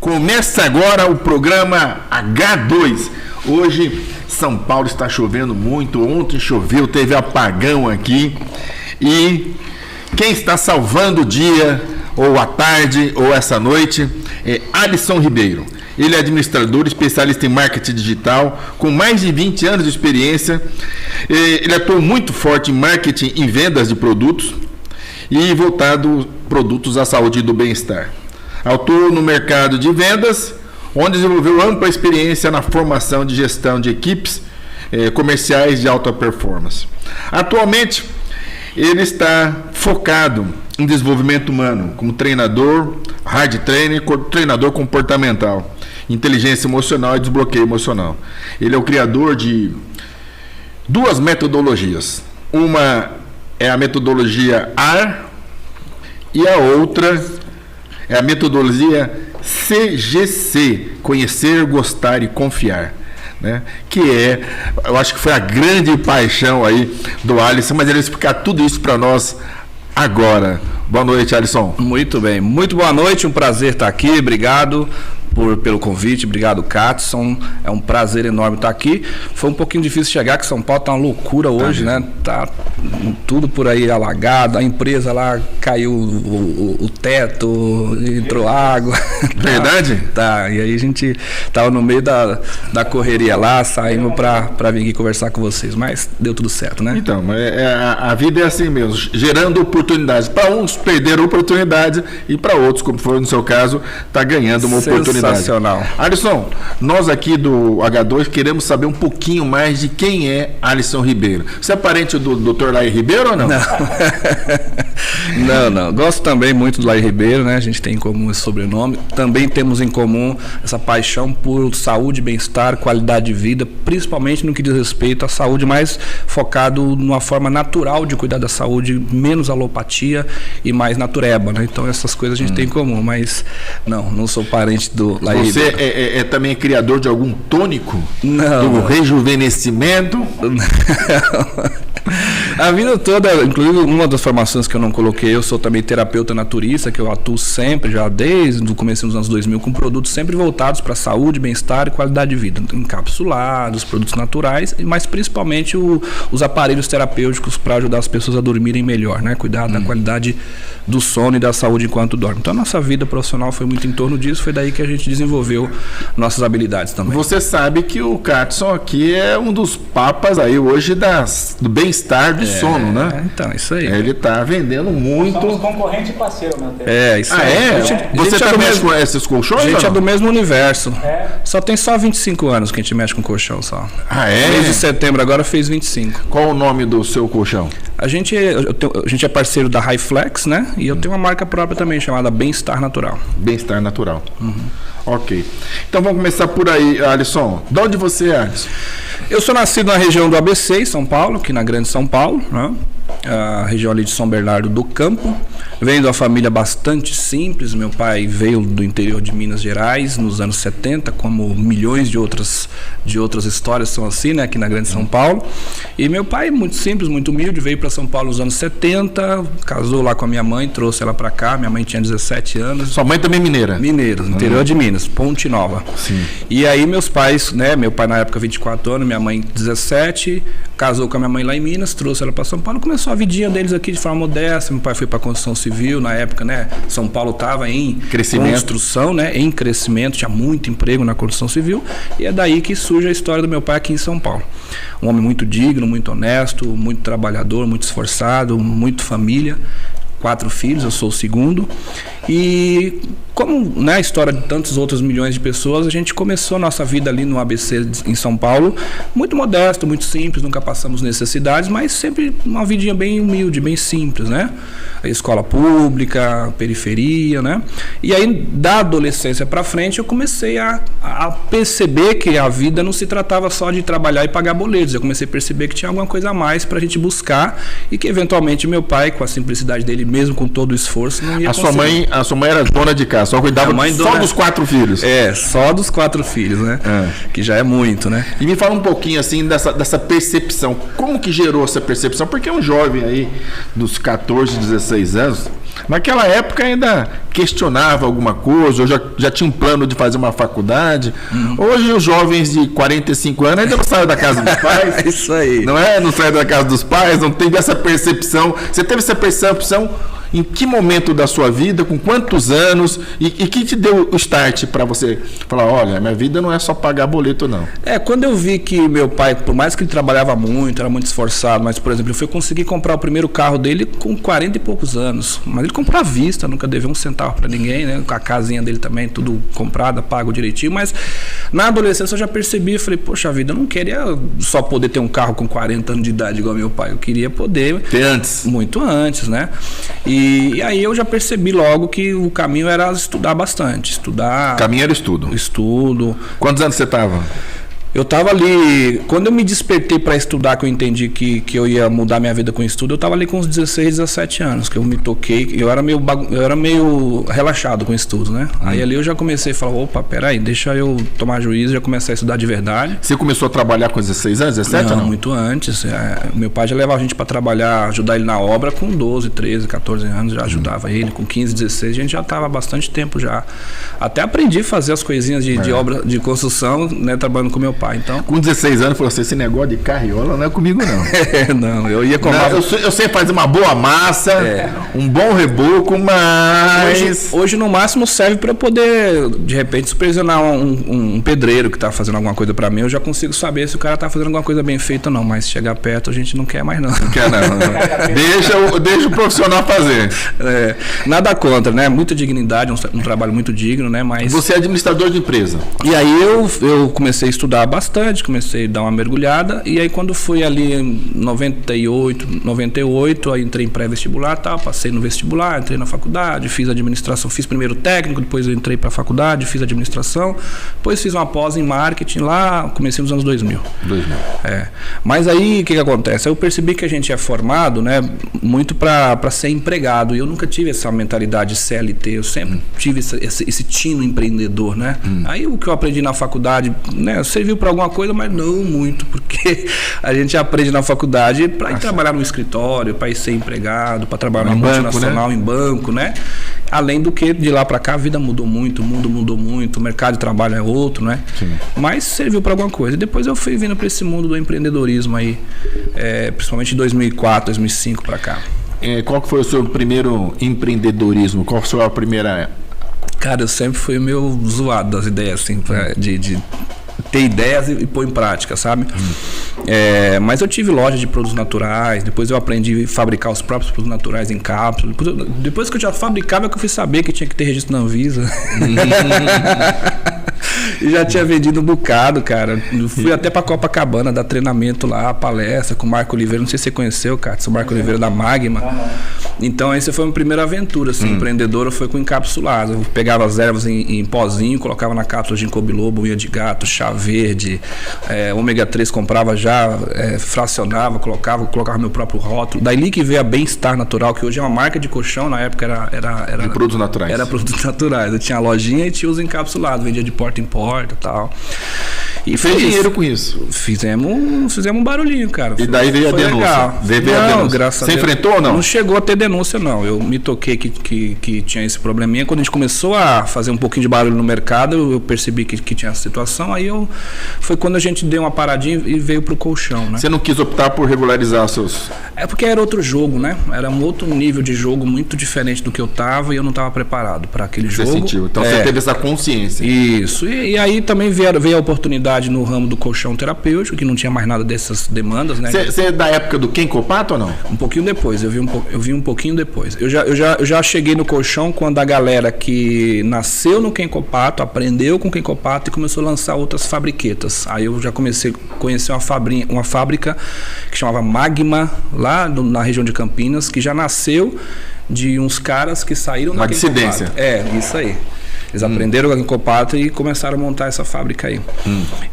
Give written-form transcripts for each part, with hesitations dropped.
Começa agora o programa H2. Hoje São Paulo está chovendo muito. Ontem choveu, teve apagão aqui. E quem está salvando o dia, ou à tarde, ou essa noite, é Alisson Ribeiro. Ele é administrador, especialista em marketing digital, com mais de 20 anos de experiência. Ele atua muito forte em marketing e vendas de produtos e voltado produtos à saúde e do bem-estar. Atuou no mercado de vendas, onde desenvolveu ampla experiência na formação de gestão de equipes comerciais de alta performance. Atualmente, ele está focado em desenvolvimento humano, como treinador, hard trainer, treinador comportamental, inteligência emocional e desbloqueio emocional. Ele é o criador de duas metodologias. Uma é a metodologia AR e a outra é a metodologia CGC, conhecer, gostar e confiar, né? Que eu acho que foi a grande paixão aí do Alisson, mas ele vai explicar tudo isso para nós agora. Boa noite, Alisson. Muito bem, muito boa noite, um prazer estar aqui, obrigado pelo convite, obrigado, Katson, é um prazer enorme estar aqui. Foi um pouquinho difícil chegar, que São Paulo tá uma loucura hoje, né? Tá tudo por aí alagado, a empresa lá caiu o teto, entrou água. Verdade? Tá, e aí a gente tava no meio da correria lá, saímos para vir aqui conversar com vocês, mas deu tudo certo, né? Então, a vida é assim mesmo, gerando oportunidades. Para uns perderam oportunidade e para outros, como foi no seu caso, tá ganhando uma oportunidade. Sensacional. Alisson, nós aqui do H2 queremos saber um pouquinho mais de quem é Alisson Ribeiro. Você é parente do Dr. Laí Ribeiro ou não? Não. Gosto também muito do Laí Ribeiro, né? A gente tem em comum esse sobrenome. Também temos em comum essa paixão por saúde, bem-estar, qualidade de vida, principalmente no que diz respeito à saúde, mais focado numa forma natural de cuidar da saúde, menos alopatia e mais natureba, né? Então essas coisas a gente tem em comum, mas não sou parente do Laí. Você é também criador de algum tônico? Não. Do rejuvenescimento? A vida toda, inclusive uma das formações que eu não coloquei, eu sou também terapeuta naturista, que eu atuo sempre, já desde o começo dos anos 2000, com produtos sempre voltados para saúde, bem-estar e qualidade de vida, encapsulados, produtos naturais, mas principalmente os aparelhos terapêuticos para ajudar as pessoas a dormirem melhor, né? Cuidar da qualidade do sono e da saúde enquanto dorme. Então a nossa vida profissional foi muito em torno disso, foi daí que a gente desenvolveu nossas habilidades também. Você sabe que o Katson aqui é um dos papas aí hoje do bem-estar do sono, né? Então, isso aí. Ele tá vendendo muito. Somos concorrente e parceiro, meu tempo. Isso aí. Você também mexe com esses colchões? A gente é do mesmo universo. É. Só tem só 25 anos que a gente mexe com colchão só. Desde setembro agora fez 25. Qual o nome do seu colchão? A gente é parceiro da Highflex, né? E eu tenho uma marca própria também, chamada Bem-Estar Natural. Bem-Estar Natural. Ok. Então vamos começar por aí, Alisson. De onde você é, Alisson? Eu sou nascido na região do ABC, em São Paulo, aqui na Grande São Paulo, né? A região ali de São Bernardo do Campo. Venho de uma família bastante simples. Meu pai veio do interior de Minas Gerais nos anos 70, como milhões de outras histórias são assim, né, aqui na Grande São Paulo. E meu pai, muito simples, muito humilde, veio para São Paulo nos anos 70, casou lá com a minha mãe, trouxe ela para cá. Minha mãe tinha 17 anos. Sua mãe também é mineira? Mineiro, interior de Minas, Ponte Nova. Sim. E aí meus pais, né, meu pai na época 24 anos, minha mãe 17, casou com a minha mãe lá em Minas, trouxe ela para São Paulo, começou a vidinha deles aqui de forma modesta. Meu pai foi para construção civil na época, né? São Paulo estava em construção, né? Em crescimento, tinha muito emprego na construção civil, e é daí que surge a história do meu pai aqui em São Paulo. Um homem muito digno, muito honesto, muito trabalhador, muito esforçado, muito família. 4 filhos, eu sou o segundo. E como, né, a história de tantos outros milhões de pessoas, a gente começou a nossa vida ali no ABC em São Paulo, muito modesto, muito simples, nunca passamos necessidades, mas sempre uma vidinha bem humilde, bem simples, né? Escola pública, periferia, né? E aí, da adolescência para frente, eu comecei a perceber que a vida não se tratava só de trabalhar e pagar boletos. Eu comecei a perceber que tinha alguma coisa a mais para a gente buscar e que, eventualmente, meu pai, com a simplicidade dele, mesmo com todo o esforço, não ia conseguir. A sua mãe era dona de casa, só cuidava só dos 4 filhos. Só dos 4 filhos, né? Que já é muito, né? E me fala um pouquinho, assim, dessa percepção. Como que gerou essa percepção? Porque um jovem aí, dos 14, 16 anos, naquela época ainda questionava alguma coisa, ou já tinha um plano de fazer uma faculdade. Hoje os jovens de 45 anos ainda não saem da casa dos pais. É isso aí. Não é? Não saem da casa dos pais, não teve essa percepção. Você teve essa percepção em que momento da sua vida, com quantos anos, e que te deu o start para você falar, olha, minha vida não é só pagar boleto, não? Quando eu vi que meu pai, por mais que ele trabalhava muito, era muito esforçado, mas, por exemplo, eu fui conseguir comprar o primeiro carro dele com 40 e poucos anos. Mas ele comprou à vista, nunca deveu um centavo para ninguém, né? Com a casinha dele também, tudo comprada, pago direitinho. Mas na adolescência eu já percebi, falei, poxa vida, eu não queria só poder ter um carro com 40 anos de idade igual meu pai. Eu queria poder... Ter antes. Muito antes, né? E aí eu já percebi logo que o caminho era estudar bastante. Estudar... O caminho era estudo. Estudo. Quantos anos você estava? Eu estava ali, quando eu me despertei para estudar, que eu entendi que eu ia mudar minha vida com estudo, eu estava ali com uns 16, 17 anos, que eu me toquei, eu era meio relaxado com estudo, né? Aí ali eu já comecei a falar, opa, peraí, deixa eu tomar juízo, já comecei a estudar de verdade. Você começou a trabalhar com 16 anos, 17 ou não? Muito antes. Meu pai já levava a gente para trabalhar, ajudar ele na obra com 12, 13, 14 anos, já ajudava ele, com 15, 16, a gente já estava há bastante tempo já. Até aprendi a fazer as coisinhas de obra, de construção, né, trabalhando com meu pai. Então, com 16 anos, falou assim, esse negócio de carriola não é comigo, não. Não, eu ia comprar... Eu sei fazer uma boa massa, um bom reboco, mas... Hoje, no máximo, serve para eu poder, de repente, supervisionar um pedreiro que está fazendo alguma coisa para mim. Eu já consigo saber se o cara está fazendo alguma coisa bem feita ou não, mas chegar perto a gente não quer mais, não. Não quer, não. Deixa o profissional fazer. Nada contra, né? Muita dignidade, um trabalho muito digno, né? Mas... Você é administrador de empresa. E aí eu comecei a estudar bastante, comecei a dar uma mergulhada, e aí quando fui ali em 98, aí entrei em pré-vestibular, passei no vestibular, entrei na faculdade, fiz administração, fiz primeiro técnico, depois eu entrei para a faculdade, fiz administração, depois fiz uma pós em marketing lá, comecei nos anos 2000. Mas aí o que acontece? Eu percebi que a gente é formado, né, muito para ser empregado, e eu nunca tive essa mentalidade CLT, eu sempre tive esse tino empreendedor, né? Aí o que eu aprendi na faculdade, né, serviu para alguma coisa, mas não muito, porque a gente aprende na faculdade para ir trabalhar no escritório, para ir ser empregado, para trabalhar numa multinacional, né? Em banco, né? Além do que de lá para cá a vida mudou muito, o mundo mudou muito, o mercado de trabalho é outro, né? Sim. Mas serviu para alguma coisa. E depois eu fui vindo para esse mundo do empreendedorismo aí, principalmente de 2004, 2005 para cá. Qual que foi o seu primeiro empreendedorismo? Qual foi a primeira... Cara, eu sempre fui meio zoado das ideias, assim, de ter ideias e pôr em prática, sabe? Mas eu tive loja de produtos naturais, depois eu aprendi a fabricar os próprios produtos naturais em cápsula. Depois que eu já fabricava, que eu fui saber que tinha que ter registro na Anvisa. E já tinha vendido um bocado, cara. Fui até pra Copacabana dar treinamento lá, palestra com o Marco Oliveira. Não sei se você conheceu, cara. O Marco Oliveira da Magma. Então, essa foi a minha primeira aventura, assim, empreendedora, foi com encapsulado. Eu pegava as ervas em pozinho, colocava na cápsula de ginkgo biloba, unha de gato, chá verde, ômega 3, comprava já, fracionava, colocava meu próprio rótulo. Daí que veio a Bem-Estar Natural, que hoje é uma marca de colchão, na época era de produtos naturais. Era produtos naturais. Eu tinha a lojinha e tinha os encapsulados, vendia de porta em porta e tal. E fez dinheiro com isso? Fizemos um barulhinho, cara. E daí veio a denúncia? Legal. Veio a denúncia. Graças a Deus. Você enfrentou ou não? Não chegou a ter denúncia, não. Eu me toquei que tinha esse probleminha. Quando a gente começou a fazer um pouquinho de barulho no mercado, eu percebi que tinha essa situação. Aí foi quando a gente deu uma paradinha e veio pro colchão, né? Você não quis optar por regularizar seus... É porque era outro jogo, né? Era um outro nível de jogo muito diferente do que eu tava, e eu não estava preparado para aquele jogo. Você sentiu. Então você teve essa consciência. Isso. E aí também veio a oportunidade no ramo do colchão terapêutico, que não tinha mais nada dessas demandas, né? Você é da época do Kenkopato ou não? Um pouquinho depois. Eu vi um pouquinho depois. Eu já cheguei no colchão quando a galera que nasceu no Kenkopato, aprendeu com Kenkopato e começou a lançar outras fabriquetas. Aí eu já comecei a conhecer uma fábrica que chamava Magma, lá na região de Campinas, que já nasceu de uns caras que saíram da dissidência. Isso aí. Eles aprenderam o Kenkopato e começaram a montar essa fábrica aí.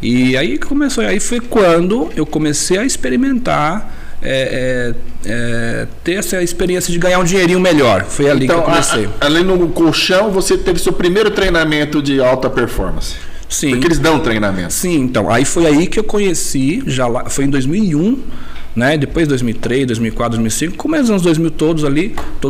E aí começou. Aí foi quando eu comecei a experimentar, ter essa experiência de ganhar um dinheirinho melhor. Foi ali que eu comecei. Além no colchão, você teve seu primeiro treinamento de alta performance. Sim. Porque eles dão treinamento. Sim, então. Aí foi aí que eu conheci, foi em 2001, né? Depois de 2003, 2004, 2005, começo dos anos 2000 todos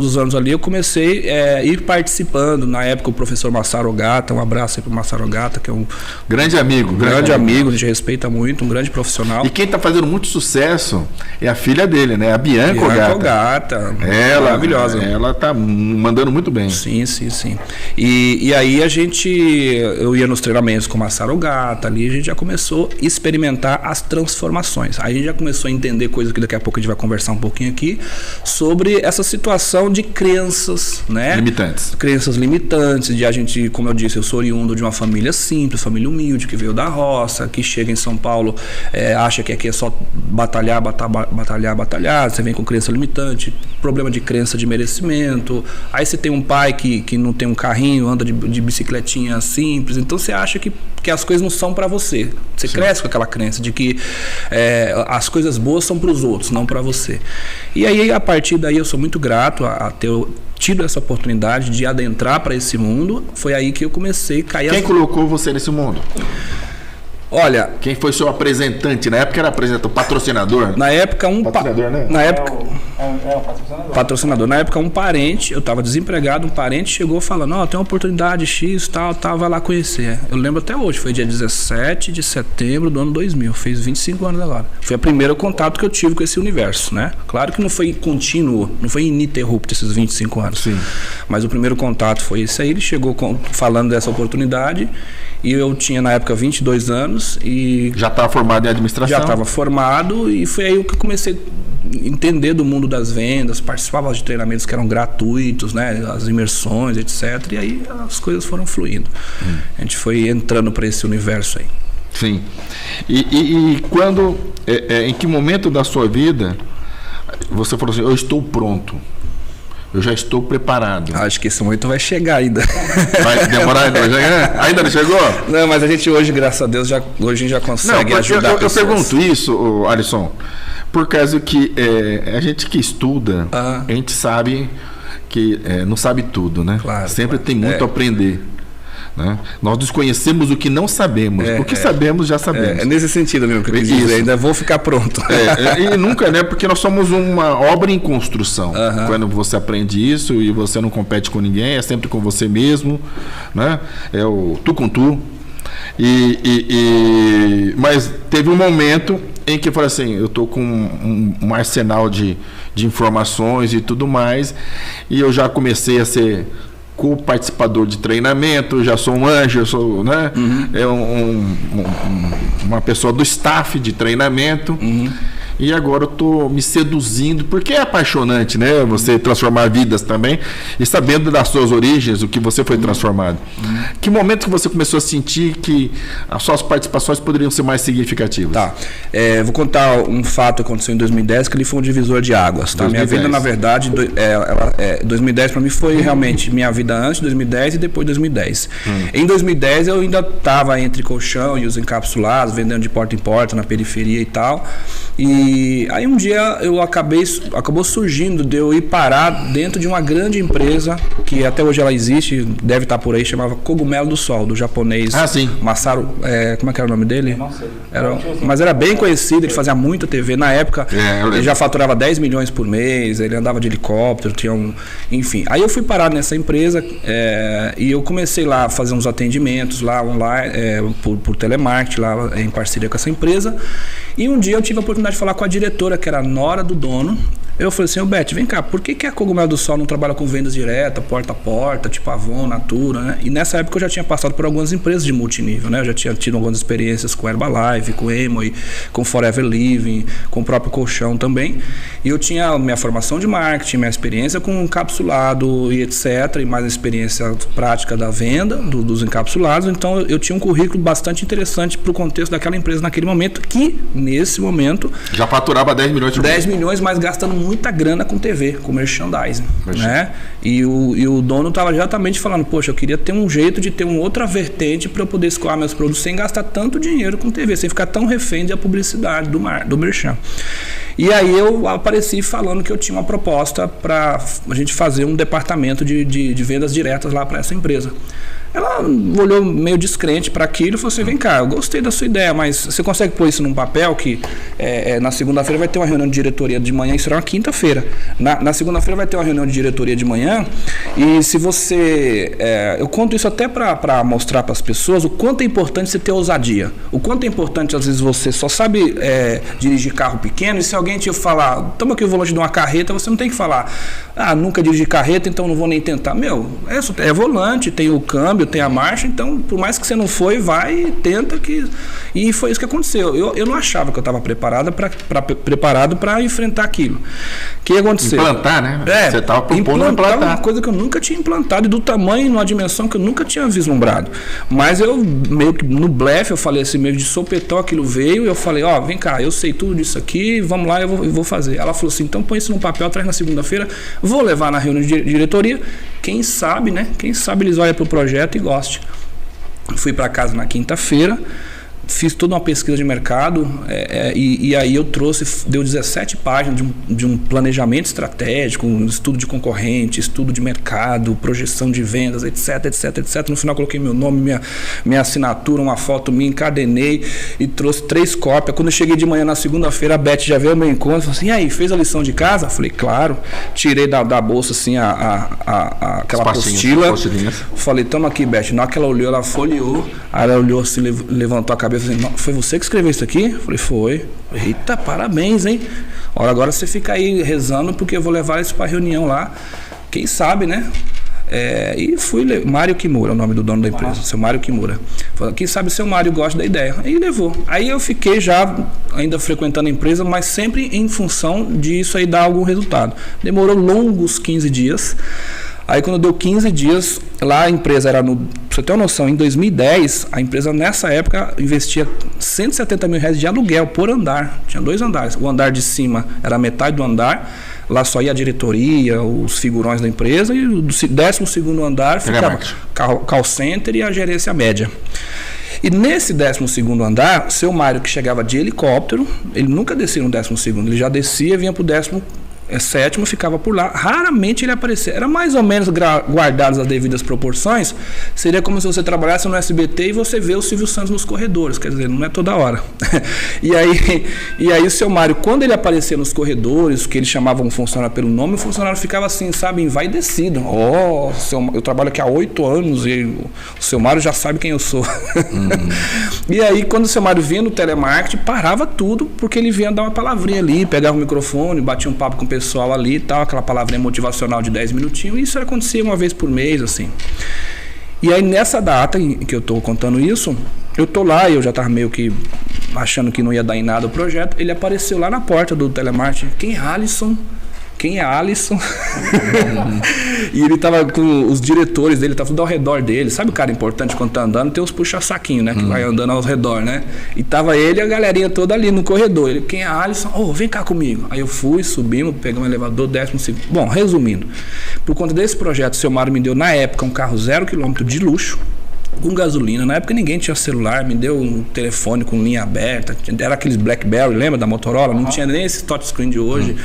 os anos ali, eu comecei a ir participando. Na época o professor Massaro Gata, um abraço aí pro Massaro Gata, que é um grande amigo, a gente respeita muito, um grande profissional. E quem está fazendo muito sucesso é a filha dele, né? A Bianca Gata. Ela, maravilhosa. Ela tá mandando muito bem. Sim. E aí eu ia nos treinamentos com o Massaro Gata, ali a gente já começou a experimentar as transformações. Aí a gente já começou a entender coisas que daqui a pouco a gente vai conversar um pouquinho aqui, sobre essa situação de crenças, né? Limitantes. Crenças limitantes, de a gente, como eu disse, eu sou oriundo de uma família simples, família humilde, que veio da roça, que chega em São Paulo, acha que aqui é só batalhar, você vem com crença limitante, problema de crença de merecimento, aí você tem um pai que não tem um carrinho, anda de bicicletinha simples, então você acha que as coisas não são para você. Você Sim. cresce com aquela crença de que as coisas boas são para os outros, não para você. E aí, a partir daí, eu sou muito grato a ter tido essa oportunidade de adentrar para esse mundo. Foi aí que eu comecei a cair. Quem colocou você nesse mundo? Olha, quem foi seu apresentante? Na época era apresentador, patrocinador? Na época patrocinador, né? Na época patrocinador. Patrocinador. Na época um parente, eu estava desempregado, um parente chegou falando, tem uma oportunidade X, tal, vai lá conhecer. Eu lembro até hoje, foi dia 17 de setembro do ano 2000, fez 25 anos agora. Foi o primeiro contato que eu tive com esse universo, né? Claro que não foi contínuo, não foi ininterrupto esses 25 anos. Sim. Mas o primeiro contato foi esse aí, ele chegou falando dessa oportunidade. E eu tinha na época 22 anos e... Já estava formado em administração? Já estava formado e foi aí que eu comecei a entender do mundo das vendas, participava de treinamentos que eram gratuitos, né, as imersões, etc. E aí as coisas foram fluindo. A gente foi entrando para esse universo aí. Sim. E quando, em que momento da sua vida você falou assim, eu estou pronto? Eu já estou preparado. Acho que esse momento vai chegar ainda. Vai demorar ainda? Ainda não chegou? Não, mas a gente hoje, graças a Deus, hoje a gente já consegue ajudar pessoas. Eu pergunto isso, Alisson, por causa que a gente que estuda, a gente sabe que não sabe tudo, né? Claro, sempre tem muito a aprender. Né? Nós desconhecemos o que não sabemos. O que sabemos, já sabemos. É nesse sentido mesmo que eu quis dizer. Ainda vou ficar pronto. E nunca, né? Porque nós somos uma obra em construção. Quando você aprende isso e você não compete com ninguém, é sempre com você mesmo, né? É o tu com tu. Mas teve um momento em que eu falei assim, eu estou com um arsenal de informações e tudo mais, e eu já comecei a ser co-participador de treinamento, já sou um anjo, eu sou, né? Uma pessoa do staff de treinamento. E agora eu estou me seduzindo, porque é apaixonante, né? Você transformar vidas também, e sabendo das suas origens, o que você foi transformado. Que momento que você começou a sentir que as suas participações poderiam ser mais significativas? Tá. Vou contar um fato que aconteceu em 2010, que ele foi um divisor de águas. Tá? Minha vida, na verdade, 2010 para mim foi realmente minha vida antes de 2010 e depois de 2010. Em 2010 eu ainda estava entre colchão e os encapsulados, vendendo de porta em porta, na periferia e tal. E aí um dia acabou surgindo de eu ir parar dentro de uma grande empresa, que até hoje ela existe, deve estar por aí, chamava Cogumelo do Sol, do japonês Masaru, como é que era o nome dele? Não sei. Mas era bem conhecido, ele fazia muita TV. Na época, ele já faturava 10 milhões por mês, ele andava de helicóptero, enfim. Aí eu fui parar nessa empresa e eu comecei lá a fazer uns atendimentos lá online, por telemarketing, lá em parceria com essa empresa. E um dia eu tive a oportunidade de falar com a diretora, que era a nora do dono. Eu falei assim, Beth, vem cá, por que a Cogumelo do Sol não trabalha com vendas diretas, porta a porta, tipo Avon, Natura, né? E nessa época eu já tinha passado por algumas empresas de multinível, né? Eu já tinha tido algumas experiências com Herbalife, com Amway, com Forever Living, com o próprio Colchão também. E eu tinha minha formação de marketing, minha experiência com encapsulado e etc. E mais a experiência prática da venda dos encapsulados. Então eu tinha um currículo bastante interessante para o contexto daquela empresa naquele momento, que nesse momento... Já faturava 10 milhões de 10 milhões, mas gastando muita grana com TV, com merchandising, né? E o dono estava exatamente falando, poxa, eu queria ter um jeito de ter uma outra vertente para eu poder escoar meus produtos sem gastar tanto dinheiro com TV, sem ficar tão refém da publicidade, do merchan. E aí eu apareci falando que eu tinha uma proposta para a gente fazer um departamento de vendas diretas lá para essa empresa. Ela olhou meio descrente para aquilo e falou assim, vem cá, eu gostei da sua ideia, mas você consegue pôr isso num papel que na segunda-feira vai ter uma reunião de diretoria de manhã, isso será uma quinta-feira. Na segunda-feira vai ter uma reunião de diretoria de manhã e se você... eu conto isso até para mostrar para as pessoas o quanto é importante você ter ousadia. O quanto é importante, às vezes, você só sabe dirigir carro pequeno e se alguém te falar, toma aqui o volante de uma carreta, você não tem que falar, nunca dirigi carreta, então não vou nem tentar. É volante, tem o câmbio, tem a marcha, então por mais que você não foi, vai e tenta que... E foi isso que aconteceu. Eu não achava que eu estava preparado para enfrentar aquilo. O que aconteceu? Implantar, né? Você estava propondo implantar uma coisa que eu nunca tinha implantado e do tamanho e numa dimensão que eu nunca tinha vislumbrado. Mas eu meio que no blefe, eu falei assim, meio de sopetão, aquilo veio e eu falei, vem cá, eu sei tudo disso aqui, vamos lá, eu vou fazer. Ela falou assim, então põe isso num papel, traz na segunda-feira, vou levar na reunião de diretoria, quem sabe, né? Quem sabe eles olham pro projeto e gostem. Fui para casa na quinta-feira, fiz toda uma pesquisa de mercado e aí eu trouxe, deu 17 páginas de um planejamento estratégico, um estudo de concorrente, estudo de mercado, projeção de vendas, etc, etc, etc. No final coloquei meu nome, minha assinatura, uma foto minha, encadenei e trouxe 3 cópias. Quando eu cheguei de manhã na segunda-feira, a Beth já veio ao meu encontro e falou assim, e aí, fez a lição de casa? Falei, claro. Tirei da bolsa assim aquela apostila. Falei, toma aqui, Beth. Na hora que ela olhou, ela folheou, aí ela olhou assim, levantou a cabeça. Foi você que escreveu isso aqui? Falei, foi. Eita, parabéns, hein? Agora você fica aí rezando porque eu vou levar isso para reunião lá. Quem sabe, né? E fui, Mário Kimura, o nome do dono da empresa, seu Mário Kimura. Falei, quem sabe o seu Mário gosta da ideia. Aí levou. Aí eu fiquei já ainda frequentando a empresa, mas sempre em função disso aí dar algum resultado. Demorou longos 15 dias. Aí quando deu 15 dias, lá a empresa era pra você ter uma noção, em 2010, a empresa nessa época investia R$170 mil de aluguel por andar. Tinha 2 andares. O andar de cima era metade do andar, lá só ia a diretoria, os figurões da empresa, e o 12º andar ficava call center e a gerência média. E nesse 12º andar, seu Mário, que chegava de helicóptero, ele nunca descia no 12º, ele já descia e vinha pro 17º, ficava por lá, raramente ele aparecia, era mais ou menos guardadas as devidas proporções, seria como se você trabalhasse no SBT e você vê o Silvio Santos nos corredores, quer dizer, não é toda hora. E aí o seu Mário, quando ele aparecia nos corredores, que ele chamava um funcionário pelo nome, o funcionário ficava assim, sabe, envaidecido. Eu trabalho aqui há 8 anos e o seu Mário já sabe quem eu sou. E aí quando o seu Mário vinha no telemarketing, parava tudo, porque ele vinha dar uma palavrinha ali, pegava o microfone, batia um papo com o pessoal ali e tal, aquela palavrinha motivacional de 10 minutinhos, e isso acontecia uma vez por mês, assim. E aí nessa data em que eu tô contando isso, eu tô lá e eu já tava meio que achando que não ia dar em nada o projeto, ele apareceu lá na porta do telemarketing, quem é Alisson? E ele tava com os diretores dele, tava tudo ao redor dele. Sabe o cara importante quando tá andando? Tem os puxa-saquinho, né? Que vai andando ao redor, né? E tava ele e a galerinha toda ali no corredor. Ele, quem é Alisson? Vem cá comigo. Aí eu fui, subimos, pegamos um elevador, 12º. Bom, resumindo. Por conta desse projeto, o seu Mário me deu, na época, um carro 0 km de luxo, com gasolina. Na época ninguém tinha celular, me deu um telefone com linha aberta, era aqueles BlackBerry, lembra da Motorola? Não tinha nem esse touchscreen de hoje,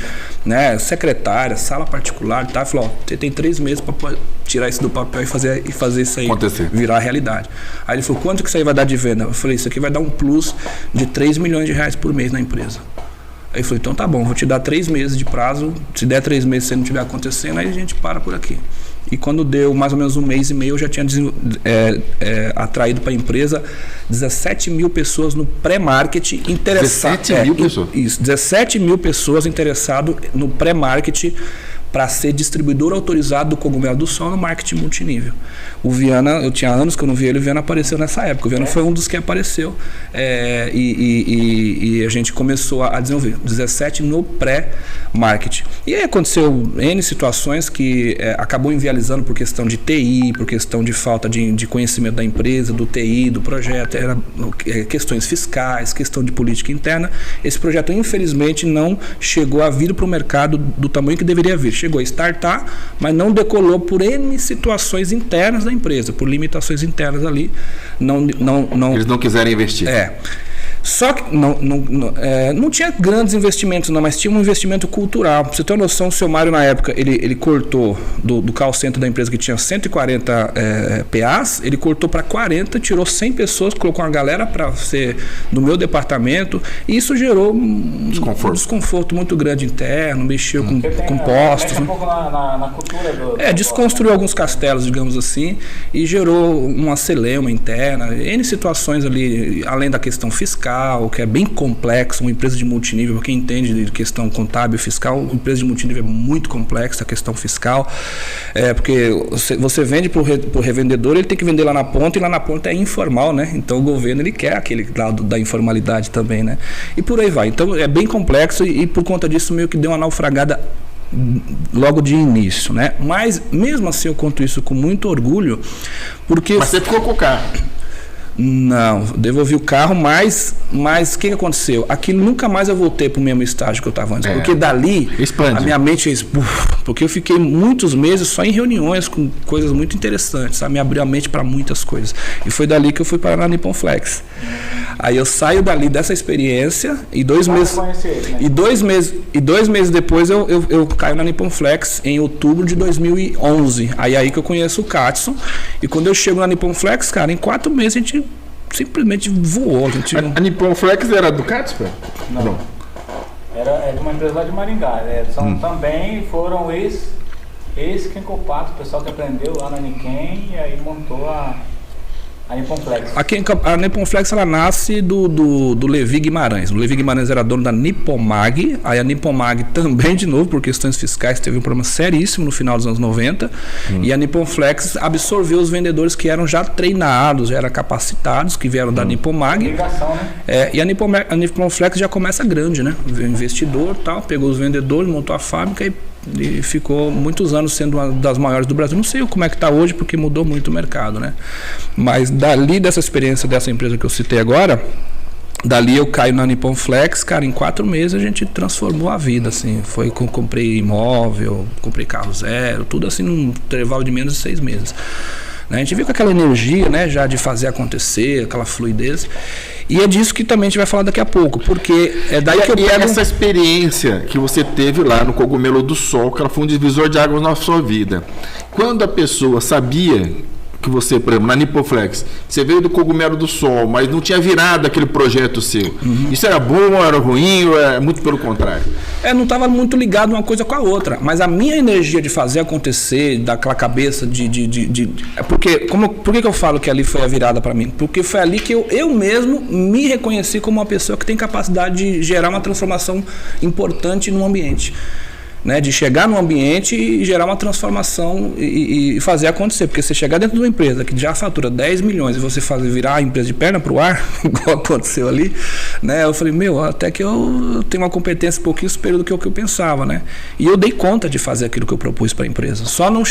né? Secretária, sala particular, tá? Falou, você tem 3 meses para tirar isso do papel e fazer isso aí acontecer, virar realidade. Aí ele falou, quanto que isso aí vai dar de venda? Eu falei, isso aqui vai dar um plus de R$3 milhões por mês na empresa. Aí eu falei, então tá bom, vou te dar 3 meses de prazo, se der 3 meses e não estiver acontecendo, aí a gente para por aqui. E quando deu mais ou menos 1 mês e meio, eu já tinha atraído para a empresa 17 mil pessoas no pré-marketing interessadas. 17 mil pessoas? Isso, 17 mil pessoas interessadas no pré-marketing para ser distribuidor autorizado do Cogumelo do Sol no marketing multinível. O Viana, eu tinha anos que eu não vi ele, o Viana apareceu nessa época. O Viana foi um dos que apareceu e a gente começou a desenvolver 17 no pré-marketing. E aí aconteceu N situações que acabou inviabilizando por questão de TI, por questão de falta de conhecimento da empresa, do TI, do projeto, questões fiscais, questão de política interna. Esse projeto, infelizmente, não chegou a vir para o mercado do tamanho que deveria vir. Chegou a startar, mas não decolou por N situações internas da empresa, por limitações internas ali. Eles não quiserem investir. Só que não tinha grandes investimentos, não, mas tinha um investimento cultural. Pra você ter uma noção, o seu Mário, na época, ele cortou do call center da empresa que tinha 140 PAs, ele cortou para 40, tirou 100 pessoas, colocou uma galera para ser do meu departamento, e isso gerou um desconforto muito grande interno, mexeu com postos. Mexe um pouco na cultura do desconstruiu alguns castelos, digamos assim, e gerou uma celeuma interna, N situações ali, além da questão fiscal, que é bem complexo, uma empresa de multinível, para quem entende de questão contábil e fiscal, uma empresa de multinível é muito complexa a questão fiscal, porque você vende para o revendedor, ele tem que vender lá na ponta, e lá na ponta é informal, né? Então o governo, ele quer aquele lado da informalidade também, né? E por aí vai. Então é bem complexo, e por conta disso meio que deu uma naufragada logo de início, né? Mas mesmo assim eu conto isso com muito orgulho, porque... Mas você ficou com o carro? Não, devolvi o carro, mas o que aconteceu? Aquilo nunca mais eu voltei para o mesmo estágio que eu estava antes, porque dali expande. A minha mente porque eu fiquei muitos meses só em reuniões com coisas muito interessantes, sabe? Me abriu a mente para muitas coisas, e foi dali que eu fui parar na Nippon Flex. Aí eu saio dali dessa experiência e 2 meses depois eu caio na Nippon Flex em outubro de 2011. Aí que eu conheço o Katson, e quando eu chego na Nippon Flex, cara, em 4 meses a gente simplesmente voou. A Nippon Flex era do Katson? Não. É de uma empresa lá de Maringá. Também foram ex-Kenkopato, o pessoal que aprendeu lá na Niken, e aí montou a Nippon Flex. A Nippon Flex, ela nasce do Levi Guimarães. O Levi Guimarães era dono da Nippon Mag. Aí a Nippon Mag também, de novo, por questões fiscais, teve um problema seríssimo no final dos anos 90. E a Nippon Flex absorveu os vendedores que eram já treinados, já eram capacitados, que vieram da Nippon Mag. Ligação, né? E a Nippon Flex já começa grande, né? O investidor, tal, pegou os vendedores, montou a fábrica e ficou muitos anos sendo uma das maiores do Brasil. Não sei como é que está hoje, porque mudou muito o mercado, né? Mas dali, dessa experiência dessa empresa que eu citei agora, dali eu caio na Nippon Flex, cara, em 4 meses a gente transformou a vida, assim. Comprei imóvel, comprei carro zero, tudo assim num intervalo de menos de 6 meses. A gente viu com aquela energia, né, já de fazer acontecer, aquela fluidez. E é disso que também a gente vai falar daqui a pouco, porque é daí que eu pego... essa experiência que você teve lá no Cogumelo do Sol, que ela foi um divisor de águas na sua vida. Quando a pessoa sabia que você, por exemplo, na Nippon Flex, você veio do Cogumelo do Sol, mas não tinha virado aquele projeto seu. Isso era bom, era ruim, ou era muito pelo contrário? Não estava muito ligado uma coisa com a outra, mas a minha energia de fazer acontecer, daquela cabeça porque, por que eu falo que ali foi a virada para mim? Porque foi ali que eu mesmo me reconheci como uma pessoa que tem capacidade de gerar uma transformação importante no ambiente. Né, de chegar no ambiente e gerar uma transformação e fazer acontecer. Porque você chegar dentro de uma empresa que já fatura 10 milhões e você virar a empresa de perna para o ar, igual aconteceu ali, né, eu falei, até que eu tenho uma competência um pouquinho superior do que eu pensava. Né? E eu dei conta de fazer aquilo que eu propus para a empresa. Só não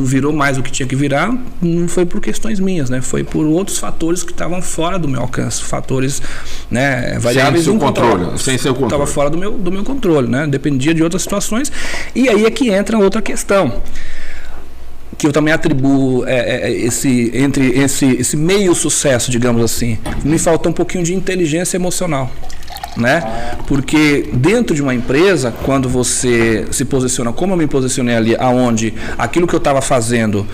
virou mais o que tinha que virar, não foi por questões minhas, né? Foi por outros fatores que estavam fora do meu alcance. Fatores, né, variáveis incontroláveis. Sem seu controle. Estava fora do meu controle, né? Dependia de outras situações, e aí é que entra outra questão que eu também atribuo esse meio sucesso, digamos assim. Me faltou um pouquinho de inteligência emocional, né? Porque dentro de uma empresa, quando você se posiciona como eu me posicionei ali, aonde aquilo que eu estava fazendo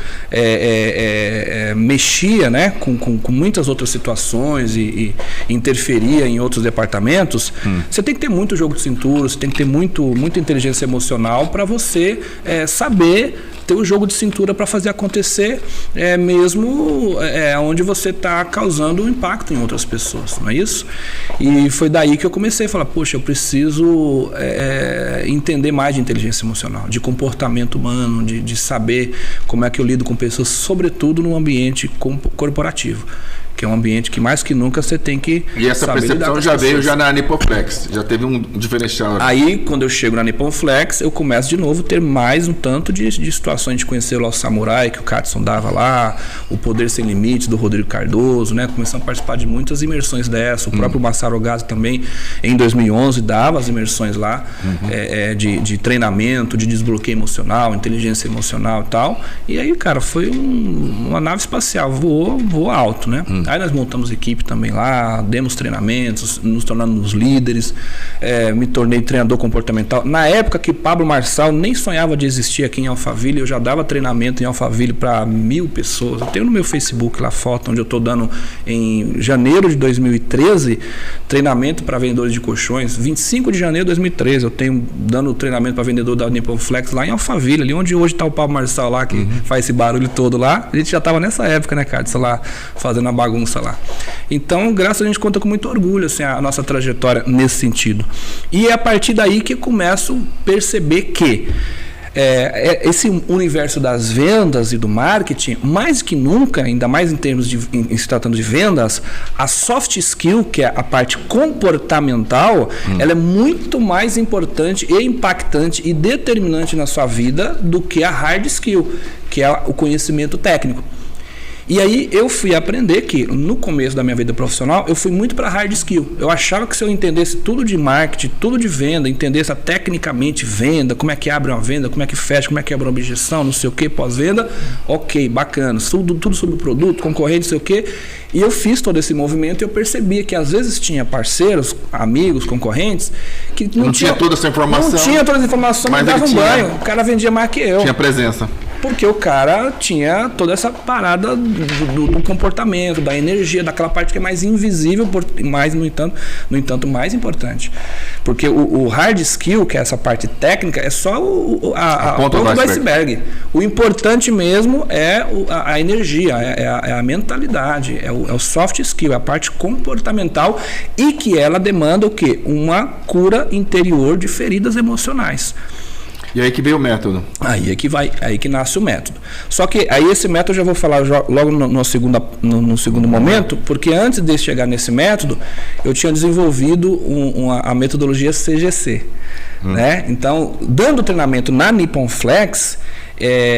mexia, né, com muitas outras situações e interferia em outros departamentos, você tem que ter muito jogo de cintura, você tem que ter muita inteligência emocional para você saber ter o jogo de cintura para fazer acontecer mesmo onde você está causando um impacto em outras pessoas, não é isso? E foi daí que eu comecei a falar, poxa, eu preciso entender mais de inteligência emocional, de comportamento humano, de saber como é que eu lido com pessoas, sobretudo no ambiente corporativo, que é um ambiente que mais que nunca você tem que saber. E essa percepção já veio na Nippon Flex, já teve um diferencial. Aí, quando eu chego na Nippon Flex, eu começo de novo a ter mais um tanto de situações de conhecer o Samurai, que o Katson dava lá, o Poder Sem Limites, do Rodrigo Cardoso, né? Começamos a participar de muitas imersões dessas. O próprio Masaru Gato também, em 2011, dava as imersões lá, de treinamento, de desbloqueio emocional, inteligência emocional e tal. E aí, cara, foi uma nave espacial, voou alto, né? Aí nós montamos equipe também lá, demos treinamentos, nos tornamos líderes, me tornei treinador comportamental. Na época que Pablo Marçal nem sonhava de existir aqui em Alphaville, eu já dava treinamento em Alphaville para 1.000 pessoas. Eu tenho no meu Facebook lá foto onde eu estou dando em janeiro de 2013 treinamento para vendedores de colchões. 25 de janeiro de 2013 eu tenho dando treinamento para vendedor da Nippon Flex lá em Alphaville, ali onde hoje está o Pablo Marçal lá, que faz esse barulho todo lá. A gente já estava nessa época, né, cara? Sei lá, fazendo a bagunça lá. Então, graças a gente conta com muito orgulho assim, a nossa trajetória nesse sentido. E é a partir daí que eu começo a perceber que esse universo das vendas e do marketing, mais que nunca, ainda mais em termos de se tratando de vendas, a soft skill, que é a parte comportamental, ela é muito mais importante e impactante e determinante na sua vida do que a hard skill, que é o conhecimento técnico. E aí eu fui aprender que no começo da minha vida profissional eu fui muito para hard skill. Eu achava que se eu entendesse tudo de marketing, tudo de venda, entendesse tecnicamente venda, como é que abre uma venda, como é que fecha, como é que abre uma objeção, não sei o que, pós-venda, ok, bacana, tudo sobre o produto, concorrente, não sei o que. E eu fiz todo esse movimento e eu percebia que às vezes tinha parceiros, amigos, concorrentes, que não tinha toda essa informação. Não tinha toda essa informação, mas dava um banho. O cara vendia mais que eu. Tinha presença. Porque o cara tinha toda essa parada do comportamento, da energia, daquela parte que é mais invisível, mas no entanto mais importante. Porque o hard skill, que é essa parte técnica, é só a ponta do iceberg. O importante mesmo é a energia, é a mentalidade, é o soft skill, é a parte comportamental, e que ela demanda o quê? Uma cura interior de feridas emocionais. E aí que veio o método. Aí que nasce o método. Só que aí esse método eu já vou falar logo no segundo momento, porque antes de chegar nesse método, eu tinha desenvolvido a metodologia CGC. Né? Então, dando treinamento na Nippon Flex,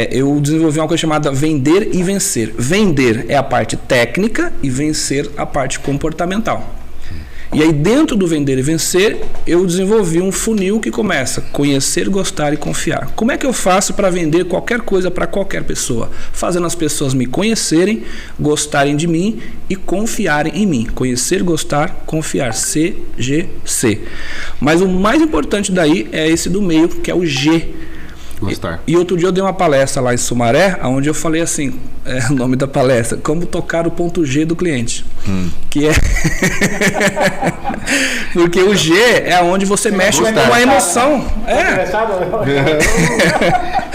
eu desenvolvi uma coisa chamada vender e vencer. Vender é a parte técnica e vencer a parte comportamental. E aí dentro do vender e vencer, eu desenvolvi um funil que começa conhecer, gostar e confiar. Como é que eu faço para vender qualquer coisa para qualquer pessoa? Fazendo as pessoas me conhecerem, gostarem de mim e confiarem em mim. Conhecer, gostar, confiar. CGC. Mas o mais importante daí é esse do meio, que é o G. Gostar. E outro dia eu dei uma palestra lá em Sumaré, onde eu falei assim, o nome da palestra, como tocar o ponto G do cliente. Que é porque o G é onde você mexe com a emoção.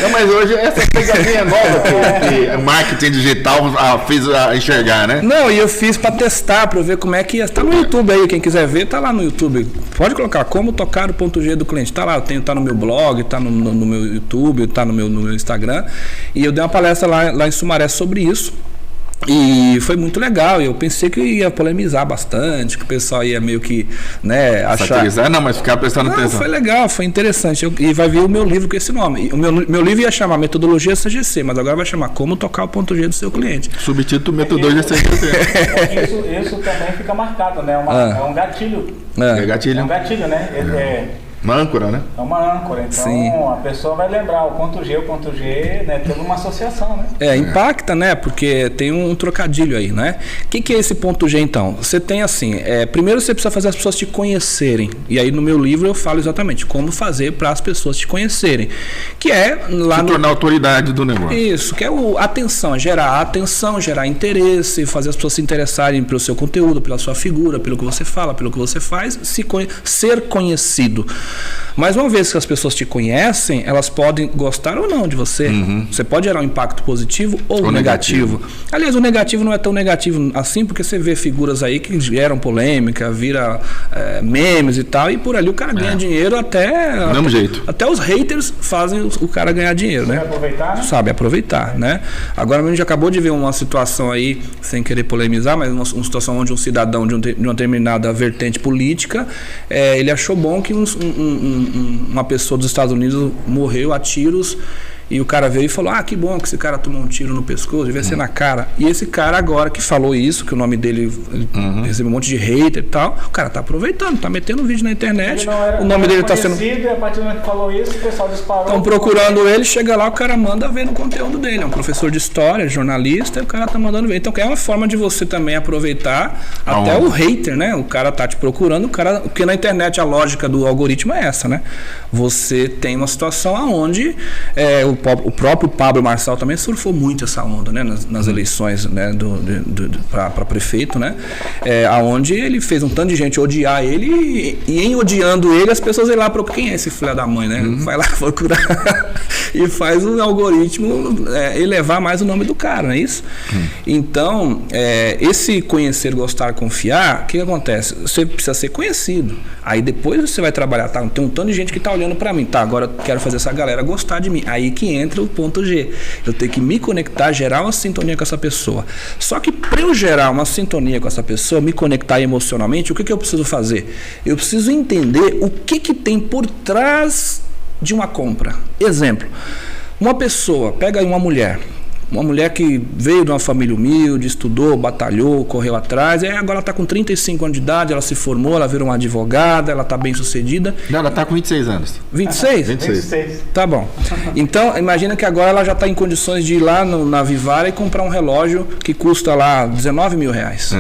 Não, mas hoje essa pegadinha nova que o marketing digital fez enxergar, né? Não, e eu fiz para testar, para ver como é que ia. Tá no YouTube aí, quem quiser ver, tá lá no YouTube. Pode colocar como tocar o ponto G do cliente. Tá lá, tá no meu blog, tá no meu YouTube, tá no meu Instagram. E eu dei uma palestra lá em Sumaré sobre isso. E foi muito legal, eu pensei que ia polemizar bastante, que o pessoal ia meio que, né, achar... Satirizar, não, mas ficar prestando atenção. Foi legal, foi interessante, e vai vir o meu livro com esse nome. O meu livro ia chamar Metodologia CGC, mas agora vai chamar Como Tocar o Ponto G do Seu Cliente. Subtítulo Metodologia CGC. Isso também fica marcado, né? É um gatilho. É gatilho. É um gatilho, né? Uma âncora, né? É uma âncora, então sim. A pessoa vai lembrar o ponto G, né? Teve uma associação, né? Impacta, né? Porque tem um trocadilho aí, né? O que é esse ponto G, então? Você tem assim, primeiro você precisa fazer as pessoas te conhecerem, e aí no meu livro eu falo exatamente como fazer para as pessoas te conhecerem, que é lá tornar autoridade do negócio. Isso, que é atenção, gerar interesse, fazer as pessoas se interessarem pelo seu conteúdo, pela sua figura, pelo que você fala, pelo que você faz, ser conhecido. Mas uma vez que as pessoas te conhecem, elas podem gostar ou não de você. Você pode gerar um impacto positivo ou negativo. Aliás, o negativo não é tão negativo assim, porque você vê figuras aí que geram polêmica, vira memes e tal, e por ali o cara ganha dinheiro até os haters fazem o cara ganhar dinheiro, né? Aproveitar, né? Sabe aproveitar, né? Agora a gente acabou de ver uma situação aí, sem querer polemizar, mas uma situação onde um cidadão de uma determinada vertente política, ele achou bom que uma pessoa dos Estados Unidos morreu a tiros E o cara veio e falou, que bom que esse cara tomou um tiro no pescoço, devia ser na cara. E esse cara agora que falou isso, que o nome dele recebeu um monte de hater e tal, o cara tá aproveitando, tá metendo um vídeo na internet, o nome dele tá sendo... E a partir do momento que falou isso, o pessoal disparou. Estão procurando ele, chega lá, o cara manda ver no conteúdo dele. É um professor de história, jornalista, e o cara tá mandando ver. Então é uma forma de você também aproveitar até o hater, né? O cara tá te procurando, porque na internet a lógica do algoritmo é essa, né? Você tem uma situação onde o próprio Pablo Marçal também surfou muito essa onda, né? Nas eleições, né? Para prefeito, né? Aonde ele fez um tanto de gente odiar ele e em odiando ele as pessoas iam lá para quem é esse filho da mãe, né? Vai lá procurar e faz um algoritmo elevar mais o nome do cara, não é isso? Então, esse conhecer, gostar, confiar, o que acontece? Você precisa ser conhecido. Aí depois você vai trabalhar, tá? Tem um tanto de gente que tá olhando para mim, tá? Agora eu quero fazer essa galera gostar de mim. Aí que entra o ponto G. Eu tenho que me conectar, gerar uma sintonia com essa pessoa. Só que para eu gerar uma sintonia com essa pessoa, me conectar emocionalmente, o que eu preciso fazer? Eu preciso entender o que tem por trás de uma compra. Exemplo, uma pessoa, pega aí uma mulher que veio de uma família humilde, estudou, batalhou, correu atrás, e agora ela está com 35 anos de idade, ela se formou, ela virou uma advogada, ela está bem sucedida. Não, ela está com 26 anos. 26? 26. Tá bom. Então, imagina que agora ela já está em condições de ir lá na Vivara e comprar um relógio que custa lá 19 mil reais.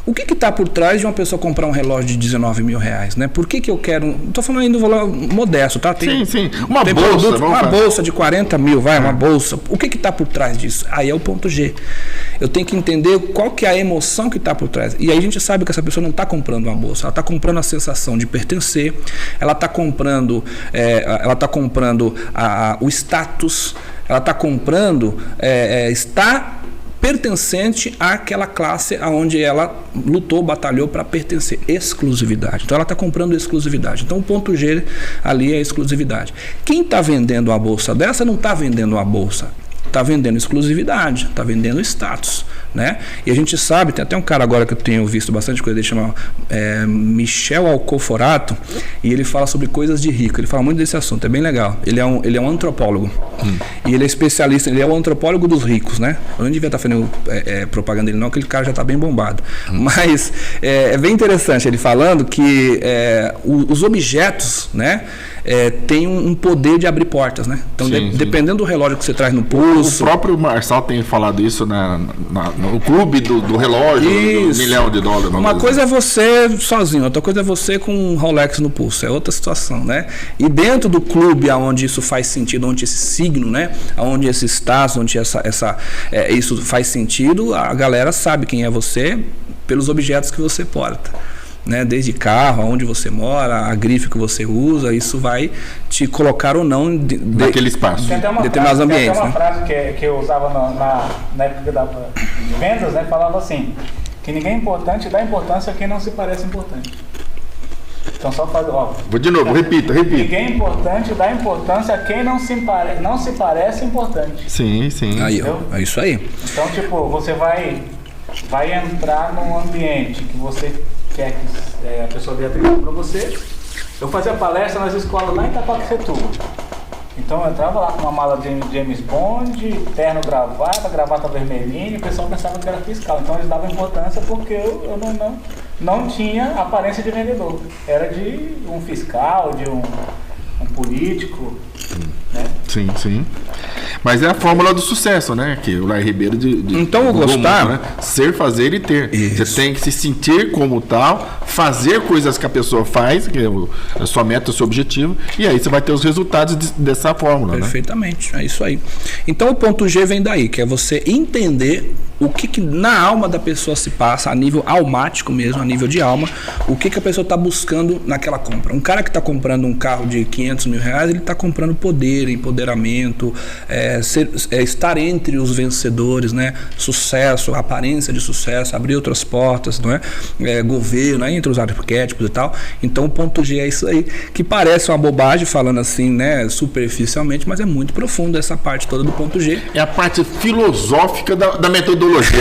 O que está por trás de uma pessoa comprar um relógio de 19 mil reais, né? Por que eu quero... Estou falando aí do valor modesto, tá? Sim. Uma bolsa. Uma bolsa de 40 mil, uma bolsa. O que está por trás disso? Aí é o ponto G. Eu tenho que entender qual que é a emoção que está por trás. E aí a gente sabe que essa pessoa não está comprando uma bolsa. Ela está comprando a sensação de pertencer. Ela está comprando, o status. Ela está comprando estar pertencente àquela classe aonde ela lutou, batalhou para pertencer. Exclusividade. Então ela está comprando exclusividade. Então o ponto G ali é exclusividade. Quem está vendendo uma bolsa dessa não está vendendo uma bolsa. Está vendendo exclusividade, está vendendo status, né? E a gente sabe, tem até um cara agora que eu tenho visto bastante coisa, ele chama Michel Alcoforato, e ele fala sobre coisas de rico, ele fala muito desse assunto, é bem legal. Ele é um antropólogo, e ele é especialista, ele é o antropólogo dos ricos, né? Eu não devia estar fazendo propaganda dele não, aquele cara já está bem bombado. Mas é bem interessante ele falando que os objetos, né? Tem um poder de abrir portas, né? Então, dependendo do relógio que você traz no pulso... O próprio Marçal tem falado isso no clube do relógio, do $1 milhão. Uma coisa é você sozinho, outra coisa é você com um Rolex no pulso, é outra situação, né? E dentro do clube, onde isso faz sentido, onde esse signo, né? Onde esse status, onde isso faz sentido, a galera sabe quem é você pelos objetos que você porta. Né, desde carro, aonde você mora, a grife que você usa, isso vai te colocar ou não naquele espaço, determinados ambientes. Tem uma frase que eu usava na época de vendas, né, falava assim, que ninguém é importante dá importância a quem não se parece importante. Então só faz, vou de novo, repita. Ninguém é importante dá importância a quem não se parece importante. Sim. Aí, é isso aí. Então, tipo, você vai entrar num ambiente que você quer que a pessoa dê atenção para você. Eu fazia palestra nas escolas lá em Itacoaxetuba. Então eu entrava lá com uma mala de James Bond, terno, gravata vermelhinha, e o pessoal pensava que era fiscal. Então eles davam importância porque eu não tinha aparência de vendedor. Era de um fiscal, de um político. Né? Sim. Mas é a fórmula do sucesso, né? Que o Laí Ribeiro então eu gostar, né? Ser, fazer e ter. Isso. Você tem que se sentir como tal, fazer coisas que a pessoa faz, que é a sua meta, o seu objetivo, e aí você vai ter os resultados dessa fórmula. Perfeitamente, né? É isso aí. Então o ponto G vem daí, que é você entender o que na alma da pessoa se passa, a nível almático mesmo, a nível de alma, o que a pessoa está buscando naquela compra. Um cara que está comprando um carro de 500 mil reais, ele está comprando poder, empoderamento, estar entre os vencedores, né? Sucesso, aparência de sucesso, abrir outras portas, não é? Governo, entre os arquétipos e tal. Então o ponto G é isso aí, que parece uma bobagem falando assim, né? Superficialmente, mas é muito profundo essa parte toda do ponto G. É a parte filosófica da metodologia.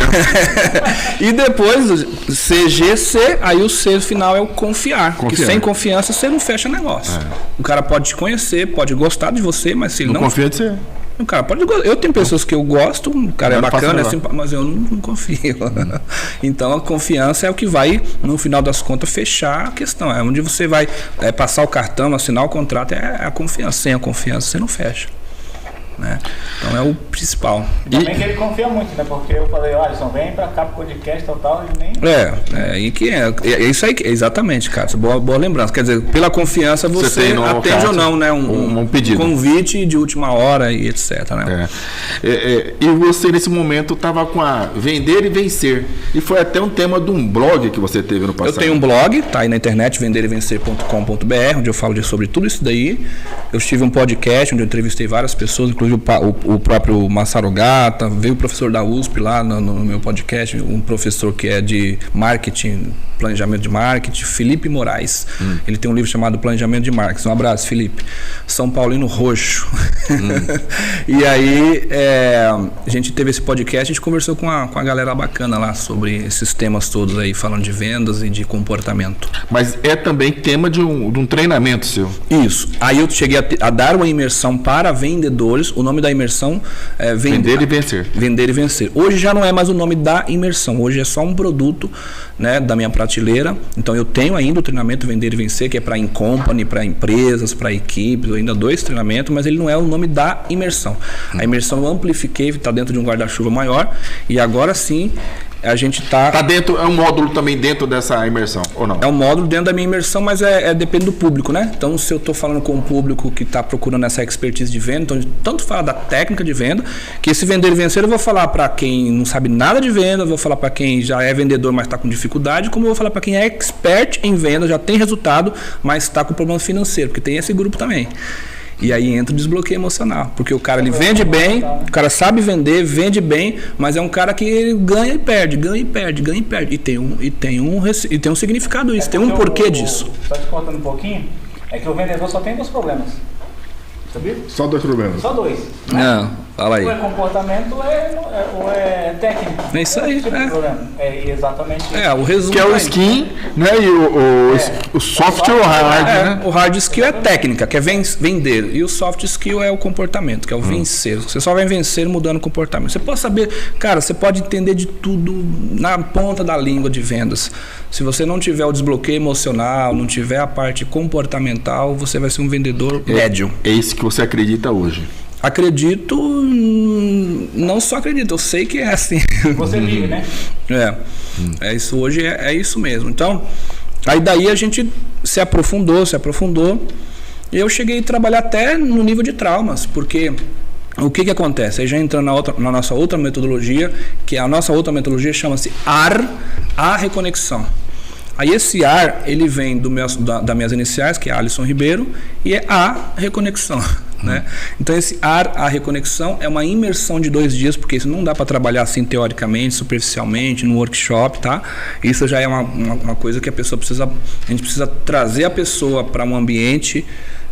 E depois CGC, aí o C final é o confiar. Porque sem confiança você não fecha negócio. O cara pode te conhecer, pode gostar de você, mas se ele não confia de você. O cara pode gostar. Eu tenho pessoas que eu gosto, o cara é bacana, mas eu não confio. Então a confiança é o que vai, no final das contas, fechar a questão. É onde você vai passar o cartão, assinar o contrato, é a confiança. Sem a confiança você não fecha. Né? Então é o principal. Também que ele confia muito, né? Porque eu falei, olha, Alisson, vem pra cá pro podcast tal, ele nem... É isso aí, exatamente, cara. Boa lembrança. Quer dizer, pela confiança você atende ou não, né? Um pedido. Convite de última hora e etc, né? E você nesse momento estava com a Vender e Vencer. E foi até um tema de um blog que você teve no passado. Eu tenho um blog, tá aí na internet, venderevencer.com.br, onde eu falo sobre tudo isso daí. Eu tive um podcast onde eu entrevistei várias pessoas, inclusive o próprio Massaro Gata, veio o professor da USP lá no meu podcast, um professor que é de marketing, planejamento de marketing, Felipe Moraes. Ele tem um livro chamado Planejamento de Marketing. Um abraço, Felipe. São Paulino roxo. E aí a gente teve esse podcast, a gente conversou com a galera bacana lá sobre esses temas todos aí, falando de vendas e de comportamento. Mas é também tema de um treinamento seu. Isso. Aí eu cheguei a dar uma imersão para vendedores. O nome da imersão é Vender e Vencer. Vender e Vencer. Hoje já não é mais o nome da imersão. Hoje é só um produto, né, da minha prateleira. Então eu tenho ainda o treinamento Vender e Vencer, que é para in-company, para empresas, para equipes. Eu ainda dou esse treinamento, mas ele não é o nome da imersão. A imersão eu amplifiquei, está dentro de um guarda-chuva maior. E agora sim a gente tá dentro, é um módulo também dentro dessa imersão, ou não? É um módulo dentro da minha imersão, mas depende do público, né? Então, se eu estou falando com um público que está procurando essa expertise de venda, então, tanto fala da técnica de venda, que esse Vender e Vencer eu vou falar para quem não sabe nada de venda, eu vou falar para quem já é vendedor, mas está com dificuldade, como eu vou falar para quem é expert em venda, já tem resultado, mas está com problema financeiro, porque tem esse grupo também. E aí entra o desbloqueio emocional, porque o cara ele vende bem, o cara sabe vender, vende bem, mas é um cara que ele ganha e perde, ganha e perde, ganha e perde. E tem um significado isso, tem um porquê disso. Só te contando um pouquinho, é que o vendedor só tem 2 problemas. Sabia? Só 2 problemas. Só 2. Né? Não, fala aí. Ou é comportamento ou é técnico. É isso aí. É exatamente isso. O resumo. Que é o skin, né? E o soft ou o hard, né? O hard skill é técnica, que é vender. E o soft skill é o comportamento, que é o vencer. Você só vai vencer mudando o comportamento. Você pode saber, cara, você pode entender de tudo na ponta da língua de vendas. Se você não tiver o desbloqueio emocional, não tiver a parte comportamental, você vai ser um vendedor médio. É isso que você acredita hoje? Acredito, não só acredito, eu sei que é assim. Você vive, né? É isso, hoje é isso mesmo. Então, aí daí a gente se aprofundou, e eu cheguei a trabalhar até no nível de traumas, porque o que acontece? Aí já entrando na nossa outra metodologia, que a nossa outra metodologia chama-se a reconexão. Aí esse AR, ele vem das minhas iniciais, que é Alisson Ribeiro, e é a reconexão. Né? Então esse a reconexão é uma imersão de 2 dias, porque isso não dá para trabalhar assim teoricamente, superficialmente, no workshop, tá? Isso já é uma coisa que a gente precisa trazer a pessoa para um ambiente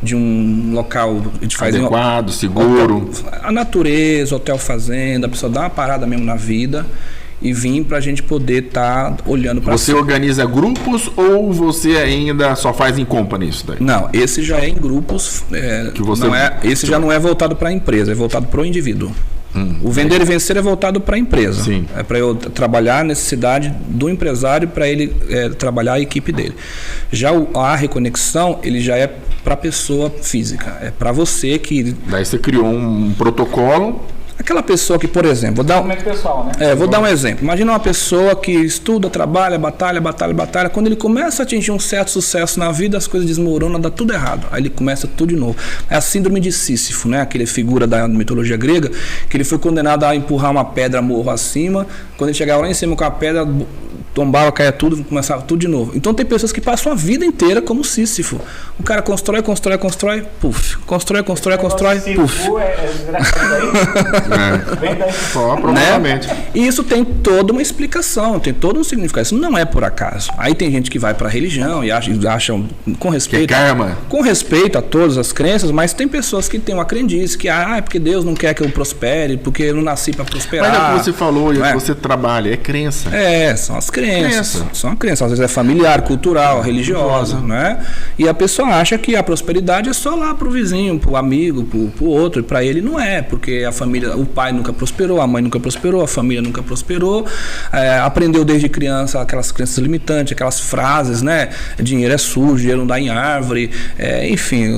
de um local adequado, seguro, a natureza, hotel fazenda, a pessoa dá uma parada mesmo na vida e vir para a gente poder estar olhando para Você organiza grupos ou você ainda só faz em company isso daí? Não, esse já é em grupos. Esse já não é voltado para a empresa, é voltado para o indivíduo. O Vender e Vencer é voltado para a empresa. Sim. É para eu trabalhar a necessidade do empresário, para ele trabalhar a equipe dele. Já a reconexão, ele já é para a pessoa física. É para você que... Daí você criou um protocolo. Aquela pessoa que, por exemplo, vou dar um exemplo. Imagina uma pessoa que estuda, trabalha, batalha. Quando ele começa a atingir um certo sucesso na vida, as coisas desmoronam, dá tudo errado. Aí ele começa tudo de novo. É a síndrome de Sísifo, né? Aquela figura da mitologia grega, que ele foi condenado a empurrar uma pedra morro acima. Quando ele chegava lá em cima com a pedra, tombava, caía tudo, começava tudo de novo. Então tem pessoas que passam a vida inteira como Sísifo. O cara constrói, puf. Constrói, puf. Vem daí. Só, provavelmente. Né? E isso tem toda uma explicação, tem todo um significado. Isso não é por acaso. Aí tem gente que vai para a religião e acham com respeito, que é karma. Com respeito a todas as crenças, mas tem pessoas que têm uma crendice que é porque Deus não quer que eu prospere, porque eu não nasci para prosperar. Mas é o que você falou, é? você trabalha, é crença. São as crenças. São crenças. Às vezes é familiar, cultural, religiosa, né? E a pessoa acha que a prosperidade é só lá pro vizinho, pro amigo, pro outro, e para ele não é, porque a família, o pai nunca prosperou, a mãe nunca prosperou, a família nunca prosperou, aprendeu desde criança aquelas crenças limitantes, aquelas frases, né? Dinheiro é sujo, dinheiro não dá em árvore, enfim,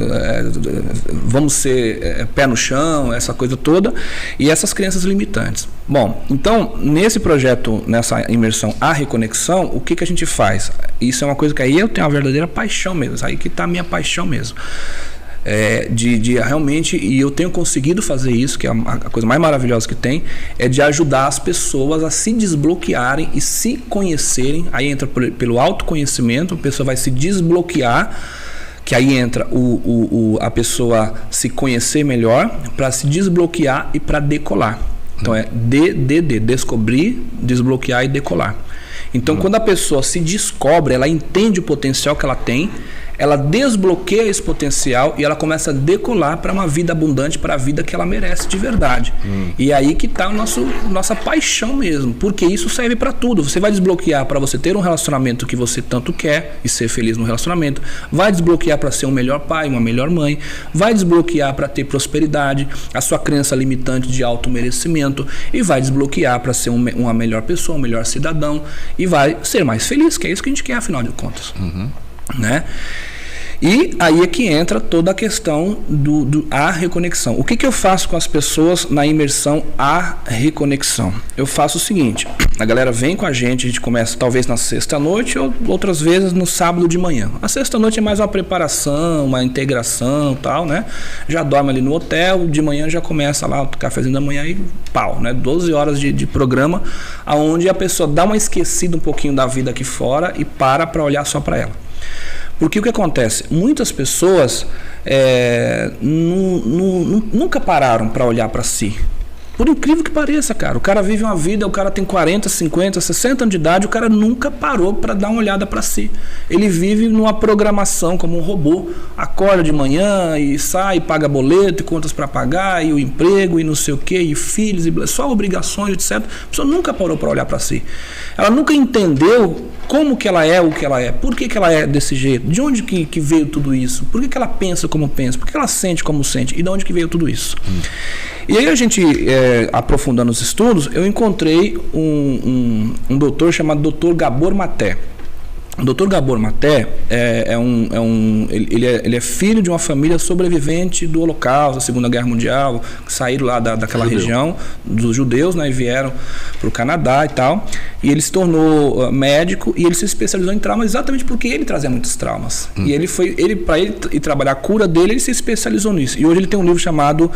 vamos ser pé no chão, essa coisa toda, e essas crenças limitantes. Bom, então, nesse projeto, nessa imersão à reconexão, o que a gente faz? Isso é uma coisa que aí eu tenho uma verdadeira paixão mesmo, aí que está a minha paixão mesmo. De realmente, e eu tenho conseguido fazer isso, que é a coisa mais maravilhosa que tem, é de ajudar as pessoas a se desbloquearem e se conhecerem. Aí entra pelo autoconhecimento, a pessoa vai se desbloquear, que aí entra a pessoa se conhecer melhor, para se desbloquear e para decolar. Então é descobrir, desbloquear e decolar. Então quando a pessoa se descobre, ela entende o potencial que ela tem, ela desbloqueia esse potencial e ela começa a decolar para uma vida abundante, para a vida que ela merece de verdade. E aí que está nossa paixão mesmo, porque isso serve para tudo. Você vai desbloquear para você ter um relacionamento que você tanto quer e ser feliz no relacionamento, vai desbloquear para ser um melhor pai, uma melhor mãe, vai desbloquear para ter prosperidade, a sua crença limitante de auto-merecimento, e vai desbloquear para ser uma melhor pessoa, um melhor cidadão, e vai ser mais feliz, que é isso que a gente quer, afinal de contas. Né? E aí é que entra toda a questão a reconexão. O que eu faço com as pessoas na imersão à reconexão? Eu faço o seguinte: a galera vem com a gente começa talvez na sexta-noite ou outras vezes no sábado de manhã. A sexta-noite é mais uma preparação, uma integração, tal, né? Já dorme ali no hotel, de manhã já começa lá o cafezinho da manhã e pau, né? 12 horas de programa, onde a pessoa dá uma esquecida um pouquinho da vida aqui fora e para olhar só para ela. Porque o que acontece? Muitas pessoas nunca pararam para olhar para si. Por incrível que pareça, cara. O cara vive uma vida, o cara tem 40, 50, 60 anos de idade, o cara nunca parou para dar uma olhada para si. Ele vive numa programação como um robô. Acorda de manhã e sai, paga boleto, e contas para pagar, e o emprego, e não sei o quê, e filhos, e só obrigações, etc. A pessoa nunca parou para olhar para si. Ela nunca entendeu como que ela é o que ela é, por que ela é desse jeito, de onde que veio tudo isso, por que ela pensa como pensa, por que ela sente como sente, e de onde que veio tudo isso. E aí a gente, aprofundando os estudos, eu encontrei um doutor chamado Dr. Gabor Maté. O Dr. Gabor Maté ele é filho de uma família sobrevivente do Holocausto, da Segunda Guerra Mundial, que saíram lá daquela região, dos judeus, né, e vieram para o Canadá e tal. E ele se tornou médico e ele se especializou em traumas exatamente porque ele trazia muitos traumas. E para ele trabalhar a cura dele, ele se especializou nisso. E hoje ele tem um livro chamado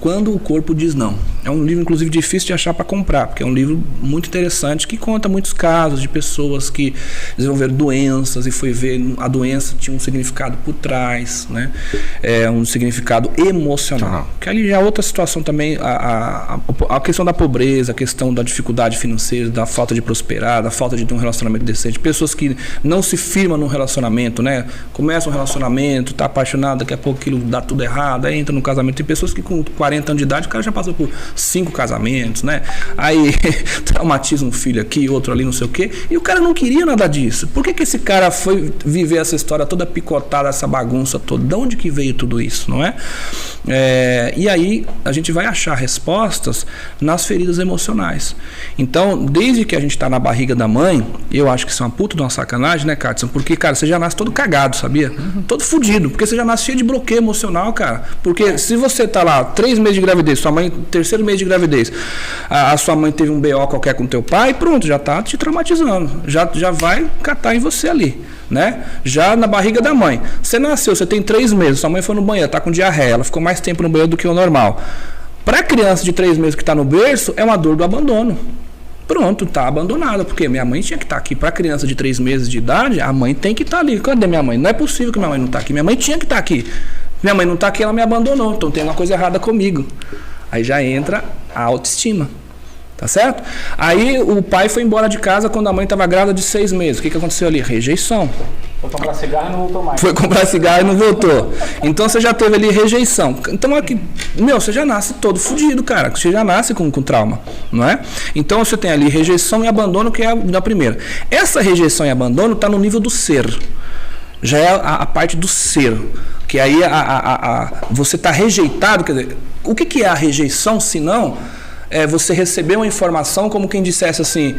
Quando o Corpo Diz Não. É um livro, inclusive, difícil de achar para comprar, porque é um livro muito interessante que conta muitos casos de pessoas que desenvolveram doenças e foi ver a doença tinha um significado por trás, né? Um significado emocional. Que ali já é outra situação também, a questão da pobreza, a questão da dificuldade financeira, da falta de prosperar, da falta de ter um relacionamento decente. Pessoas que não se firmam num relacionamento, né? Começa um relacionamento, tá apaixonado, daqui a pouco aquilo dá tudo errado, aí entra no casamento. Tem pessoas que com 40 anos de idade, o cara já passou por 5 casamentos, né? Aí traumatiza um filho aqui, outro ali, não sei o quê, e o cara não queria nada disso. Por que esse cara foi viver essa história toda picotada, essa bagunça toda? De onde que veio tudo isso, não é? E aí a gente vai achar respostas nas feridas emocionais. Então, desde que a gente está na barriga da mãe, eu acho que isso é uma puta de uma sacanagem, né, Cartson? Porque, cara, você já nasce todo cagado, sabia? Todo fudido, porque você já nasce cheio de bloqueio emocional, cara. Porque se você tá lá 3 meses de gravidez, sua mãe, 3º mês de gravidez, a sua mãe teve um BO qualquer com teu pai, pronto, já tá te traumatizando. Já vai catar em você ali, né? Já na barriga da mãe. Você nasceu, você tem 3 meses, sua mãe foi no banheiro, tá com diarreia, ela ficou mais tempo no banheiro do que o normal. Para criança de 3 meses que está no berço, é uma dor do abandono. Pronto, tá abandonada, porque minha mãe tinha que estar aqui. Para criança de 3 meses de idade, a mãe tem que estar ali. Cadê minha mãe? Não é possível que minha mãe não está aqui. Minha mãe tinha que estar aqui. Minha mãe não está aqui, ela me abandonou. Então tem uma coisa errada comigo. Aí já entra a autoestima. Tá certo? Aí o pai foi embora de casa quando a mãe estava grávida de 6 meses. O que aconteceu ali? Rejeição. Foi comprar cigarro e não voltou mais. Foi comprar cigarro e não voltou. Então você já teve ali rejeição. Então aqui, você já nasce todo fudido, cara. Você já nasce com trauma, não é? Então você tem ali rejeição e abandono, que é a primeira. Essa rejeição e abandono está no nível do ser. Já é a parte do ser. Que aí você está rejeitado. Quer dizer, o que é a rejeição, se não você receber uma informação como quem dissesse assim: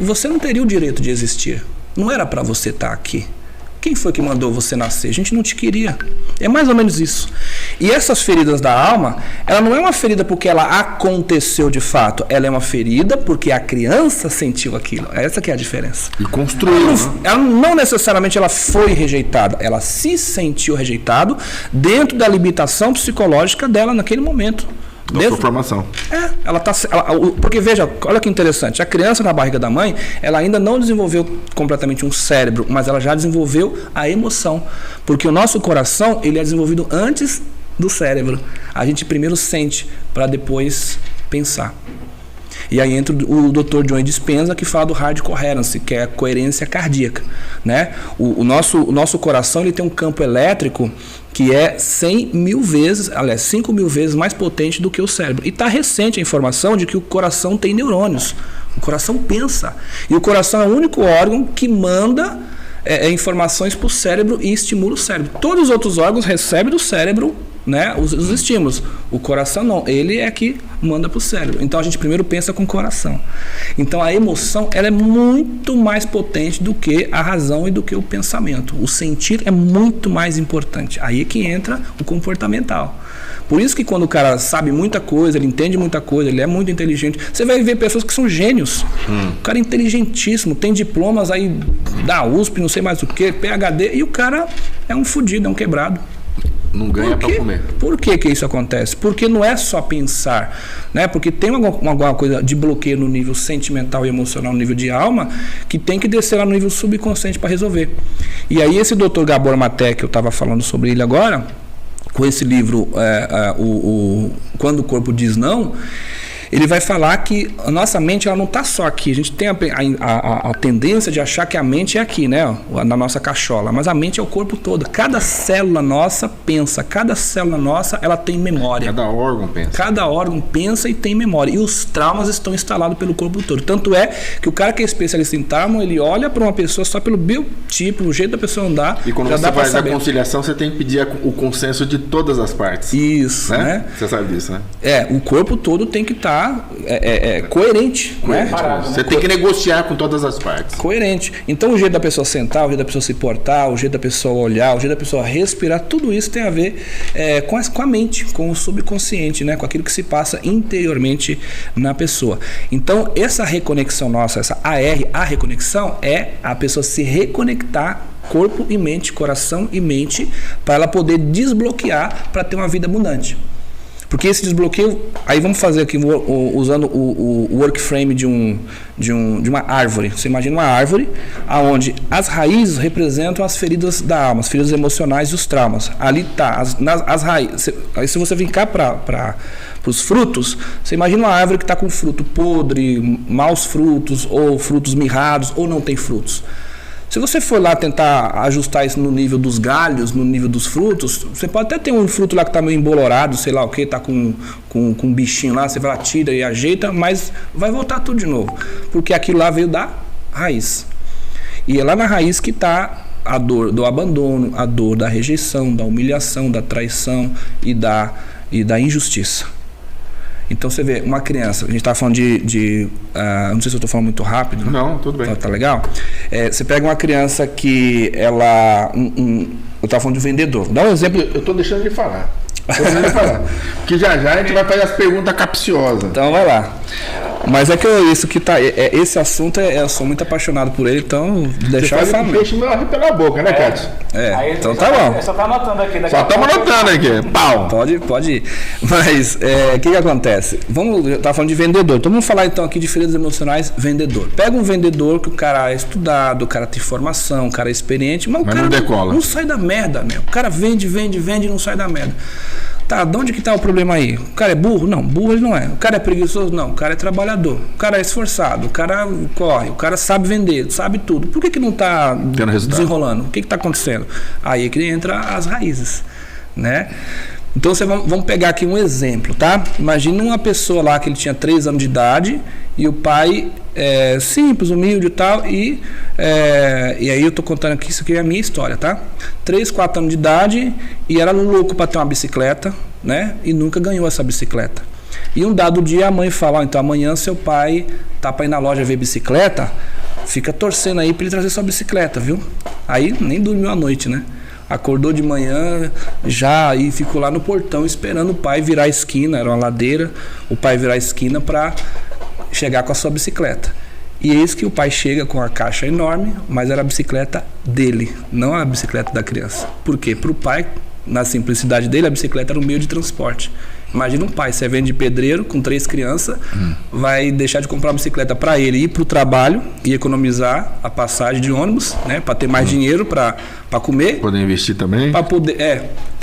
você não teria o direito de existir. Não era para você estar aqui. Quem foi que mandou você nascer? A gente não te queria. É mais ou menos isso. E essas feridas da alma, ela não é uma ferida porque ela aconteceu de fato. Ela é uma ferida porque a criança sentiu aquilo. Essa que é a diferença. E construiu. Ela não necessariamente ela foi rejeitada. Ela se sentiu rejeitado dentro da limitação psicológica dela naquele momento. Da sua formação. Porque veja, olha que interessante, a criança na barriga da mãe, ela ainda não desenvolveu completamente um cérebro, mas ela já desenvolveu a emoção, porque o nosso coração, ele é desenvolvido antes do cérebro. A gente primeiro sente para depois pensar. E aí entra o Dr. Joe Dispenza, que fala do Heart Coherence, que é a coerência cardíaca, né? O nosso coração, ele tem um campo elétrico que é 100 mil vezes, aliás, 5 mil vezes mais potente do que o cérebro. E está recente a informação de que o coração tem neurônios. O coração pensa. E o coração é o único órgão que manda informações para o cérebro e estimula o cérebro. Todos os outros órgãos recebem do cérebro, né, os estímulos. O coração não, ele é que manda para o cérebro. Então a gente primeiro pensa com o coração. Então a emoção, ela é muito mais potente do que a razão e do que o pensamento. O sentir é muito mais importante. Aí é que entra o comportamental. Por isso que quando o cara sabe muita coisa, ele entende muita coisa, ele é muito inteligente, você vai ver pessoas que são gênios. O cara é inteligentíssimo, tem diplomas aí da USP, não sei mais o que, PhD, e o cara é um fudido, é um quebrado. Não ganha para comer. Por que isso acontece? Porque não é só pensar, né? Porque tem alguma coisa de bloqueio no nível sentimental e emocional, no nível de alma, que tem que descer lá no nível subconsciente para resolver. E aí esse Dr. Gabor Maté, que eu estava falando sobre ele agora, com esse livro Quando o Corpo Diz Não, ele vai falar que a nossa mente, ela não está só aqui. A gente tem a tendência de achar que a mente é aqui, né? Na nossa cachola. Mas a mente é o corpo todo. Cada célula nossa pensa. Cada célula nossa, ela tem memória. Cada órgão pensa. Cada órgão pensa e tem memória. E os traumas estão instalados pelo corpo todo. Tanto é que o cara que é especialista em trauma, ele olha para uma pessoa só pelo biotipo, o jeito da pessoa andar. E quando você faz a conciliação, você tem que pedir o consenso de todas as partes. Isso, né? Você sabe disso, né? O corpo todo tem que estar coerente, né? Parado, você tem que negociar com todas as partes. Coerente. Então o jeito da pessoa sentar, o jeito da pessoa se portar, o jeito da pessoa olhar, o jeito da pessoa respirar, tudo isso tem a ver com a mente, com o subconsciente, né? Com aquilo que se passa interiormente na pessoa. Então essa reconexão nossa, a reconexão é a pessoa se reconectar corpo e mente, coração e mente, para ela poder desbloquear para ter uma vida abundante. Porque esse desbloqueio, aí vamos fazer aqui usando o workframe de uma árvore. Você imagina uma árvore onde as raízes representam as feridas da alma, as feridas emocionais e os traumas. Ali está, as raízes. Aí se você vir cá para os frutos, você imagina uma árvore que está com fruto podre, maus frutos, ou frutos mirrados, ou não tem frutos. Se você for lá tentar ajustar isso no nível dos galhos, no nível dos frutos, você pode até ter um fruto lá que está meio embolorado, sei lá o que, está com um bichinho lá, você vai lá, tira e ajeita, mas vai voltar tudo de novo, porque aquilo lá veio da raiz. E é lá na raiz que está a dor do abandono, a dor da rejeição, da humilhação, da traição e da injustiça. Então você vê, uma criança, a gente está falando não sei se eu estou falando muito rápido. Não, tudo bem. Tá legal? Você pega uma criança que ela... eu estava falando de vendedor. Dá um exemplo. Eu estou deixando de falar. Porque já a gente vai fazer as perguntas capciosas. Então vai lá. Mas é que isso que tá. Esse assunto eu sou muito apaixonado por ele, então deixar Você faz o peixe meu pela boca, né, Cátia? Aí, então tá bom. Só tá anotando aqui. Só estamos anotando aqui. Pau! Pode ir. Mas o que acontece? Eu tava falando de vendedor. Então vamos falar então aqui de feridas emocionais, vendedor. Pega um vendedor que o cara é estudado, o cara tem formação, o cara é experiente, mas o cara não decola. Não sai da merda, meu. O cara vende e não sai da merda. Tá, de onde que tá o problema aí? O cara é burro? Não, burro ele não é. O cara é preguiçoso? Não, o cara é trabalhador. O cara é esforçado, o cara corre, o cara sabe vender, sabe tudo. Por que não tá desenrolando? O que tá acontecendo? Aí é que entra as raízes, né? Então vamos pegar aqui um exemplo, tá? Imagina uma pessoa lá que ele tinha 3 anos de idade e o pai simples, humilde e tal, e aí eu tô contando aqui, isso aqui é a minha história, tá? 3, 4 anos de idade e era louco para ter uma bicicleta, né? E nunca ganhou essa bicicleta. E um dado dia a mãe fala, então amanhã seu pai tá para ir na loja ver bicicleta, fica torcendo aí para ele trazer sua bicicleta, viu? Aí nem dormiu a noite, né? Acordou de manhã já e ficou lá no portão esperando o pai virar a esquina, era uma ladeira, o pai virar a esquina para chegar com a sua bicicleta. E eis que o pai chega com a caixa enorme, mas era a bicicleta dele, não a bicicleta da criança. Por quê? Para o pai, na simplicidade dele, a bicicleta era um meio de transporte. Imagina um pai, você vende pedreiro com 3 crianças, vai deixar de comprar uma bicicleta para ele ir para o trabalho e economizar a passagem de ônibus, né, para ter mais dinheiro para comer. Poder investir também. Para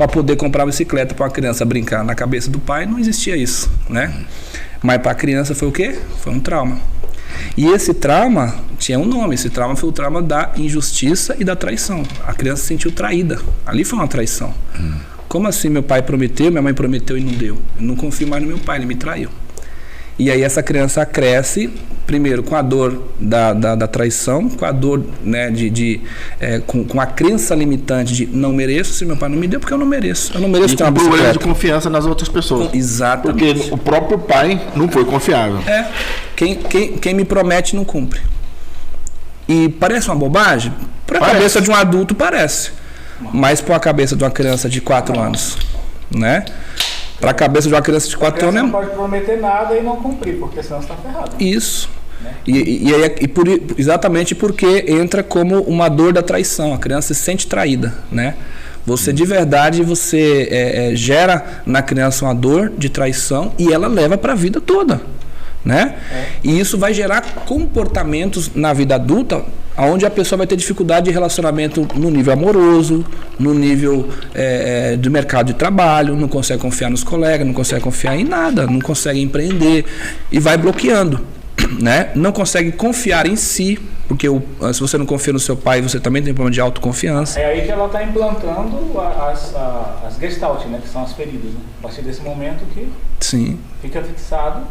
poder comprar uma bicicleta para uma criança brincar. Na cabeça do pai não existia isso, né? Mas para a criança foi o quê? Foi um trauma. E esse trauma tinha um nome, esse trauma foi o trauma da injustiça e da traição. A criança se sentiu traída, ali foi uma traição. Como assim meu pai prometeu, minha mãe prometeu e não deu? Eu não confio mais no meu pai, ele me traiu. E aí essa criança cresce, primeiro com a dor da traição, com a dor, né, com a crença limitante de não mereço, se meu pai não me deu, porque eu não mereço. Eu não mereço ter uma bicicleta. Problema de confiança nas outras pessoas. Exatamente. Porque o próprio pai não foi confiável. Quem me promete não cumpre. E parece uma bobagem? Para a cabeça de um adulto parece. Mas para a cabeça de uma criança de 4 anos, né? Para a cabeça de uma criança de 4 anos... Você não pode prometer nada e não cumprir, porque senão você está ferrado. Isso. Né? Exatamente porque entra como uma dor da traição. A criança se sente traída, né? Você de verdade, gera na criança uma dor de traição e ela leva para a vida toda, né? E isso vai gerar comportamentos na vida adulta onde a pessoa vai ter dificuldade de relacionamento no nível amoroso, no nível do mercado de trabalho, não consegue confiar nos colegas, não consegue confiar em nada, não consegue empreender e vai bloqueando, né? Não consegue confiar em si, porque se você não confia no seu pai, você também tem problema de autoconfiança. É aí que ela está implantando as gestalt, né? Que são as feridas, né? A partir desse momento que Sim. fica fixado,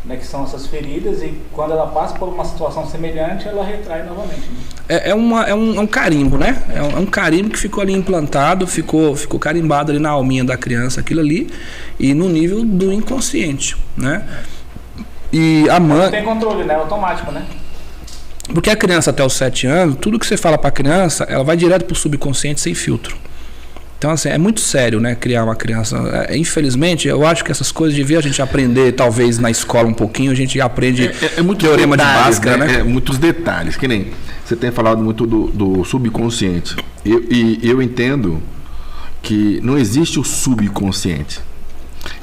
né, que são essas feridas, e quando ela passa por uma situação semelhante, ela retrai novamente. Né? É um carimbo, né? É um carimbo que ficou ali implantado, ficou carimbado ali na alminha da criança, aquilo ali, e no nível do inconsciente, né? E a mãe... Não tem controle, né? É automático, né? Porque a criança até os 7 anos, tudo que você fala para a criança, ela vai direto para o subconsciente sem filtro. Então, assim, é muito sério, né, criar uma criança. Infelizmente, eu acho que essas coisas devia a gente aprender, talvez, na escola um pouquinho, a gente aprende muito teorema de Bhaskara, né? Muitos detalhes, que nem você tem falado muito do subconsciente. Eu entendo que não existe o subconsciente.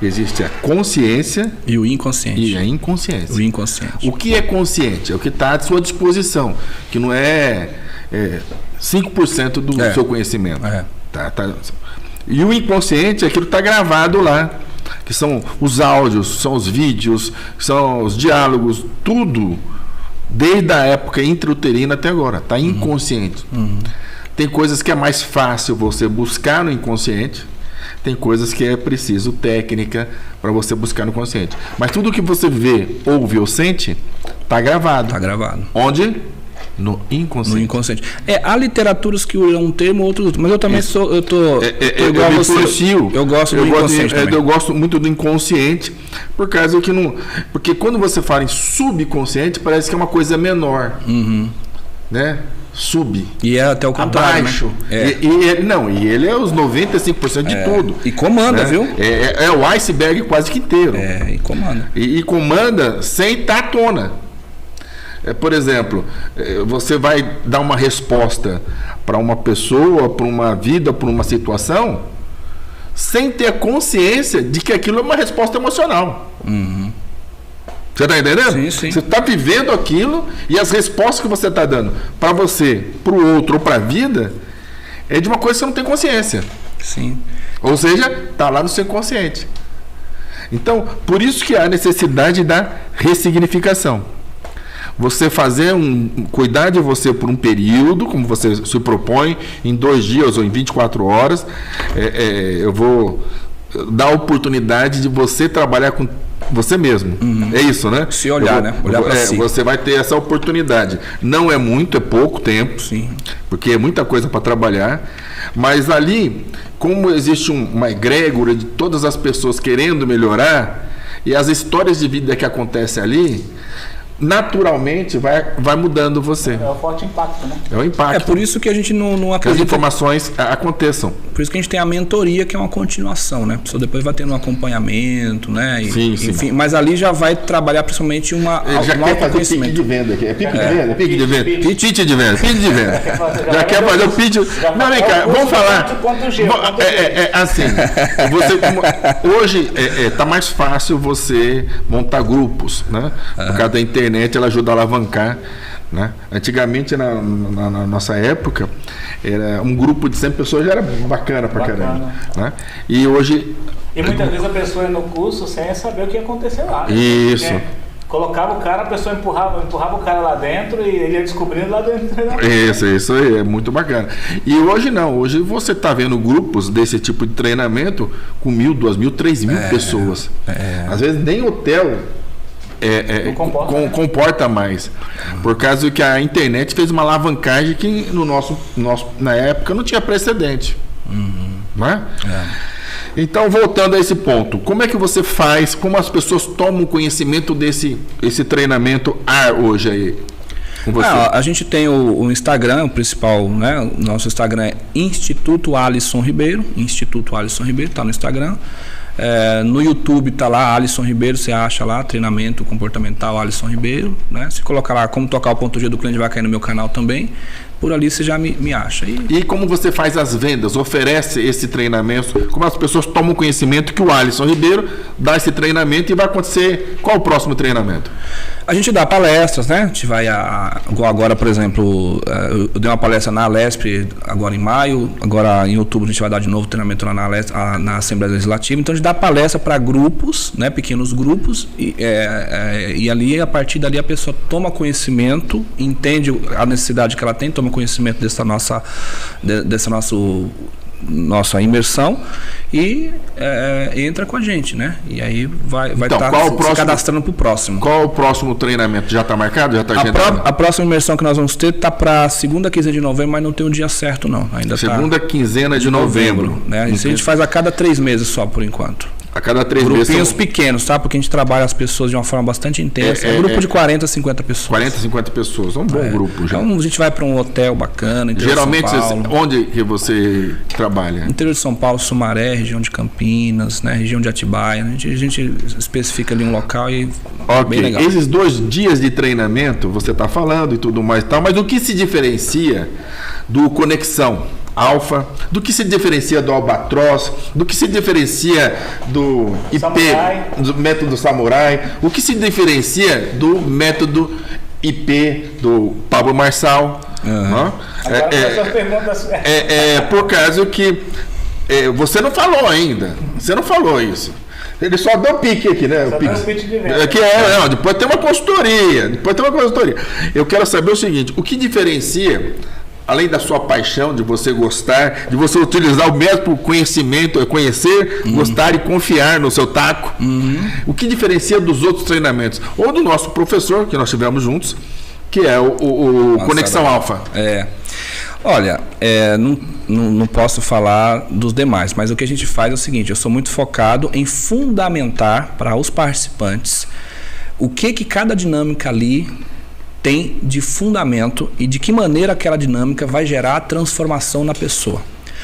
Existe a consciência e o inconsciente. E a inconsciência. O inconsciente. O que é consciente? É o que está à sua disposição, que não é 5% do seu conhecimento. Tá. E o inconsciente é aquilo que está gravado lá, que são os áudios, são os vídeos, são os diálogos, tudo, desde a época intrauterina até agora, está inconsciente. Tem coisas que é mais fácil você buscar no inconsciente, tem coisas que é preciso técnica para você buscar no consciente. Mas tudo que você vê, ouve ou sente, está gravado. Está gravado. Onde? No inconsciente. No inconsciente. Há literaturas que usam um termo, outros, mas eu também sou, eu tô igual a você. Eu gosto do inconsciente também. Eu gosto muito do inconsciente, por causa que porque quando você fala em subconsciente, parece que é uma coisa menor. né, sub. E é até o contrário, abaixo. Né? E ele é os 95% de tudo. E comanda, né? viu? É o iceberg quase que inteiro. E comanda. E comanda sem estar à tona. Por exemplo, você vai dar uma resposta para uma pessoa, para uma vida, para uma situação, sem ter consciência de que aquilo é uma resposta emocional. Uhum. Você está entendendo? Sim, sim. Você está vivendo aquilo e as respostas que você está dando para você, para o outro ou para a vida, é de uma coisa que você não tem consciência. Sim. Ou seja, está lá no seu inconsciente. Então, por isso que há a necessidade da ressignificação. Você cuidar de você por um período, como você se propõe, em 2 dias ou em 24 horas, eu vou dar a oportunidade de você trabalhar com você mesmo. Uhum. É isso, né? Se olhar, né? Olhar para si. Você vai ter essa oportunidade. Não é muito, é pouco tempo. Sim. Porque é muita coisa para trabalhar. Mas ali, como existe uma egrégora de todas as pessoas querendo melhorar, e as histórias de vida que acontecem ali, naturalmente vai mudando você. É o forte impacto, né? É o impacto. É por isso que a gente não que as acredita. informações aconteçam. Por isso que a gente tem a mentoria, que é uma continuação, né? A pessoa depois vai tendo um acompanhamento, né? Sim. Enfim, mas ali já vai trabalhar principalmente um já quer fazer pique de venda aqui. É pique de venda? Pique de venda? Pitch de venda. Pitch de venda. Já quer fazer o pitch. Não, vem cá, vamos falar. Assim, hoje está mais fácil você montar grupos, né? Por causa da internet, ela ajuda a alavancar. Né? Antigamente, na nossa época, era um grupo de 100 pessoas já era bacana pra caramba. Né? E hoje... E muitas vezes a pessoa ia no curso sem saber o que ia acontecer lá. Né? Isso. Porque colocava o cara, a pessoa empurrava o cara lá dentro e ele ia descobrindo lá dentro. Isso aí, é muito bacana. E hoje não, hoje você está vendo grupos desse tipo de treinamento com 1.000, 2.000, 3.000 pessoas. Às vezes nem hotel... comporta mais. Por causa que a internet fez uma alavancagem que na época não tinha precedente. Né? Então, voltando a esse ponto, como é que você faz, como as pessoas tomam conhecimento desse treinamento hoje aí? Com você? A gente tem o Instagram, o principal, né? O nosso Instagram é Instituto Alisson Ribeiro. Instituto Alisson Ribeiro, está no Instagram. No YouTube tá lá, Alisson Ribeiro, você acha lá, treinamento comportamental Alisson Ribeiro, né? Se colocar lá como tocar o ponto G do cliente, vai cair no meu canal também. Por ali você já me acha. E como você faz as vendas, oferece esse treinamento, como as pessoas tomam conhecimento que o Alisson Ribeiro dá esse treinamento e vai acontecer, qual o próximo treinamento? A gente dá palestras, né? A gente vai agora, por exemplo, eu dei uma palestra na Alesp agora em maio, agora em outubro a gente vai dar de novo treinamento lá na Assembleia Legislativa. Então a gente dá palestra para grupos, né? Pequenos grupos, e ali, a partir dali, a pessoa toma conhecimento, entende a necessidade que ela tem, toma conhecimento dessa nossa imersão e entra com a gente, né? E aí vai então, estar se cadastrando para o próximo. Qual o próximo treinamento? Já está marcado? Já está agendado? A próxima imersão que nós vamos ter está para a segunda quinzena de novembro, mas não tem um dia certo, não. Ainda segunda quinzena de novembro. Né? Isso a gente faz a cada 3 meses só, por enquanto. A cada 3 meses. Grupinhos pequenos, tá? Porque a gente trabalha as pessoas de uma forma bastante intensa. É um grupo de 40, 50 pessoas. 40, 50 pessoas. É um bom grupo já. Então a gente vai para um hotel bacana. Geralmente, onde que você trabalha? Interior de São Paulo, Sumaré, região de Campinas, né? Região de Atibaia. A gente especifica ali um local e bem legal. Esses 2 dias de treinamento, você está falando e tudo mais e tal, mas o que se diferencia do Conexão Alfa, do que se diferencia do Albatroz, do que se diferencia do IP, do método Samurai, o que se diferencia do método IP do Pablo Marçal. Por causa que você não falou ainda, você não falou isso. Ele só deu pique aqui, né? Só deu pique de venda. Depois tem uma consultoria. Eu quero saber o seguinte, o que diferencia, além da sua paixão, de você gostar, de você utilizar o mesmo conhecimento, conhecer, gostar e confiar no seu taco, o que diferencia dos outros treinamentos? Ou do nosso professor, que nós tivemos juntos, que é o Conexão Alfa. Olha, não posso falar dos demais, mas o que a gente faz é o seguinte, eu sou muito focado em fundamentar para os participantes o que cada dinâmica ali tem de fundamento e de que maneira aquela dinâmica vai gerar transformação na pessoa.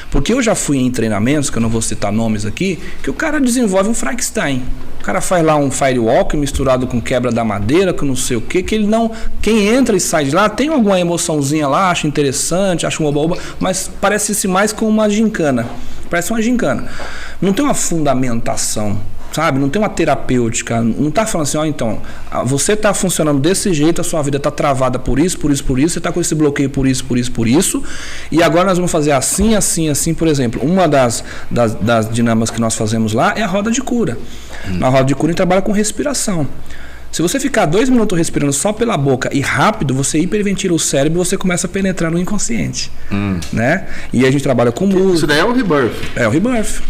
Porque eu já fui em treinamentos, que eu não vou citar nomes aqui, que o cara desenvolve um Frankenstein. O cara faz lá um firewalk misturado com quebra da madeira, com não sei o quê, que ele não... Quem entra e sai de lá tem alguma emoçãozinha lá, acha interessante, acha um oba-oba, mas parece-se mais com uma gincana. Parece uma gincana. Não tem uma fundamentação, sabe? Não tem uma terapêutica. Não está falando assim, ó, então, você está funcionando desse jeito, a sua vida está travada por isso, você está com esse bloqueio por isso, e agora nós vamos fazer assim, por exemplo. Uma das dinâmicas que nós fazemos lá é a roda de cura. Na roda de cura a gente trabalha com respiração. Se você ficar 2 minutos respirando só pela boca e rápido, você hiperventila o cérebro e você começa a penetrar no inconsciente. Né? E a gente trabalha com música. Isso daí é o rebirth. É o rebirth.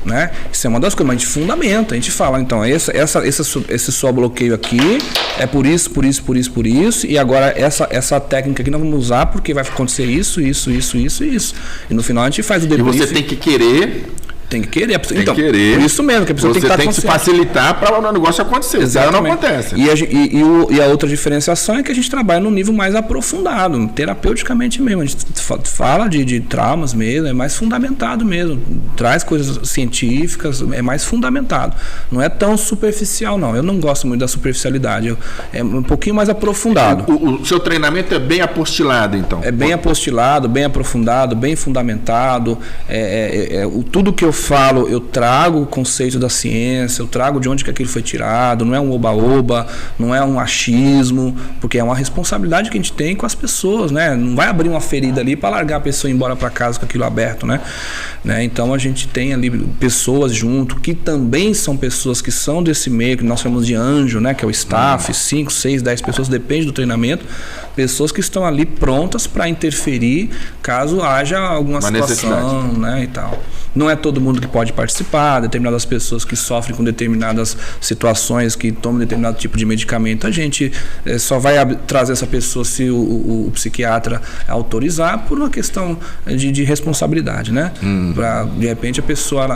Né? Isso é uma das coisas, mas a gente fundamenta, a gente fala, então, esse só bloqueio aqui é por isso, e agora essa técnica aqui nós vamos usar porque vai acontecer isso. E no final a gente faz o debrief. E você tem que querer. Tem que querer. Então, querer. Por isso mesmo, que a pessoa você tem que se facilitar para o negócio acontecer. Exatamente. Senão não acontece. E a outra diferenciação é que a gente trabalha num nível mais aprofundado, terapeuticamente mesmo. A gente fala de traumas mesmo, é mais fundamentado mesmo. Traz coisas científicas, é mais fundamentado. Não é tão superficial, não. Eu não gosto muito da superficialidade. É um pouquinho mais aprofundado. O seu treinamento é bem apostilado, então? É bem apostilado, bem aprofundado, bem fundamentado. Tudo que eu falo, eu trago o conceito da ciência, eu trago de onde que aquilo foi tirado, não é um oba-oba, não é um achismo, porque é uma responsabilidade que a gente tem com as pessoas, né? Não vai abrir uma ferida ali para largar a pessoa e ir embora para casa com aquilo aberto, né? Então a gente tem ali pessoas junto, que também são pessoas que são desse meio, que nós chamamos de anjo, né? Que é o staff, 5, 6, 10 pessoas, depende do treinamento, pessoas que estão ali prontas para interferir caso haja alguma situação, né? E tal. Não é todo mundo que pode participar, determinadas pessoas que sofrem com determinadas situações, que tomam determinado tipo de medicamento, a gente só vai trazer essa pessoa se o psiquiatra autorizar por uma questão de responsabilidade, né? De repente a pessoa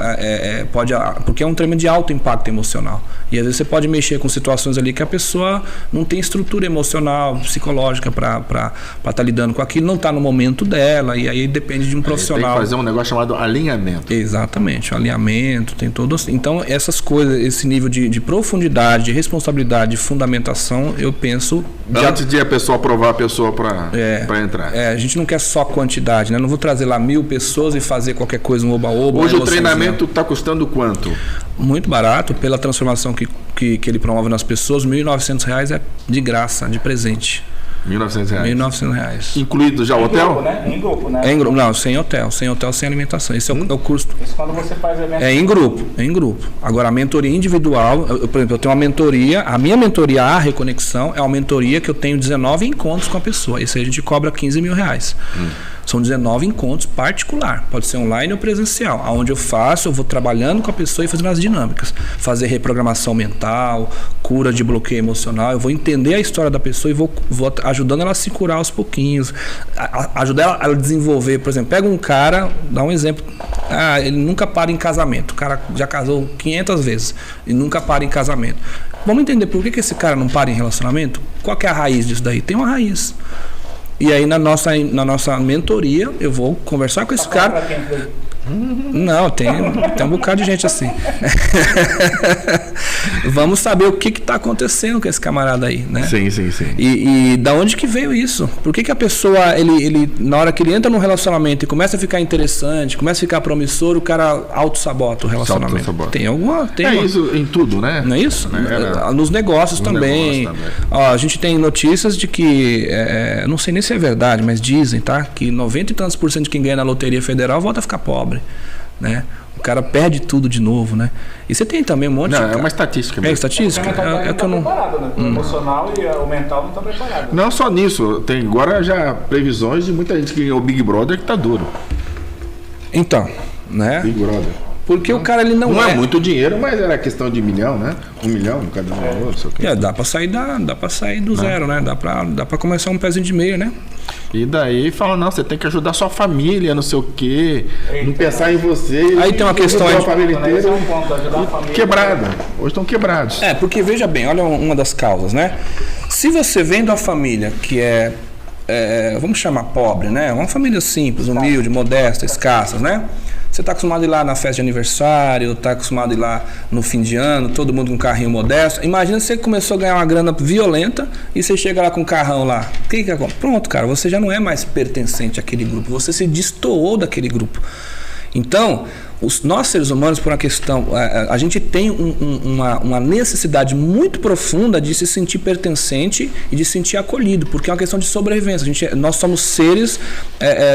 pode... Porque é um treinamento de alto impacto emocional. E às vezes você pode mexer com situações ali que a pessoa não tem estrutura emocional, psicológica para estar lidando com aquilo, não está no momento dela, e aí depende de um profissional. Tem que fazer um negócio chamado alinhamento. Exatamente, o alinhamento, tem todo. Então, essas coisas, esse nível de profundidade, de responsabilidade, de fundamentação, eu penso. Antes de a pessoa aprovar a pessoa para entrar. A gente não quer só quantidade, né? Não vou trazer lá 1000 pessoas e fazer qualquer coisa, um oba-oba. Hoje o treinamento está custando quanto? Muito barato, pela transformação que ele promove nas pessoas, R$ 1.900 é de graça, de presente. R$ 1.900. R$ 1.900. Incluído já o hotel? Grupo, né? Em grupo, né? Não, sem hotel, sem alimentação. Esse é o custo. Isso quando você faz evento. É em grupo. Agora, a mentoria individual, por exemplo, eu tenho uma mentoria, a minha mentoria, a Reconexão, é uma mentoria que eu tenho 19 encontros com a pessoa. Isso aí a gente cobra R$15 mil. São 19 encontros particular, pode ser online ou presencial, onde eu vou trabalhando com a pessoa e fazendo as dinâmicas, fazer reprogramação mental, cura de bloqueio emocional, eu vou entender a história da pessoa e vou ajudando ela a se curar aos pouquinhos, ajudar ela a desenvolver. Por exemplo, pega um cara, dá um exemplo, ele nunca para em casamento, o cara já casou 500 vezes e nunca para em casamento. Vamos entender por que esse cara não para em relacionamento? Qual que é a raiz disso daí? Tem uma raiz. E aí na nossa mentoria eu vou conversar com esse cara. Não, tem um bocado de gente assim. Vamos saber o que está acontecendo com esse camarada aí, né? Sim. E da onde que veio isso? Por que a pessoa, ele na hora que ele entra num relacionamento e começa a ficar interessante, começa a ficar promissor, o cara auto-sabota o relacionamento? Tem alguma... isso em tudo, né? Não é isso? Nos negócios também. A gente tem notícias de que, não sei nem se é verdade, mas dizem, tá? Que 90 e tantos % de quem ganha na Loteria Federal volta a ficar pobre, né? O cara perde tudo de novo, né? E você tem também um monte de... é uma estatística mesmo. É estatística? É que eu não... preparado, né? O emocional e o mental não estão preparados. Não só nisso, tem agora já previsões de muita gente que ganhou o Big Brother que tá duro. Então, né? Big Brother. Porque o cara, ele não é muito dinheiro, mas era questão de milhão, né? 1 milhão, cada um, não sei o quê. Dá pra sair do zero, né? Dá pra começar um pezinho de meio, né? E daí fala, não, você tem que ajudar sua família, não sei o quê, não pensar em você. Aí tem uma questão aí. Família inteira, ajudar a família quebrada. Hoje estão quebrados. Porque veja bem, olha uma das causas, né? Se você vem de uma família que vamos chamar pobre, né? Uma família simples, humilde, modesta, escassa, né? Você está acostumado a ir lá na festa de aniversário, está acostumado a ir lá no fim de ano, todo mundo com um carrinho modesto. Imagina se você começou a ganhar uma grana violenta e você chega lá com um carrão lá. O que acontece? Pronto, cara, você já não é mais pertencente àquele grupo, você se destoou daquele grupo. Então, nós seres humanos, por uma questão, a gente tem uma necessidade muito profunda de se sentir pertencente e de se sentir acolhido, porque é uma questão de sobrevivência. Nós somos seres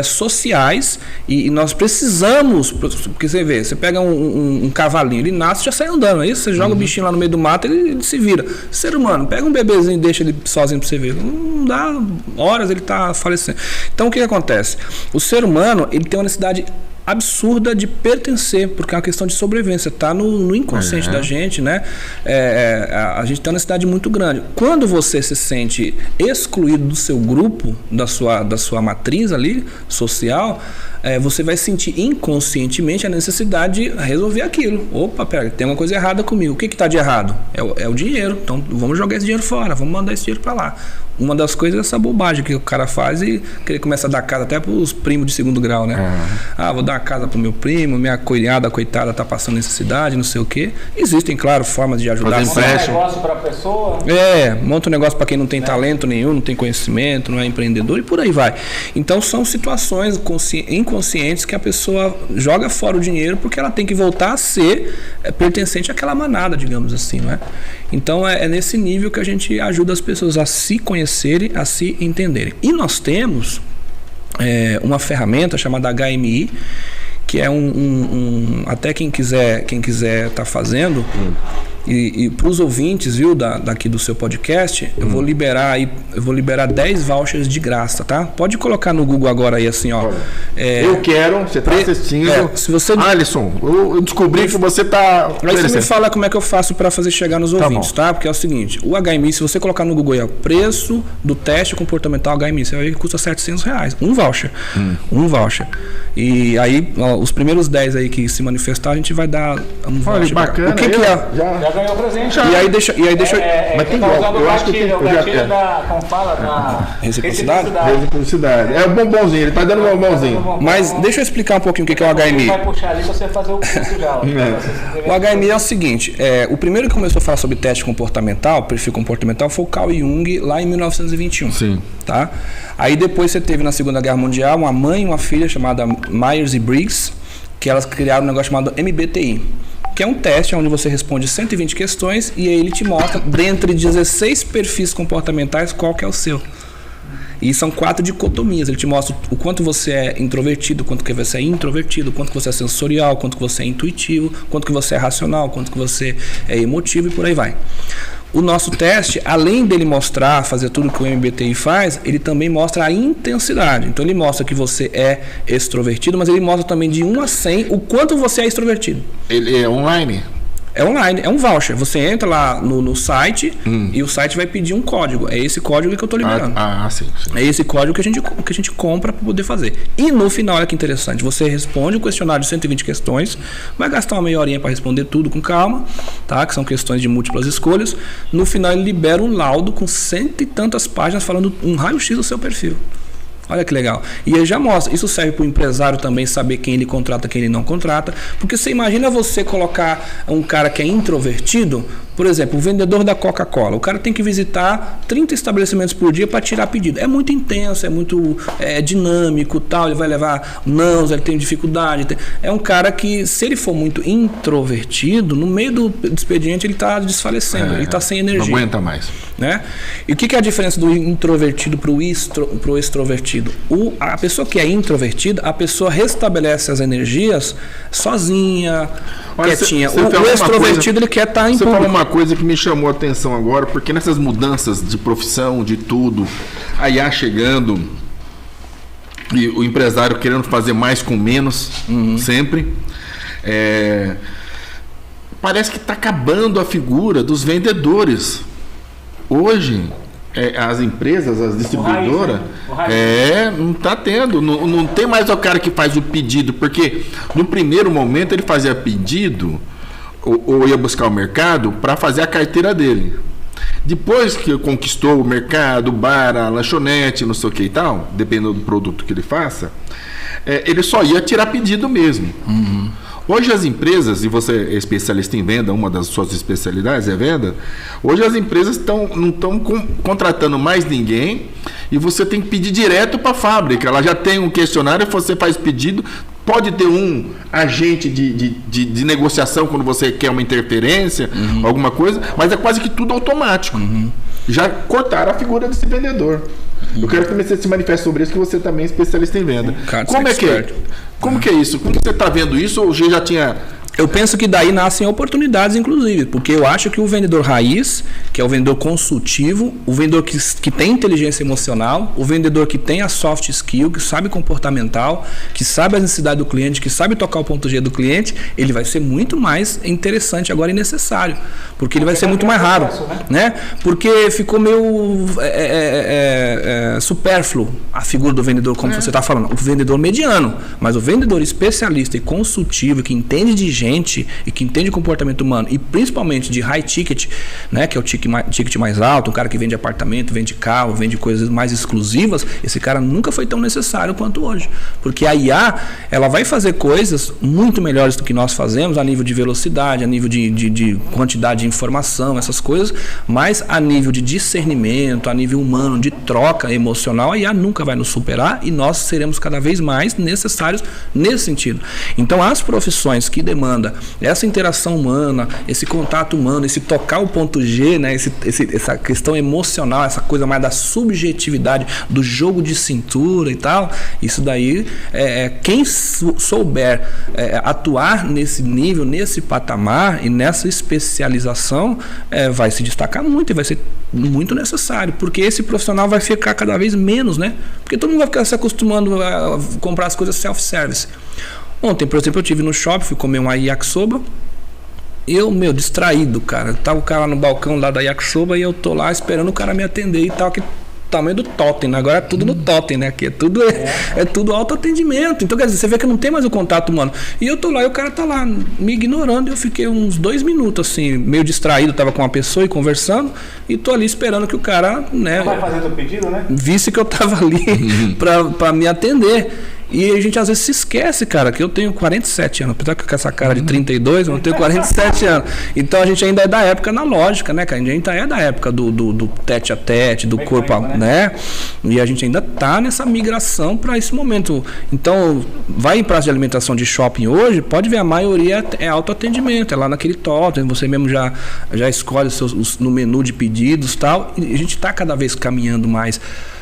sociais e nós precisamos, porque você vê, você pega um cavalinho, ele nasce e já sai andando, aí você joga o bichinho lá no meio do mato, ele se vira. Ser humano, pega um bebezinho e deixa ele sozinho para você ver, não dá horas, ele está falecendo. Então o que acontece? O ser humano, ele tem uma necessidade absurda de pertencer, porque é uma questão de sobrevivência, está no inconsciente da gente, né? A gente tem uma necessidade muito grande. Quando você se sente excluído do seu grupo, da sua matriz ali, social, você vai sentir inconscientemente a necessidade de resolver aquilo. Opa, pera, tem uma coisa errada comigo. O que está de errado? É o dinheiro. Então vamos jogar esse dinheiro fora, vamos mandar esse dinheiro para lá. Uma das coisas é essa bobagem que o cara faz e que ele começa a dar casa até para os primos de segundo grau, né? Vou dar uma casa para o meu primo, minha cunhada, coitada, tá passando necessidade, não sei o quê. Existem, claro, formas de ajudar. Monta um negócio para a pessoa. Monta um negócio para quem não tem talento nenhum, não tem conhecimento, não é empreendedor e por aí vai. Então são situações inconscientes que a pessoa joga fora o dinheiro porque ela tem que voltar a ser pertencente àquela manada, digamos assim, não é? Então é nesse nível que a gente ajuda as pessoas a se conhecerem, a se entenderem. E nós temos uma ferramenta chamada HMI, que é até quem quiser tá fazendo, e para os ouvintes, viu, daqui do seu podcast, eu vou liberar 10 vouchers de graça, tá? Pode colocar no Google agora aí assim, ó. Eu quero, você tá assistindo. Se você... Alisson, eu descobri que você tá... Aí você me fala como é que eu faço para fazer chegar nos ouvintes, tá? Porque é o seguinte, o HMI, se você colocar no Google aí, o preço do teste comportamental HMI, você vai ver que custa R$700, um voucher. Um voucher. E aí, os primeiros 10 aí que se manifestar, a gente vai dar um voucher. Olha, bacana. O que é? Já ganhou o presente. E aí deixa mas tem eu acho que tem o gatilho da, como fala, da reciprocidade. É o bombonzinho, ele tá dando um bombonzinho. Mas deixa eu explicar um pouquinho o que é o HMI. Vai puxar ali pra você fazer o curso já. O HMI é o seguinte, o primeiro que começou a falar sobre teste comportamental, perfil comportamental, foi o Carl Jung lá em 1921. Sim. Tá? Aí depois você teve na Segunda Guerra Mundial uma mãe e uma filha chamada Myers e Briggs, que elas criaram um negócio chamado MBTI, que é um teste onde você responde 120 questões e aí ele te mostra, dentre 16 perfis comportamentais, qual que é o seu. E são 4 dicotomias. Ele te mostra o quanto você é introvertido, quanto que você é introvertido, quanto que você é sensorial, quanto que você é intuitivo, quanto que você é racional, quanto que você é emotivo e por aí vai. O nosso teste, além dele mostrar, fazer tudo que o MBTI faz, ele também mostra a intensidade. Então ele mostra que você é extrovertido, mas ele mostra também de 1 a 100 o quanto você é extrovertido. Ele é online? É online, é um voucher. Você entra lá no site e o site vai pedir um código. É esse código que eu estou liberando. Sim. É esse código que a gente compra para poder fazer. E no final, olha que interessante, você responde o questionário de 120 questões, vai gastar uma meia horinha para responder tudo com calma, tá? Que são questões de múltiplas escolhas. No final, ele libera um laudo com 100 e tantas páginas falando um raio-x do seu perfil. Olha que legal. E ele já mostra. Isso serve para o empresário também saber quem ele contrata, quem ele não contrata. Porque você imagina você colocar um cara que é introvertido, por exemplo, o vendedor da Coca-Cola. O cara tem que visitar 30 estabelecimentos por dia para tirar pedido. É muito intenso, é muito dinâmico, tal. Ele vai levar nãos, ele tem dificuldade. É um cara que, se ele for muito introvertido, no meio do expediente ele está desfalecendo, ele está sem energia. Não aguenta mais. Né? E o que é a diferença do introvertido para o extrovertido? A pessoa que é introvertida, a pessoa restabelece as energias sozinha, quietinha. O extrovertido, ele quer estar em público. Você falou uma coisa que me chamou a atenção agora, porque nessas mudanças de profissão, de tudo, a IA chegando e o empresário querendo fazer mais com menos, sempre, parece que está acabando a figura dos vendedores. Hoje, as empresas, as distribuidoras, não está tendo, não tem mais o cara que faz o pedido, porque no primeiro momento ele fazia pedido ou ia buscar o mercado para fazer a carteira dele. Depois que conquistou o mercado, o bar, a lanchonete, não sei o que e tal, dependendo do produto que ele faça, ele só ia tirar pedido mesmo. Hoje as empresas, e você é especialista em venda, uma das suas especialidades é venda, hoje as empresas não estão contratando mais ninguém e você tem que pedir direto para a fábrica. Ela já tem um questionário, você faz pedido, pode ter um agente de negociação quando você quer uma interferência, alguma coisa, mas é quase que tudo automático. Já cortaram a figura desse vendedor. Eu quero que você se manifeste sobre isso, que você também é especialista em venda. Como que é isso? Como você está vendo isso ou já tinha... Eu penso que daí nascem oportunidades, inclusive, porque eu acho que o vendedor raiz, que é o vendedor consultivo, o vendedor que tem inteligência emocional, o vendedor que tem a soft skill, que sabe comportamental, que sabe as necessidades do cliente, que sabe tocar o ponto G do cliente, ele vai ser muito mais interessante agora e necessário, porque ele vai ser muito mais raro, né? Porque ficou meio supérfluo a figura do vendedor, como você está falando, o vendedor mediano, mas o vendedor especialista e consultivo, que entende de gente e que entende comportamento humano e principalmente de high ticket, né, que é o ticket mais alto, um cara que vende apartamento, vende carro, vende coisas mais exclusivas, esse cara nunca foi tão necessário quanto hoje, porque a IA, ela vai fazer coisas muito melhores do que nós fazemos a nível de velocidade, a nível de quantidade de informação, essas coisas, mas a nível de discernimento, a nível humano, de troca emocional, a IA nunca vai nos superar e nós seremos cada vez mais necessários nesse sentido. Então as profissões que demandam essa interação humana, esse contato humano, esse tocar o ponto G, né, essa questão emocional, essa coisa mais da subjetividade, do jogo de cintura e tal, isso daí, quem souber atuar nesse nível, nesse patamar e nessa especialização, vai se destacar muito e vai ser muito necessário, porque esse profissional vai ficar cada vez menos, né? Porque todo mundo vai ficar se acostumando a comprar as coisas self-service. Ontem, por exemplo, eu estive no shopping, fui comer uma yakisoba. Eu, distraído, cara. Tava o cara no balcão lá da yakisoba e eu tô lá esperando o cara me atender e tal, que tamanho do totem, né? Agora é tudo no totem, né? Aqui é tudo autoatendimento. Então, quer dizer, você vê que não tem mais o contato humano. E eu tô lá e o cara tá lá me ignorando. E eu fiquei uns 2 minutos, assim, meio distraído. Tava com uma pessoa e conversando. E tô ali esperando que o cara, né? Vai fazendo o pedido, né? Visse que eu tava ali pra me atender. E a gente às vezes se esquece, cara, que eu tenho 47 anos. Apesar que com essa cara de 32, eu tenho 47 anos. Então a gente ainda é da época analógica, né, cara? A gente ainda é da época do tete a tete, do corpo, né? E a gente ainda tá nessa migração para esse momento. Então, vai em praça de alimentação de shopping hoje, pode ver, a maioria é autoatendimento, é lá naquele totem, você mesmo já escolhe no menu de pedidos e tal. E a gente tá cada vez caminhando mais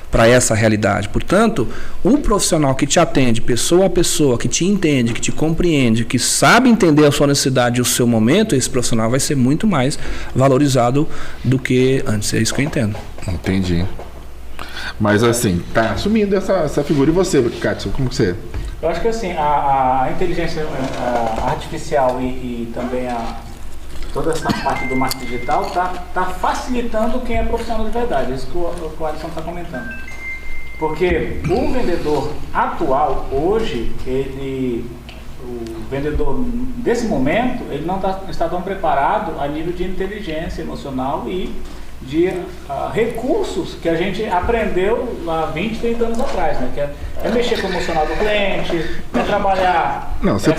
para essa realidade. Portanto, um profissional que te atende pessoa a pessoa, que te entende, que te compreende, que sabe entender a sua necessidade e o seu momento, esse profissional vai ser muito mais valorizado do que antes. É isso que eu entendo. Entendi. Mas assim, tá assumindo essa figura. E você, Cátia, como que você... Eu acho que assim, a inteligência artificial e também toda essa parte do marketing digital está facilitando quem é profissional de verdade. Isso que o Alisson está comentando. Porque o vendedor atual, hoje, o vendedor desse momento, ele não está tão preparado a nível de inteligência emocional e de recursos que a gente aprendeu há 20, 30 anos atrás, né? Que é mexer com o emocional do cliente, é trabalhar... Não, você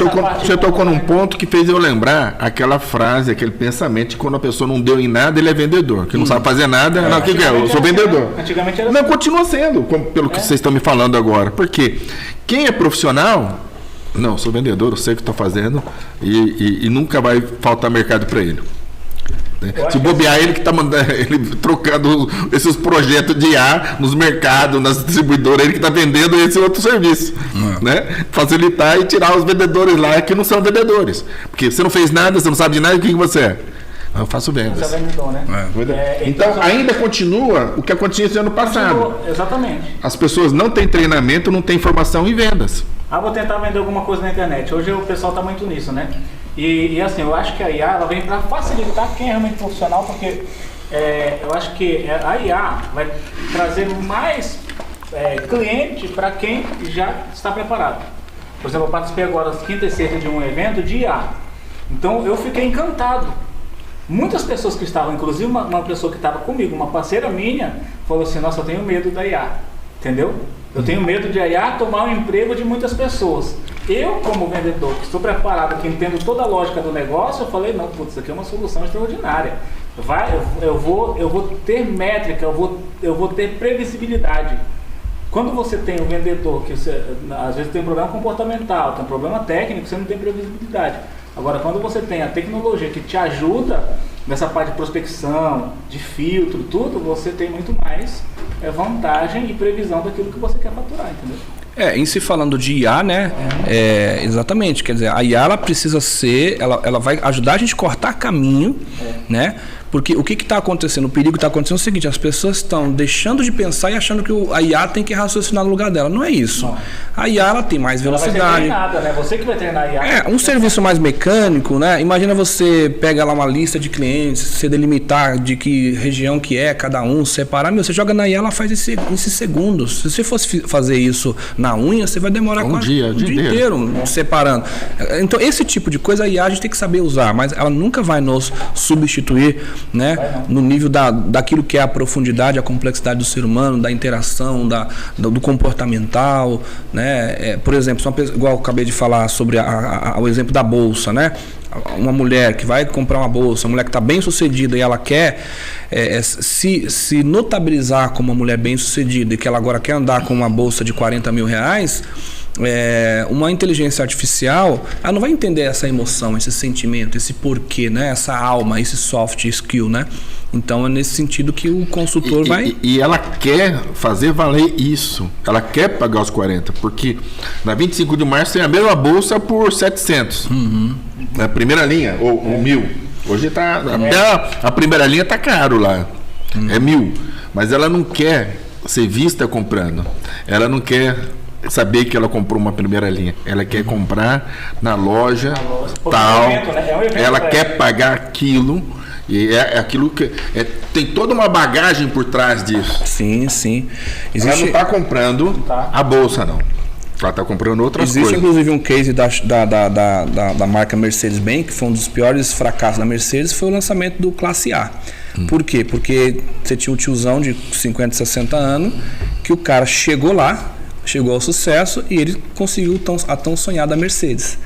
tocou num ponto que fez eu lembrar aquela frase, aquele pensamento de quando a pessoa não deu em nada, ele é vendedor, que não sabe fazer nada, não, o que é? Eu sou vendedor. Antigamente era não, continua sendo, pelo que vocês estão me falando agora, porque quem é profissional, não, sou vendedor, eu sei o que estou fazendo e nunca vai faltar mercado para ele. Se bobear, ele que está mandando, ele trocando esses projetos de IA nos mercados, nas distribuidoras, ele que está vendendo esse outro serviço, né? Facilitar e tirar os vendedores lá que não são vendedores, porque você não fez nada, você não sabe de nada, o que você é? Eu faço vendas. Você é vendedor, né? Então ainda continua o que acontecia no ano passado. Exatamente. As pessoas não têm treinamento, não têm formação em vendas. Vou tentar vender alguma coisa na internet. Hoje o pessoal está muito nisso, né? E assim, eu acho que a IA ela vem para facilitar quem é realmente profissional, porque eu acho que a IA vai trazer mais cliente para quem já está preparado. Por exemplo, eu participei agora, quinta e sexta, de um evento de IA. Então eu fiquei encantado, Muitas pessoas que estavam, inclusive uma pessoa que estava comigo, uma parceira minha, falou assim, nossa, eu tenho medo da IA, entendeu? Eu tenho medo de a IA tomar o emprego de muitas pessoas. Eu, como vendedor, que estou preparado, que entendo toda a lógica do negócio, eu falei, não, putz, isso aqui é uma solução extraordinária. Eu vou ter métrica, eu vou ter previsibilidade. Quando você tem um vendedor que às vezes tem um problema comportamental, tem um problema técnico, você não tem previsibilidade. Agora, quando você tem a tecnologia que te ajuda nessa parte de prospecção, de filtro, tudo, você tem muito mais vantagem e previsão daquilo que você quer faturar, entendeu? Em se falando de IA, né? Exatamente, quer dizer, a IA ela precisa ser, ela vai ajudar a gente a cortar caminho, né? Porque o que está acontecendo? O perigo está acontecendo é o seguinte, as pessoas estão deixando de pensar e achando que a IA tem que raciocinar no lugar dela. Não é isso. Não. A IA ela tem mais velocidade. Ela vai ser treinada, né? Você que vai treinar a IA. Um serviço mais mecânico, né? Imagina você pega lá uma lista de clientes, você delimitar de que região que é cada um, separar, você joga na IA, ela faz em segundos. Se você fosse fazer isso na unha, você vai demorar um dia inteiro separando. Então, esse tipo de coisa a IA a gente tem que saber usar, mas ela nunca vai nos substituir, né? No nível daquilo que é a profundidade, a complexidade do ser humano, da interação, do comportamental, né? Por exemplo, igual eu acabei de falar sobre o exemplo da bolsa, né? Uma mulher que vai comprar uma bolsa, uma mulher que está bem sucedida e ela quer se notabilizar como uma mulher bem sucedida e que ela agora quer andar com uma bolsa de 40 mil reais, uma inteligência artificial, ela não vai entender essa emoção, esse sentimento, esse porquê, né? Essa alma, esse soft skill, né? Então é nesse sentido que o consultor vai... E ela quer fazer valer isso. Ela quer pagar os 40, porque na 25 de março tem a mesma bolsa por 700. Uhum. Na primeira linha, ou 1.000. Hoje tá... Até a primeira linha tá caro lá. É 1.000. Mas ela não quer ser vista comprando. Ela não quer saber que ela comprou uma primeira linha. Ela quer comprar na loja tal. Evento, né? Ela quer pagar aquilo. E é aquilo que... tem toda uma bagagem por trás disso. Sim, sim. Ela não está comprando a bolsa, não. Ela está comprando outras coisas. Existe, inclusive, um case da marca Mercedes-Benz, que foi um dos piores fracassos da Mercedes, foi o lançamento do Classe A. Por quê? Porque você tinha um tiozão de 50, 60 anos, que o cara chegou ao sucesso e ele conseguiu a tão sonhada Mercedes.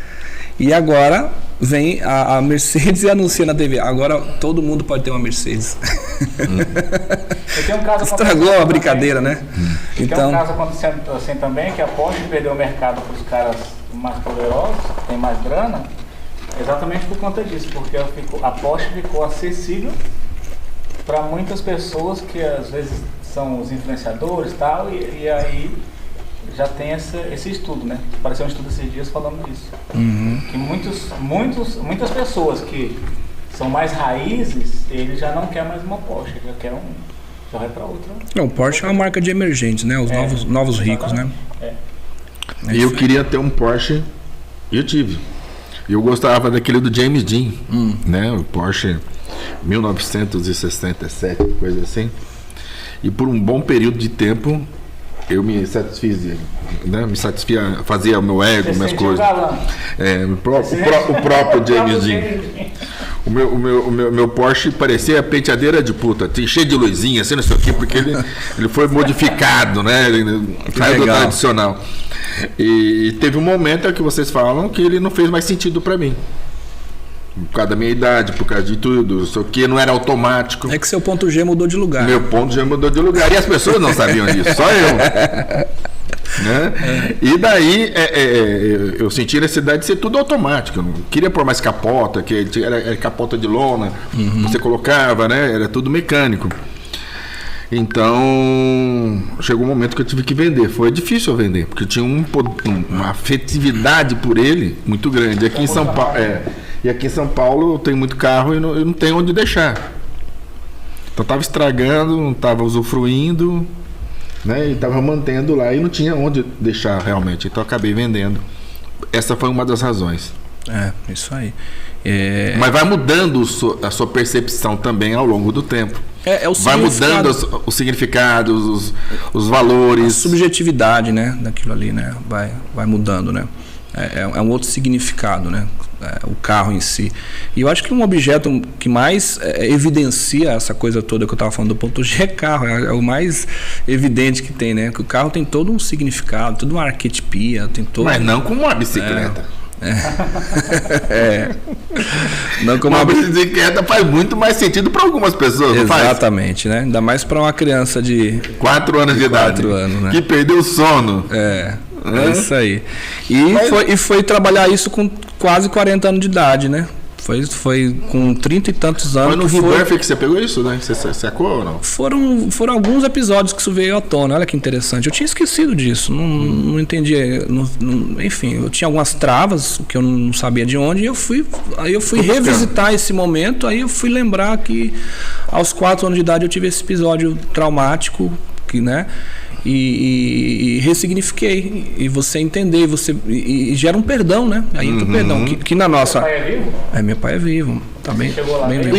E agora vem a Mercedes e anuncia na TV. Agora todo mundo pode ter uma Mercedes. Estragou a brincadeira, né? Então, tem um caso acontecendo assim também, que a Porsche perdeu o mercado para os caras mais poderosos, que tem mais grana, exatamente por conta disso, porque a Porsche ficou acessível para muitas pessoas que às vezes são os influenciadores e tal, e aí já tem esse estudo, né? Apareceu um estudo esses dias falando disso. Que muitas pessoas que são mais raízes, ele já não quer mais uma Porsche, já quer já vai para outra. Não, Porsche é uma marca de emergentes, né? Os novos ricos, né? E eu queria ter um Porsche, e eu tive. Eu gostava daquele do James Dean, né? O Porsche 1967, coisa assim. E por um bom período de tempo eu me satisfiz, né? Me satisfia, fazia o meu ego, minhas coisas. O próprio James Dean. O meu Porsche parecia a penteadeira de puta, cheio de luzinha, assim, não sei o quê, porque ele foi modificado, né? Ele saiu do tradicional. E teve um momento que vocês falam que ele não fez mais sentido para mim. Por causa da minha idade, por causa de tudo, só que não era automático. É que seu ponto G mudou de lugar. Meu ponto G mudou de lugar. E as pessoas não sabiam disso, só eu. Né? E daí eu senti a necessidade de ser tudo automático. Eu não queria pôr mais capota, que era capota de lona, você colocava, né? Era tudo mecânico. Então chegou um momento que eu tive que vender. Foi difícil eu vender, porque eu tinha uma afetividade por ele muito grande. Aqui em São Paulo, e aqui em São Paulo eu tenho muito carro e eu não tenho onde deixar. Então estava estragando, não estava usufruindo, né? E estava mantendo lá e não tinha onde deixar realmente. Então eu acabei vendendo. Essa foi uma das razões. Isso aí. Mas vai mudando a sua percepção também ao longo do tempo. Vai mudando os significados, os valores. A subjetividade, né, daquilo ali, né? Vai mudando, né? É um outro significado, né? o carro em si. E eu acho que um objeto que mais evidencia essa coisa toda que eu estava falando do ponto G é carro, é o mais evidente que tem, né? Que o carro tem todo um significado, toda uma arquetipia, tem todo... Mas não como uma bicicleta. Não como uma bicicleta faz muito mais sentido para algumas pessoas. Exatamente, né? Ainda mais para uma criança de 4 anos de idade, 4 anos, né? Que perdeu o sono. É isso aí. E foi trabalhar isso com quase 40 anos de idade, né? Foi com 30 e tantos anos. Foi no Rebirth que você pegou isso, né? Você sacou ou não? Foram alguns episódios que isso veio à tona. Olha que interessante. Eu tinha esquecido disso. Não entendia. Enfim, eu tinha algumas travas que eu não sabia de onde. E eu fui revisitar esse momento. Aí eu fui lembrar que aos 4 anos de idade eu tive esse episódio traumático, né? E ressignifiquei, e você entender, e gera um perdão, né? Aí entra o perdão, que na nossa... Seu pai é vivo? Meu pai é vivo, tá bem, chegou lá bem vivo.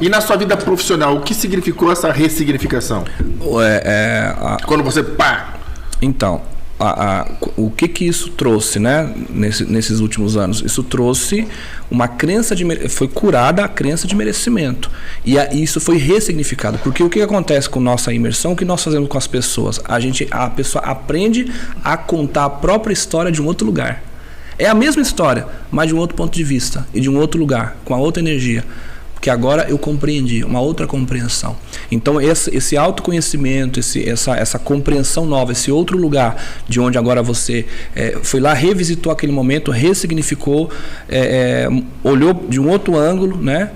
E na sua vida profissional, o que significou essa ressignificação? Quando você Então, o que isso trouxe, né? Nesses últimos anos? Isso trouxe uma crença foi curada a crença de merecimento, e isso foi ressignificado, porque o que acontece com nossa imersão, o que nós fazemos com as pessoas, a pessoa aprende a contar a própria história de um outro lugar. É a mesma história, mas de um outro ponto de vista e de um outro lugar, com a outra energia. Porque agora eu compreendi, uma outra compreensão. Então esse autoconhecimento, essa compreensão nova, esse outro lugar de onde agora você foi lá, revisitou aquele momento, ressignificou, olhou de um outro ângulo, né?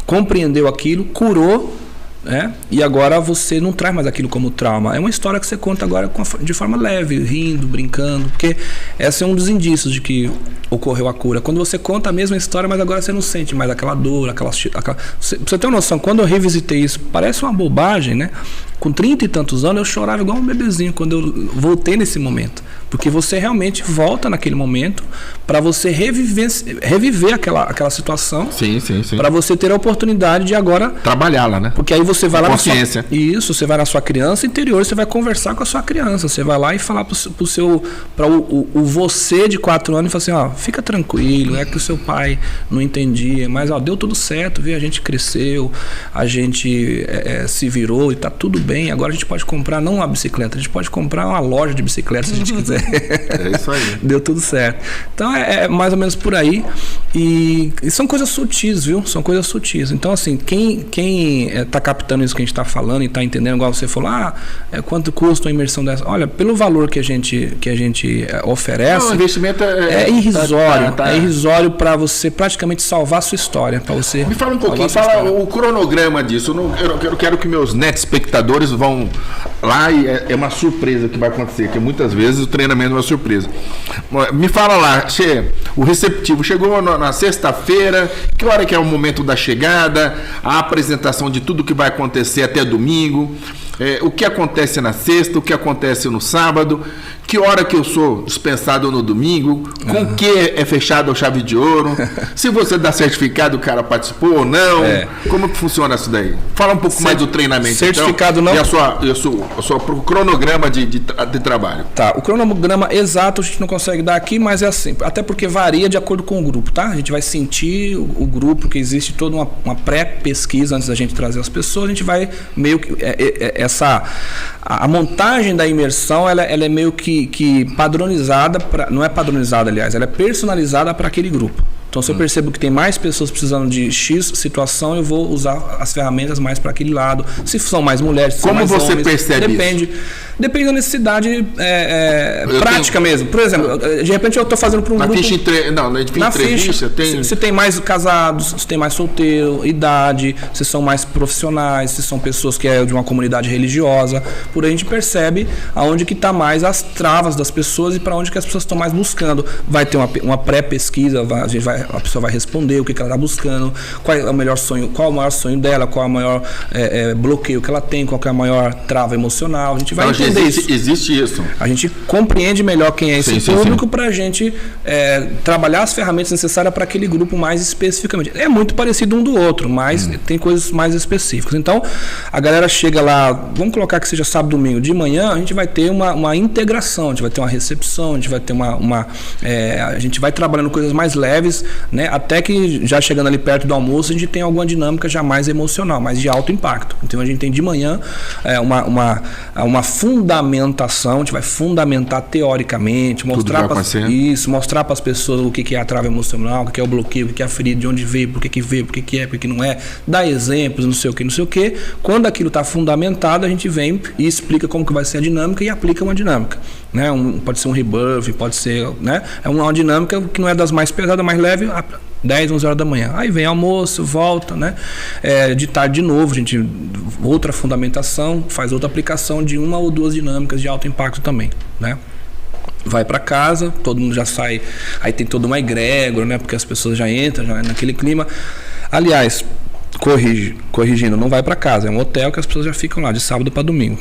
Compreendeu aquilo, curou, né? E agora você não traz mais aquilo como trauma. É uma história que você conta agora de forma leve, rindo, brincando, porque esse é um dos indícios de que ocorreu a cura. Quando você conta a mesma história, mas agora você não sente mais aquela dor, pra você ter uma noção, quando eu revisitei isso, parece uma bobagem, né? Com 30 e tantos anos, eu chorava igual um bebezinho quando eu voltei nesse momento. Porque você realmente volta naquele momento para você reviver aquela situação. Sim. Para você ter a oportunidade de agora trabalhá-la, né? Porque aí você vai lá consciência. Você vai na sua criança interior, você vai conversar com a sua criança, você vai lá e falar para o você de 4 anos e falar assim, fica tranquilo, é que o seu pai não entendia, mas deu tudo certo, viu? A gente cresceu, a gente se virou e tá tudo bem. Agora a gente pode comprar não uma bicicleta, a gente pode comprar uma loja de bicicleta se a gente quiser. É isso aí. Deu tudo certo. Então é mais ou menos por aí. E são coisas sutis, viu? São coisas sutis. Então, assim, quem tá captando isso que a gente tá falando e tá entendendo, igual você falou, quanto custa uma imersão dessa? Olha, pelo valor que a gente oferece, o investimento é irrisório. É irrisório para você praticamente salvar a sua história. Para você. Me fala um pouquinho, fala o cronograma disso. Eu quero que meus espectadores vão lá e é uma surpresa que vai acontecer, que muitas vezes o treinamento é uma surpresa. Me fala lá, o receptivo chegou na sexta-feira, que hora que é o momento da chegada, a apresentação de tudo que vai acontecer até domingo, o que acontece na sexta, o que acontece no sábado, que hora que eu sou dispensado no domingo, com o que é fechado a chave de ouro, se você dá certificado, o cara participou ou não, como que funciona isso daí? Fala um pouco mais do treinamento. Certificado então, não. E a sua cronograma de trabalho. Tá, o cronograma exato a gente não consegue dar aqui, mas é assim, até porque varia de acordo com o grupo, tá? A gente vai sentir o grupo, que existe toda uma pré-pesquisa antes da gente trazer as pessoas, a gente vai meio que a montagem da imersão, ela é meio que padronizada, não é padronizada, aliás, ela é personalizada para aquele grupo. Então, se eu percebo que tem mais pessoas precisando de X situação, eu vou usar as ferramentas mais para aquele lado. Se são mais mulheres, se são mais homens... Como você percebe isso? Depende da necessidade prática mesmo. Por exemplo, de repente eu estou fazendo para um grupo... Na entrevista tem... Se tem mais casados, se tem mais solteiro, idade, se são mais profissionais, se são pessoas que é de uma comunidade religiosa. Por aí a gente percebe aonde que está mais as travas das pessoas e para onde que as pessoas estão mais buscando. Vai ter uma pré-pesquisa, a pessoa vai responder o que ela está buscando, qual é o maior sonho dela, qual é o maior bloqueio que ela tem, qual é a maior trava emocional. A gente vai entender isso. Existe isso. A gente compreende melhor quem é esse público para a gente trabalhar as ferramentas necessárias para aquele grupo mais especificamente. É muito parecido um do outro, mas tem coisas mais específicas. Então, a galera chega lá, vamos colocar que seja sábado, domingo, de manhã, a gente vai ter uma integração, a gente vai ter uma recepção, a gente vai ter a gente vai trabalhando coisas mais leves, né? Até que já chegando ali perto do almoço, a gente tem alguma dinâmica já mais emocional, mais de alto impacto. Então a gente tem de manhã uma fundamentação, a gente vai fundamentar teoricamente, mostrar para as pessoas o que é a trava emocional, o que é o bloqueio, o que é a ferida, de onde veio, por que veio, por que é, por que não é, dar exemplos, não sei o que. Quando aquilo está fundamentado, a gente vem e explica como que vai ser a dinâmica e aplica uma dinâmica, né? Pode ser um rebirth, pode ser, né? É uma dinâmica que não é das mais pesadas, mais leve, 10, 11 horas da manhã. Aí vem almoço, volta, né? De tarde de novo, a gente outra fundamentação, faz outra aplicação de uma ou duas dinâmicas de alto impacto também, né? Vai para casa, todo mundo já sai, aí tem toda uma egrégora, né? Porque as pessoas já entram já naquele clima. Aliás, corrigindo, não vai para casa, é um hotel que as pessoas já ficam lá de sábado para domingo.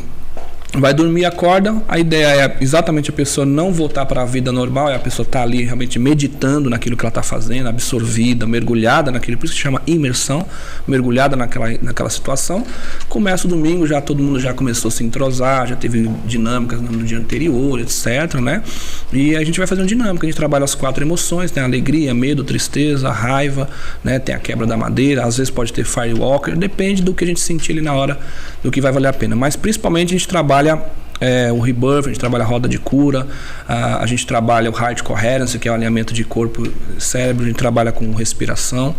Vai dormir, acorda, a ideia é exatamente a pessoa não voltar para a vida normal, é a pessoa estar ali realmente meditando naquilo que ela está fazendo, absorvida, mergulhada naquilo, por isso que chama imersão, mergulhada naquela situação. Começa o domingo, já todo mundo já começou a se entrosar, já teve dinâmicas no dia anterior, etc, né? E a gente vai fazendo dinâmica, a gente trabalha as 4 emoções, tem alegria, medo, tristeza, raiva, né? Tem a quebra da madeira, às vezes pode ter firewalker, depende do que a gente sentir ali na hora, do que vai valer a pena, mas principalmente a gente trabalha o rebirth, a gente trabalha a roda de cura, a gente trabalha o heart coherence, que é o alinhamento de corpo e cérebro, a gente trabalha com respiração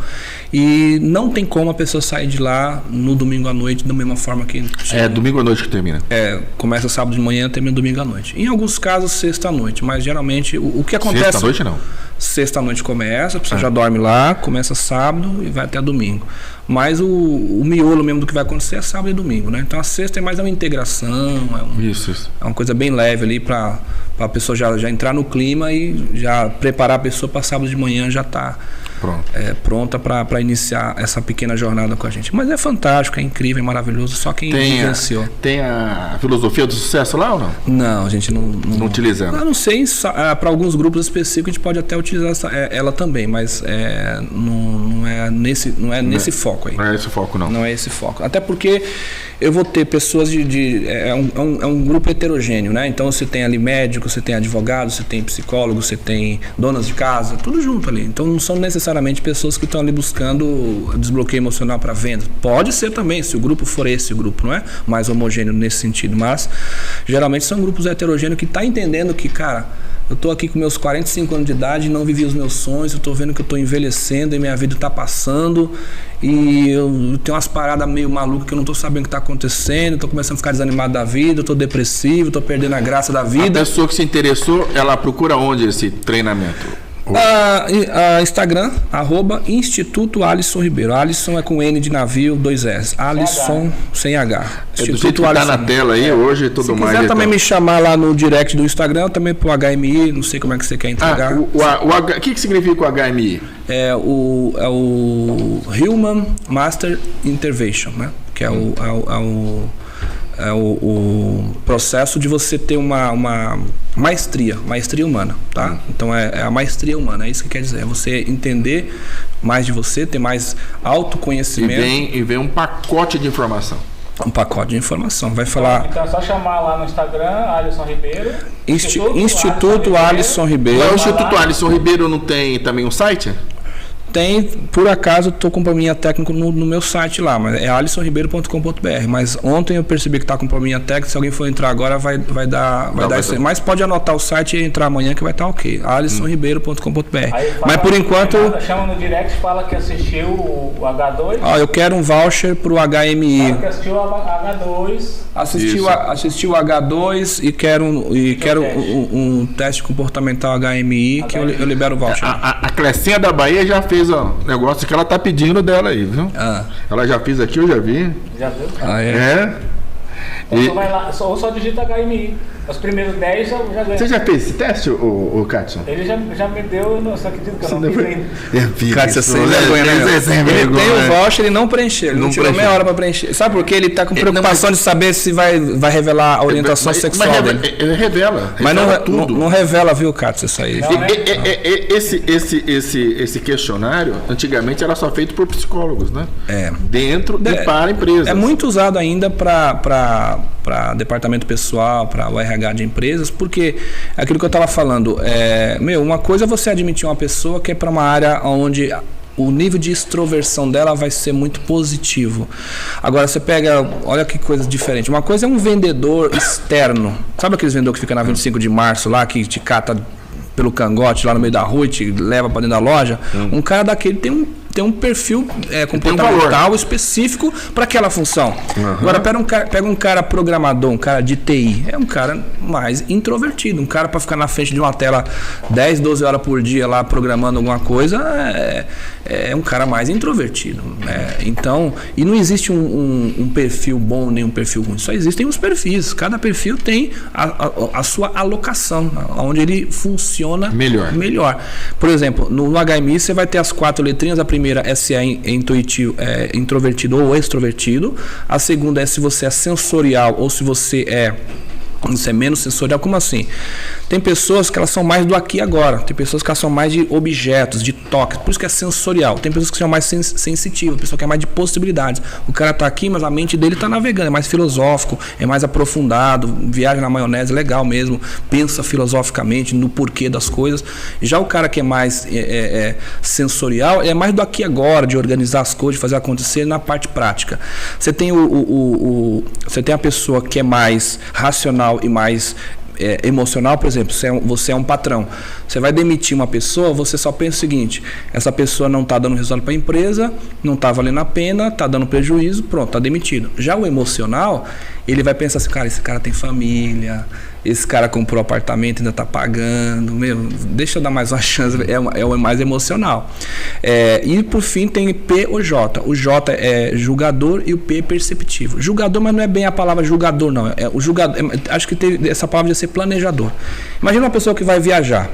e não tem como a pessoa sair de lá no domingo à noite da mesma forma que... domingo à noite que termina. Começa sábado de manhã, termina domingo à noite. Em alguns casos, sexta à noite, mas geralmente o que acontece... Sexta à noite não. Sexta à noite começa, a pessoa já dorme lá, começa sábado e vai até domingo. Mas o miolo mesmo do que vai acontecer é sábado e domingo, né? Então a sexta é mais uma integração, Isso. É uma coisa bem leve ali para a pessoa já entrar no clima e já preparar a pessoa para sábado de manhã já estar pronta para iniciar essa pequena jornada com a gente. Mas é fantástico, é incrível, é maravilhoso, só quem vivenciou. Tem a filosofia do sucesso lá ou não? Não, a gente não utilizamos. Eu não sei, para alguns grupos específicos a gente pode até utilizar ela também, mas não é nesse foco aí. Não é esse foco, não. Não é esse foco. Até porque eu vou ter pessoas é um grupo heterogêneo, né? Então você tem ali médico, você tem advogado, você tem psicólogo, você tem donas de casa, tudo junto ali. Então não são necessariamente pessoas que estão ali buscando desbloqueio emocional para venda. Pode ser também, se o grupo for esse grupo, não é? Mais homogêneo nesse sentido, mas geralmente são grupos heterogêneos que estão entendendo que, cara, eu estou aqui com meus 45 anos de idade e não vivi os meus sonhos, eu estou vendo que eu estou envelhecendo e minha vida está passando e eu tenho umas paradas meio malucas que eu não estou sabendo o que está acontecendo, estou começando a ficar desanimado da vida, estou depressivo, estou perdendo a graça da vida. A pessoa que se interessou, ela procura onde esse treinamento? Instagram, @Instituto Alisson Ribeiro. Alisson é com N de navio, 2 S. Alisson sem H. Instituto Alisson. Tá na tela aí hoje, tudo mais. Se quiser também me chamar lá no direct do Instagram, também pro HMI, não sei como é que você quer entregar. O que significa o HMI? É o Human Master Intervention, né? Que é o processo de você ter uma maestria humana, tá? Então é a maestria humana, é isso que quer dizer, é você entender mais de você, ter mais autoconhecimento. E vem um pacote de informação. Um pacote de informação, vai falar... Então é só chamar lá no Instagram, Alisson Ribeiro. Instituto Alisson Ribeiro. O Instituto Alisson Ribeiro não tem também um site? Tem, por acaso, estou com probleminha técnico no meu site lá, mas é alissonribeiro.com.br. Mas ontem eu percebi que está com probleminha técnico. Se alguém for entrar agora, vai dar isso. Mas pode anotar o site e entrar amanhã que vai estar ok. alissonribeiro.com.br. Mas por enquanto. Chama no direct, fala que assistiu o H2. Eu quero um voucher para o HMI. Fala que assistiu o H2. Assistiu o H2 e quero um teste comportamental HMI que eu libero o voucher. A Clecinha da Bahia já fez o negócio que ela tá pedindo dela aí, viu? Ela já fez aqui, eu já vi. Já viu? E... vai lá, só digita HMI. Os primeiros 10 já ganhou. Você já fez esse teste, o Katson? Ele já me deu, eu não só acredito que eu não fiz ainda. Katson, sem vergonha, né? Ele tem o voucher e não preencheu. Ele não tirou meia hora para preencher. Sabe por quê? Ele tá com preocupação de saber se vai revelar a orientação sexual dele. Ele revela. Mas não revela, viu, Katson, isso aí. Não, né? Esse questionário, antigamente era só feito por psicólogos, né? Para a empresa. É muito usado ainda para para departamento pessoal, para o RH de empresas, porque aquilo que eu estava falando, uma coisa é você admitir uma pessoa que é para uma área onde o nível de extroversão dela vai ser muito positivo. Agora você pega, olha que coisa diferente. Uma coisa é um vendedor externo. Sabe aqueles vendedores que fica na 25 de março lá, que te cata pelo cangote lá no meio da rua e te leva para dentro da loja? Um cara daquele tem um perfil comportamental específico para aquela função. Agora pega um cara programador, um cara de TI, é um cara mais introvertido, um cara para ficar na frente de uma tela 10, 12 horas por dia lá programando alguma coisa, é um cara mais introvertido, né? Então, e não existe um perfil bom nem um perfil ruim, só existem os perfis. Cada perfil tem a sua alocação, onde ele funciona melhor. Por exemplo, no HMI você vai ter as 4 letrinhas. A primeira é se é introvertido ou extrovertido. A segunda é se você é sensorial ou se você é menos sensorial. Como assim? Tem pessoas que elas são mais do aqui e agora. Tem pessoas que elas são mais de objetos, de toques. Por isso que é sensorial. Tem pessoas que são mais sensitivas. Pessoa que é mais de possibilidades. O cara tá aqui, mas a mente dele tá navegando. É mais filosófico, é mais aprofundado. Viaja na maionese, legal mesmo. Pensa filosoficamente no porquê das coisas. Já o cara que é mais sensorial, é mais do aqui e agora, de organizar as coisas, de fazer acontecer na parte prática. Você tem você tem a pessoa que é mais racional e mais emocional. Por exemplo, você é um patrão, você vai demitir uma pessoa, você só pensa o seguinte: essa pessoa não está dando resultado para a empresa, não está valendo a pena, está dando prejuízo, pronto, está demitido. Já o emocional, ele vai pensar assim: cara, esse cara tem família, esse cara comprou apartamento, ainda está pagando, deixa eu dar mais uma chance. É o mais emocional. E por fim tem P ou J. O J é julgador e o P é perceptivo. Julgador, mas não é bem a palavra julgador, não. O julgador, acho que essa palavra de ser planejador. Imagina uma pessoa que vai viajar.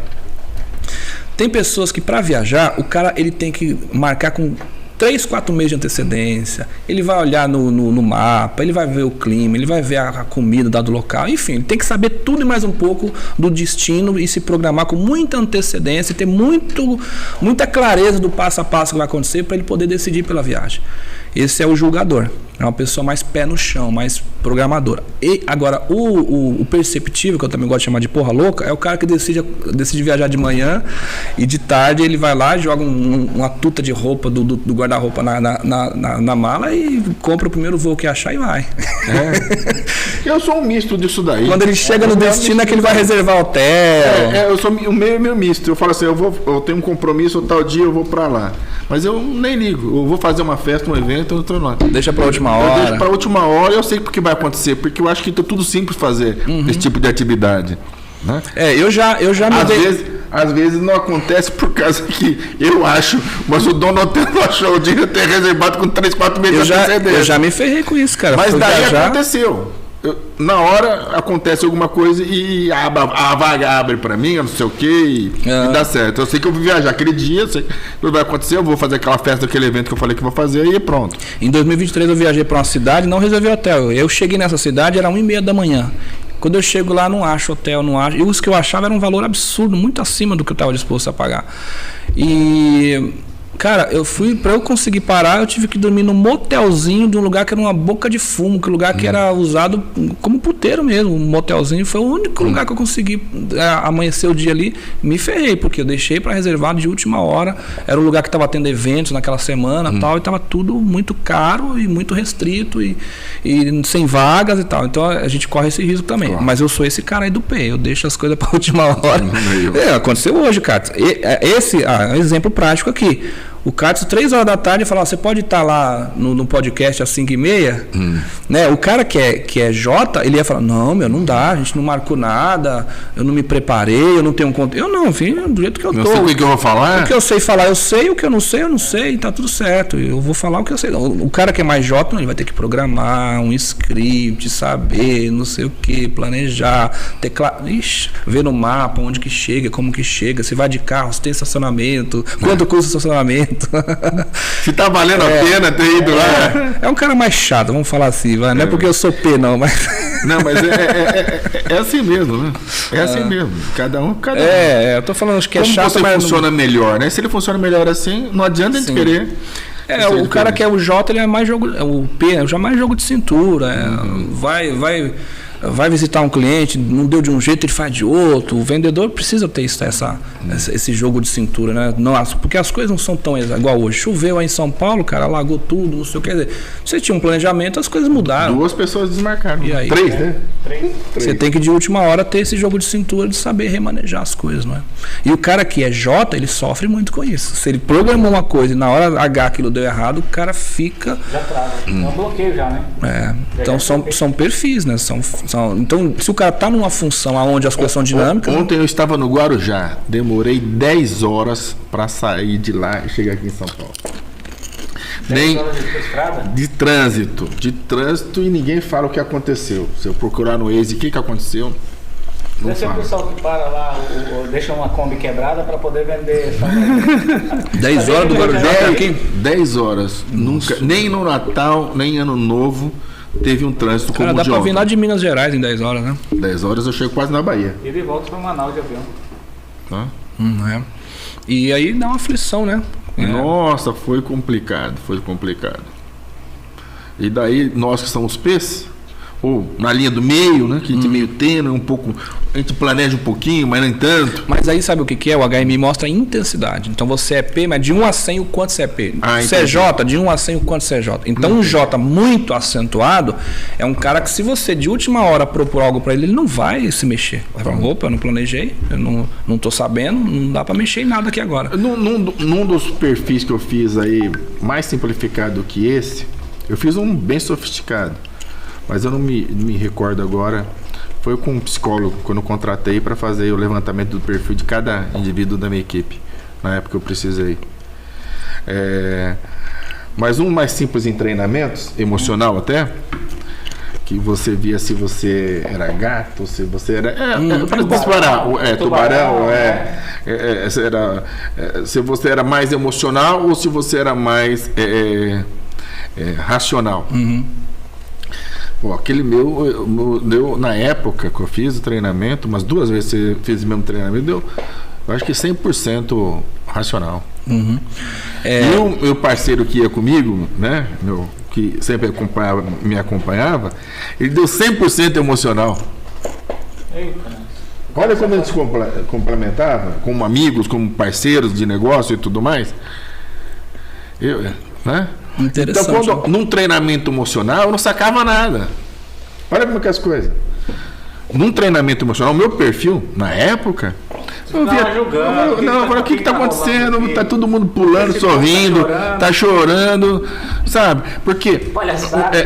Tem pessoas que para viajar, o cara ele tem que marcar com 3, 4 meses de antecedência. Ele vai olhar no mapa, ele vai ver o clima, ele vai ver a comida do local, enfim, ele tem que saber tudo e mais um pouco do destino e se programar com muita antecedência e ter muita clareza do passo a passo que vai acontecer para ele poder decidir pela viagem. Esse é o julgador. É uma pessoa mais pé no chão, mais programadora. E agora, o perceptivo, que eu também gosto de chamar de porra louca, é o cara que decide viajar de manhã e de tarde ele vai lá, joga uma tuta de roupa do guarda-roupa na mala e compra o primeiro voo que achar e vai. Eu sou um misto disso daí. Quando ele chega no destino é que ele vai reservar hotel. Eu sou o meio misto. Eu falo assim: eu tenho um compromisso, tal dia eu vou pra lá. Mas eu nem ligo. Eu vou fazer uma festa, um evento, eu tô lá. Deixa pra última hora. Eu deixo pra última hora e eu sei o que vai acontecer, porque eu acho que é tudo simples fazer esse tipo de atividade. Né? Eu já me às vezes não acontece por causa que eu acho, mas o dono do hotel não achou o dia ter reservado com 3, 4 meses de antecedência. Eu já me ferrei com isso, cara. Mas daí aconteceu. Na hora acontece alguma coisa e a vaga abre pra mim, eu não sei o que, e dá certo. Eu sei que eu vou viajar aquele dia, eu sei que vai acontecer, eu vou fazer aquela festa, aquele evento que eu falei que vou fazer e pronto. Em 2023 eu viajei pra uma cidade e não reservei hotel. Eu cheguei nessa cidade, era 1h30 da manhã. Quando eu chego lá, não acho hotel, não acho. E os que eu achava era um valor absurdo, muito acima do que eu estava disposto a pagar. E, cara, pra eu conseguir parar, eu tive que dormir num motelzinho de um lugar que era uma boca de fumo, que lugar que era usado como puteiro mesmo. Um motelzinho foi o único lugar que eu consegui amanhecer o dia ali. Me ferrei, porque eu deixei para reservado de última hora. Era um lugar que estava tendo eventos naquela semana e tal, e estava tudo muito caro e muito restrito e sem vagas e tal. Então a gente corre esse risco também. Claro. Mas eu sou esse cara aí do P, eu deixo as coisas para última hora. Aconteceu hoje, cara. Esse é um exemplo prático aqui. O Cássio, 3 horas da tarde, falou: você pode estar lá no podcast às 5h30? Né? O cara que é J, ele ia falar: não, não dá, a gente não marcou nada, eu não me preparei, eu não tenho conteúdo. Eu não, filho, do jeito que eu tô. Eu sei o que eu vou falar? O que eu sei falar, eu sei, o que eu não sei, tá tudo certo. Eu vou falar o que eu sei. O cara que é mais J, ele vai ter que programar um script, saber, não sei o que, planejar, ver no mapa onde que chega, como que chega, se vai de carro, se tem estacionamento, quanto custa o estacionamento. Se tá valendo a pena ter ido lá. É um cara mais chato, vamos falar assim, não é porque eu sou P, não, mas. Não, mas é assim mesmo, né? É assim mesmo. Cada um. Eu tô falando que é chato, mas. Como você funciona melhor, né? Se ele funciona melhor assim, não adianta a gente querer O cara que é o J, ele é mais jogo. O P já é mais jogo de cintura. Vai visitar um cliente, não deu de um jeito, ele faz de outro. O vendedor precisa ter esse jogo de cintura, né? Nossa, porque as coisas não são tão igual hoje. Choveu aí em São Paulo, cara, alagou tudo, não sei o que. Quer dizer, você tinha um planejamento, as coisas mudaram. 2 pessoas desmarcaram. E aí? 3, né? 3. Você tem que, de última hora, ter esse jogo de cintura de saber remanejar as coisas, não é? E o cara que é J, ele sofre muito com isso. Se ele programou uma coisa e na hora H aquilo deu errado, o cara fica... Já trava. É um bloqueio já, né? Então são perfis, né? Então, se o cara tá numa função onde as coisas são dinâmicas... Ontem eu estava no Guarujá, demorei 10 horas para sair de lá e chegar aqui em São Paulo. 10 horas de estrada? De trânsito e ninguém fala o que aconteceu. Se eu procurar no Waze, o que aconteceu? Não Deve ser o fala. pessoal que para lá, deixa uma Kombi quebrada para poder vender. 10 horas do Guarujá até aqui? 10 horas. Nunca, nem no Natal, nem Ano Novo, teve um trânsito como Cara, o dá de pra vir ontem. lá de Minas Gerais em 10 horas, né? 10 horas eu chego quase na Bahia. E de volta para Manaus de avião. Tá? E aí dá uma aflição, né? Nossa, foi complicado. E daí, nós que somos P's, ou na linha do meio, né? Que a gente meio tênue, um pouco. A gente planeja um pouquinho, mas nem tanto. Mas aí sabe o que é? O HMI mostra a intensidade. Então você é P, mas de 1 a 100 o quanto você é P. Você é J, de 1 a 100 o quanto você é J. Então um J muito acentuado é um cara que, se você de última hora propor algo para ele não vai se mexer. Vai falar, opa, eu não planejei, eu não tô sabendo, não dá para mexer em nada aqui agora. Num dos perfis que eu fiz aí, mais simplificado do que esse, eu fiz um bem sofisticado. Mas eu não me recordo agora. Foi com um psicólogo, quando eu contratei para fazer o levantamento do perfil de cada indivíduo da minha equipe. Na época eu precisei. Mas um mais simples em treinamentos, emocional até, que você via se você era gato, se você era... tubarão, se você era mais emocional ou se você era mais racional. Bom, aquele deu, na época que eu fiz o treinamento, umas 2 vezes você fez o mesmo treinamento, deu, eu acho que 100% racional. E o meu parceiro que ia comigo, né, que sempre me acompanhava, ele deu 100% emocional. Eita. Olha como a gente complementava, como amigos, como parceiros de negócio e tudo mais. Né? Interessante. Então, num treinamento emocional, eu não sacava nada. Olha como é que é as coisas. Num treinamento emocional, o meu perfil, na época, eu via... Não, o que está acontecendo? Tá todo mundo pulando, sorrindo, tá chorando, sabe? Porque... Palhaçada,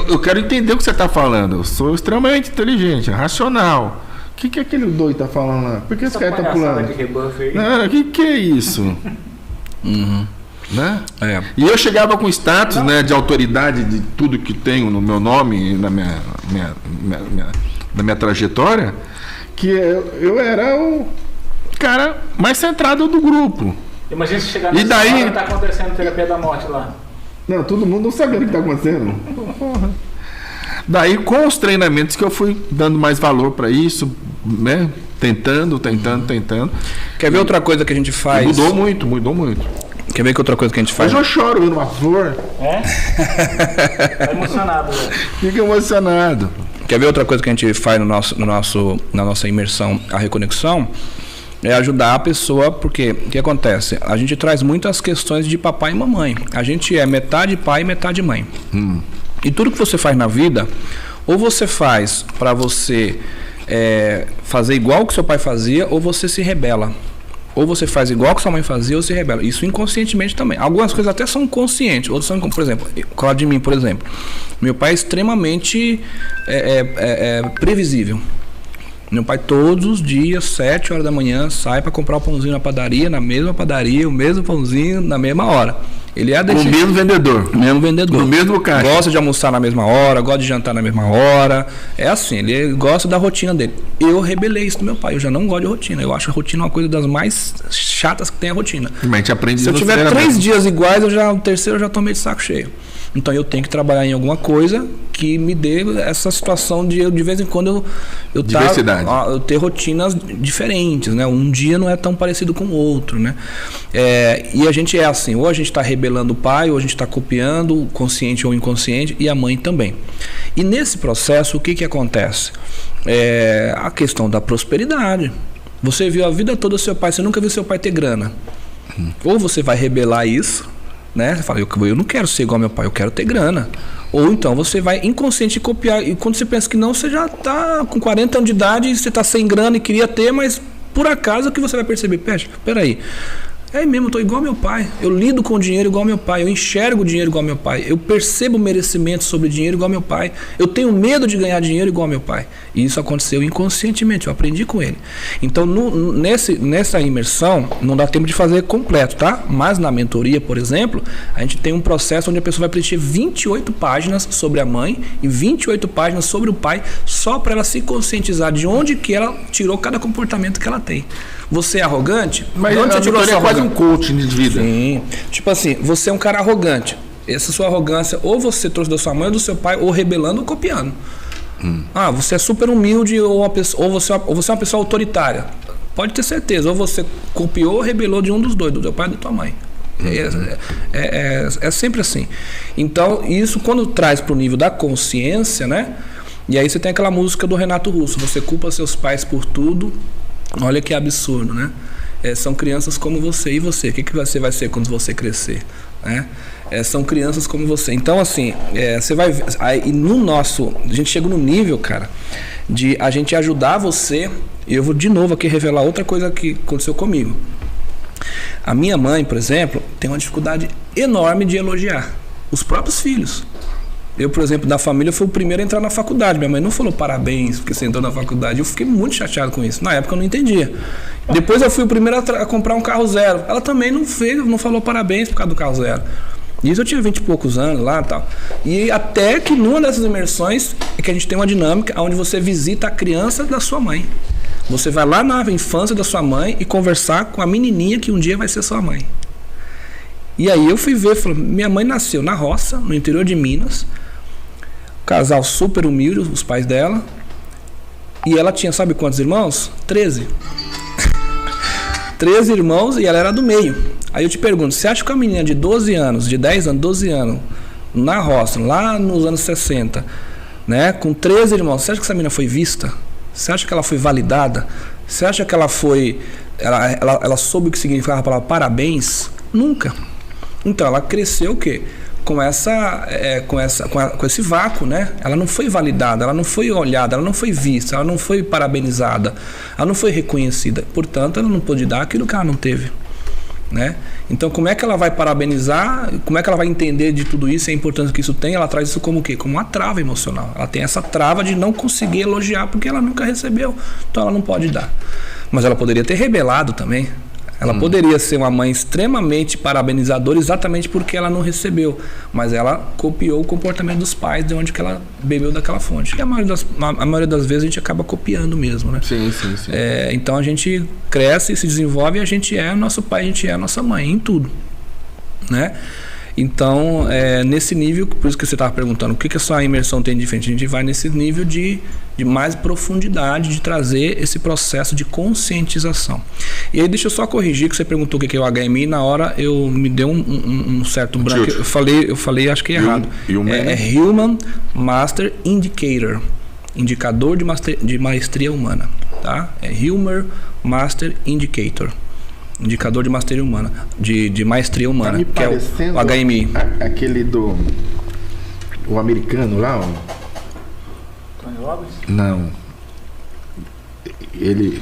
eu quero entender o que você está falando. Eu sou extremamente inteligente, racional. O que aquele doido está falando lá? Por que esse cara está pulando? O que é isso? Né? E eu chegava com status, né, de autoridade de tudo que tenho no meu nome, na minha trajetória, que eu era o cara mais centrado do grupo. Imagina se chegar nessa hora que está acontecendo terapia da morte lá. Não, todo mundo não sabia o que está acontecendo. Porra. Daí, com os treinamentos que eu fui dando mais valor para isso, né? Tentando. Quer ver outra coisa que a gente faz? Mudou muito. Quer ver que outra coisa que a gente faz? Hoje eu choro vendo uma flor. Tá emocionado, né? Fico emocionado. Quer ver outra coisa que a gente faz na nossa imersão, a reconexão? É ajudar a pessoa, porque o que acontece? A gente traz muitas questões de papai e mamãe. A gente é metade pai e metade mãe. E tudo que você faz na vida, ou você faz para você fazer igual que seu pai fazia, ou você se rebela. Ou você faz igual que sua mãe fazia ou se rebela. Isso inconscientemente também. Algumas coisas até são conscientes. Outras são, por exemplo, falar de mim, por exemplo. Meu pai é extremamente previsível. Meu pai todos os dias, 7 horas da manhã, sai para comprar o pãozinho na padaria, o mesmo pãozinho, na mesma hora. Ele é desse... O mesmo vendedor. No mesmo caixa. Gosta de almoçar na mesma hora, gosta de jantar na mesma hora. É assim, ele gosta da rotina dele. Eu rebelei isso do meu pai, eu já não gosto de rotina. Eu acho a rotina uma coisa das mais chatas que tem a rotina. Mas a gente aprende. Se eu tiver 3 dias iguais, o terceiro eu já tô meio de saco cheio. Então eu tenho que trabalhar em alguma coisa que me dê essa situação de eu, de vez em quando eu ter rotinas diferentes, né? Um dia não é tão parecido com o outro, né? E a gente é assim, ou a gente está rebelando o pai, ou a gente está copiando, consciente ou inconsciente, e a mãe também. E nesse processo, o que acontece? A questão da prosperidade. Você viu a vida toda seu pai, você nunca viu seu pai ter grana. Ou você vai rebelar isso, né? Você fala, eu não quero ser igual ao meu pai, eu quero ter grana. Ou então você vai inconsciente copiar. E quando você pensa que não, você já está com 40 anos de idade, você está sem grana e queria ter, mas por acaso que você vai perceber, peraí, é mesmo, eu tô igual ao meu pai, eu lido com o dinheiro igual ao meu pai, eu enxergo o dinheiro igual ao meu pai, eu percebo merecimento sobre dinheiro igual ao meu pai, eu tenho medo de ganhar dinheiro igual ao meu pai. E isso aconteceu inconscientemente, eu aprendi com ele. Então nessa imersão não dá tempo de fazer completo, tá? Mas na mentoria, por exemplo, a gente tem um processo onde a pessoa vai preencher 28 páginas sobre a mãe e 28 páginas sobre o pai, só para ela se conscientizar de onde que ela tirou cada comportamento que ela tem. Você é arrogante? Mas onde a mentoria é quase um coaching de vida. Sim. Tipo assim, você é um cara arrogante. Essa sua arrogância, ou você trouxe da sua mãe ou do seu pai, ou rebelando ou copiando. Você é super humilde, ou você é uma pessoa autoritária. Pode ter certeza, ou você copiou ou rebelou de um dos dois, do teu pai e da tua mãe. É sempre assim. Então, isso quando traz para o nível da consciência, né? E aí você tem aquela música do Renato Russo, você culpa seus pais por tudo. Olha que absurdo, né? São crianças como você. E você? O que você vai ser quando você crescer? Né? São crianças como você. Então, assim, você vai ver. Aí, a gente chega no nível, cara, de a gente ajudar você. E eu vou de novo aqui revelar outra coisa que aconteceu comigo. A minha mãe, por exemplo, tem uma dificuldade enorme de elogiar os próprios filhos. Eu, por exemplo, da família, fui o primeiro a entrar na faculdade. Minha mãe não falou parabéns porque você entrou na faculdade. Eu fiquei muito chateado com isso. Na época eu não entendia. Depois eu fui o primeiro a comprar um carro zero. Ela também não falou parabéns por causa do carro zero. Isso eu tinha 20 e poucos anos lá e tal. E até que numa dessas imersões é que a gente tem uma dinâmica onde você visita a criança da sua mãe. Você vai lá na infância da sua mãe e conversar com a menininha que um dia vai ser sua mãe. E aí eu fui ver, falei, minha mãe nasceu na roça, no interior de Minas. Casal super humilde, os pais dela. E ela tinha, sabe quantos irmãos? 13. 13 irmãos e ela era do meio. Aí eu te pergunto, você acha que uma menina de 12 anos, de 10 anos, 12 anos, na roça, lá nos anos 60, né, com 13 irmãos, você acha que essa menina foi vista? Você acha que ela foi validada? Você acha que ela foi... Ela soube o que significava a palavra parabéns? Nunca. Então ela cresceu o quê? Com esse vácuo, né? Ela não foi validada, ela não foi olhada, ela não foi vista, ela não foi parabenizada, ela não foi reconhecida. Portanto, ela não pôde dar aquilo que ela não teve, né? Então, como é que ela vai parabenizar? Como é que ela vai entender de tudo isso? A importância que isso tem? Ela traz isso como o quê? Como uma trava emocional. Ela tem essa trava de não conseguir elogiar porque ela nunca recebeu. Então, ela não pode dar. Mas ela poderia ter rebelado também. Ela poderia ser uma mãe extremamente parabenizadora exatamente porque ela não recebeu. Mas ela copiou o comportamento dos pais de onde que ela bebeu daquela fonte. E a maioria das vezes a gente acaba copiando mesmo, né? Sim. Então a gente cresce, se desenvolve e a gente é nosso pai, a gente é nossa mãe, em tudo, né? Então, nesse nível, por isso que você estava perguntando, o que a sua imersão tem de diferente? A gente vai nesse nível de mais profundidade, de trazer esse processo de conscientização. E aí, deixa eu só corrigir, que você perguntou o que é o HMI, na hora me deu um certo branco. Eu falei, acho que é errado. É Human Master Indicator, indicador de maestria humana, tá? É Human Master Indicator. Indicador de maestria humana, de maestria humana, tá, que é o HMI. Aquele o americano lá, Tony Robbins? Não. Ele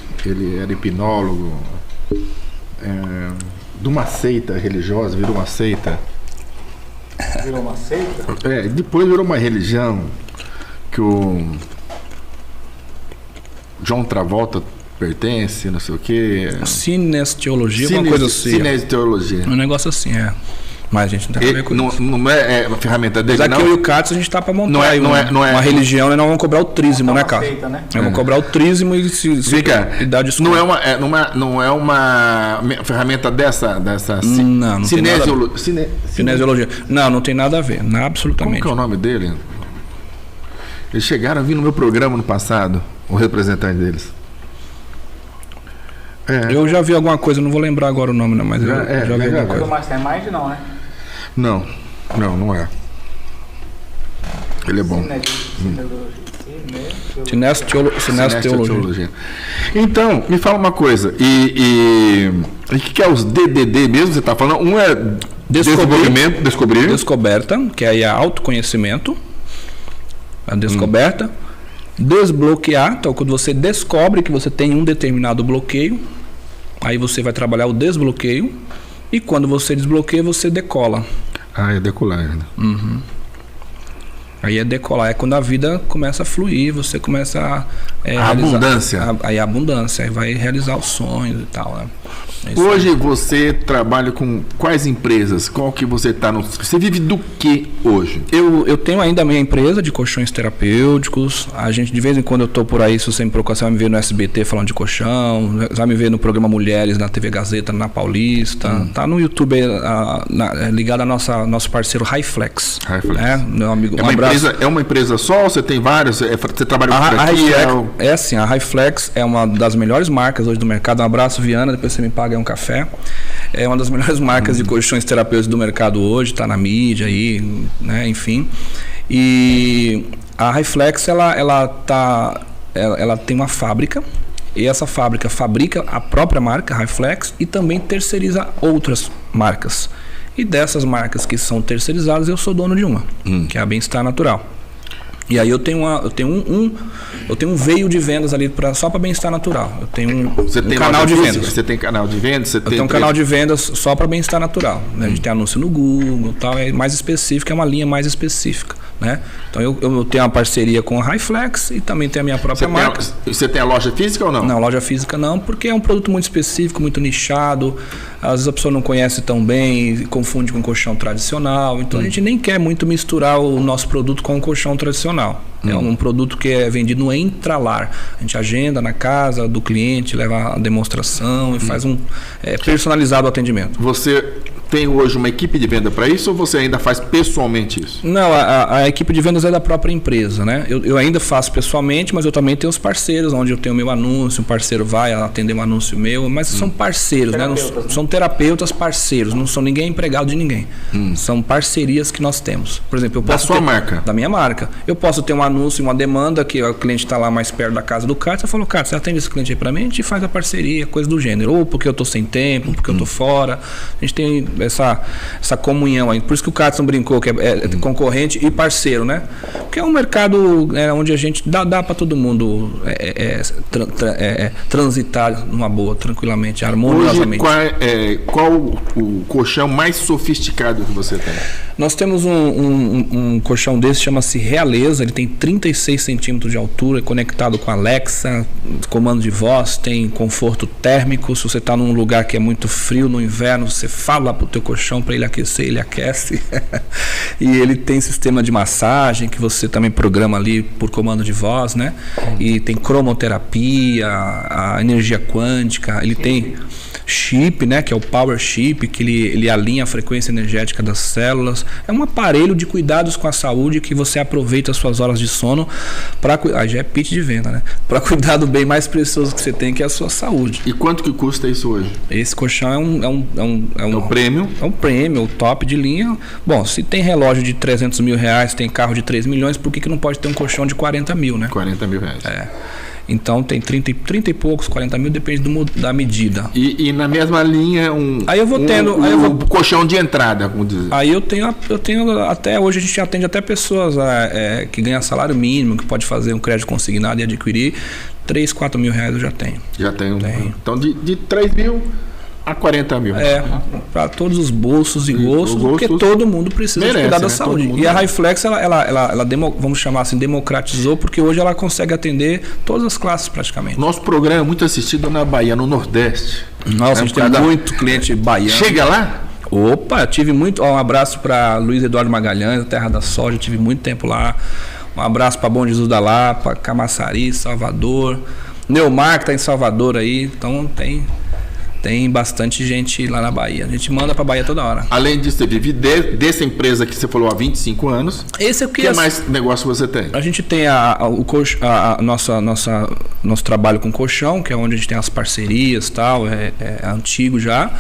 era hipnólogo, de uma seita religiosa, virou uma seita. Virou uma seita? Depois virou uma religião que o John Travolta pertence, não sei o que. Cinesteologia, alguma coisa assim. Cinesteologia. Um negócio assim, Mas a gente não tem a ver com isso. Não é uma ferramenta dele, não? Mas aqui eu e o Katz a gente tá pra montar uma religião, né? Nós vamos cobrar o trízimo, né, Katz? Vamos cobrar o trízimo e dar desconto. Não é uma ferramenta dessa não cinesiologia. Não tem nada a ver, absolutamente. Como que é o nome dele? Eles chegaram a vir no meu programa no passado, o representante deles. Eu já vi alguma coisa, não vou lembrar agora o nome, não, mas já vi alguma coisa. O Mastermind não, né? Não é. Ele é bom. Cinesteologia. Então, me fala uma coisa. E o que é os DDD mesmo? Você está falando? Um é descoberta, que aí é autoconhecimento. A descoberta. Desbloquear, então quando você descobre que você tem um determinado bloqueio, aí você vai trabalhar o desbloqueio. E quando você desbloqueia, você decola. É decolar, né? Uhum. Aí é decolar, é quando a vida começa a fluir, você começa a realizar, abundância. Aí a abundância, aí vai realizar os sonhos e tal, né? Hoje você trabalha com quais empresas? Qual que você está no... Você vive do que hoje? Eu tenho ainda a minha empresa de colchões terapêuticos. A gente, de vez em quando eu estou por aí, se você me procurar, você vai me ver no SBT falando de colchão, vai me ver no programa Mulheres, na TV Gazeta, na Paulista. Tá no YouTube ligado ao nosso parceiro Highflex. Né? Meu amigo, é uma empresa só ou você tem várias? Você trabalha com franquia? Assim, a Highflex é uma das melhores marcas hoje do mercado. Um abraço, Viana, depois você me paga um café. É uma das melhores marcas de colchões terapêuticos do mercado hoje, está na mídia aí, né? Enfim. E a Highflex, ela tem uma fábrica, e essa fábrica fabrica a própria marca Highflex e também terceiriza outras marcas. E dessas marcas que são terceirizadas, eu sou dono de uma, que é a Bem-Estar Natural. E aí eu tenho um veio de vendas ali só para Bem-Estar Natural. Eu tenho um canal de vendas. Você tem canal de vendas? Eu tenho um canal de vendas só para Bem-Estar Natural. Né? A gente tem anúncio no Google, tal, é mais específico, é uma linha mais específica. Né? Então eu tenho uma parceria com a Highflex e também tenho a minha própria marca. Você tem a loja física ou não? Não, loja física não, porque é um produto muito específico, muito nichado. Às vezes a pessoa não conhece tão bem, confunde com colchão tradicional. Então a gente nem quer muito misturar o nosso produto com o colchão tradicional. É um produto que é vendido no intralar. A gente agenda na casa do cliente, leva a demonstração e faz personalizado o atendimento. Você tem hoje uma equipe de venda para isso ou você ainda faz pessoalmente isso? Não, a equipe de vendas é da própria empresa, né? Eu ainda faço pessoalmente, mas eu também tenho os parceiros, onde eu tenho meu anúncio, um parceiro vai atender um anúncio meu, mas são parceiros, né? São terapeutas parceiros, não são ninguém empregado de ninguém. São parcerias que nós temos. Por exemplo, eu posso da sua marca? Da minha marca. Eu posso ter um anúncio, uma demanda, que o cliente está lá mais perto da casa do cara, você falou, cara, você atende esse cliente aí para mim, a gente faz a parceria, coisa do gênero. Ou porque eu estou sem tempo, porque eu estou fora. A gente tem essa comunhão aí. Por isso que o Carson brincou que é concorrente e parceiro, né? Porque é um mercado onde a gente dá para todo mundo transitar numa boa, tranquilamente, harmoniosamente. Hoje, qual o colchão mais sofisticado que você tem? Nós temos um colchão desse, chama-se Realeza, ele tem 36 centímetros de altura, é conectado com Alexa, comando de voz, tem conforto térmico. Se você está num lugar que é muito frio no inverno, você fala para o teu colchão para ele aquecer, ele aquece. E ele tem sistema de massagem que você também programa ali por comando de voz, né? E tem cromoterapia, a energia quântica, ele tem chip, né, que é o Power Chip, que ele alinha a frequência energética das células. É um aparelho de cuidados com a saúde que você aproveita as suas horas de sono para já é pitch de venda, né? Para cuidar do bem mais precioso que você tem, que é a sua saúde. E quanto que custa isso hoje? Esse colchão é um prêmio? É um prêmio, top de linha. Bom, se tem relógio de 300 mil reais, tem carro de 3 milhões, por que não pode ter um colchão de 40 mil, né? 40 mil reais. Então tem 30 e poucos, 40 mil, depende da medida. E na mesma linha aí eu vou tendo colchão de entrada, vamos dizer. Aí eu tenho até hoje a gente atende até pessoas que ganham salário mínimo, que pode fazer um crédito consignado e adquirir 3, 4 mil reais eu já tenho. Já tenho. Então de 3 mil a 40 mil. Para todos os bolsos e gostos, porque todo mundo precisa cuidar da saúde. E a Highflex, ela vamos chamar assim, democratizou, porque hoje ela consegue atender todas as classes praticamente. Nosso programa é muito assistido na Bahia, no Nordeste. Nossa, a gente tem muito cliente baiano. Chega lá? Opa, tive muito. Um abraço para Luiz Eduardo Magalhães, Terra da Soja, tive muito tempo lá. Um abraço para Bom Jesus da Lapa, Camaçari, Salvador. Neumar, que está em Salvador aí, então tem Tem bastante gente lá na Bahia. A gente manda pra Bahia toda hora. Além disso, você vive dessa empresa que você falou há 25 anos. Esse é o que mais negócio você tem? A gente tem nosso trabalho com colchão, que é onde a gente tem as parcerias e tal, é antigo já.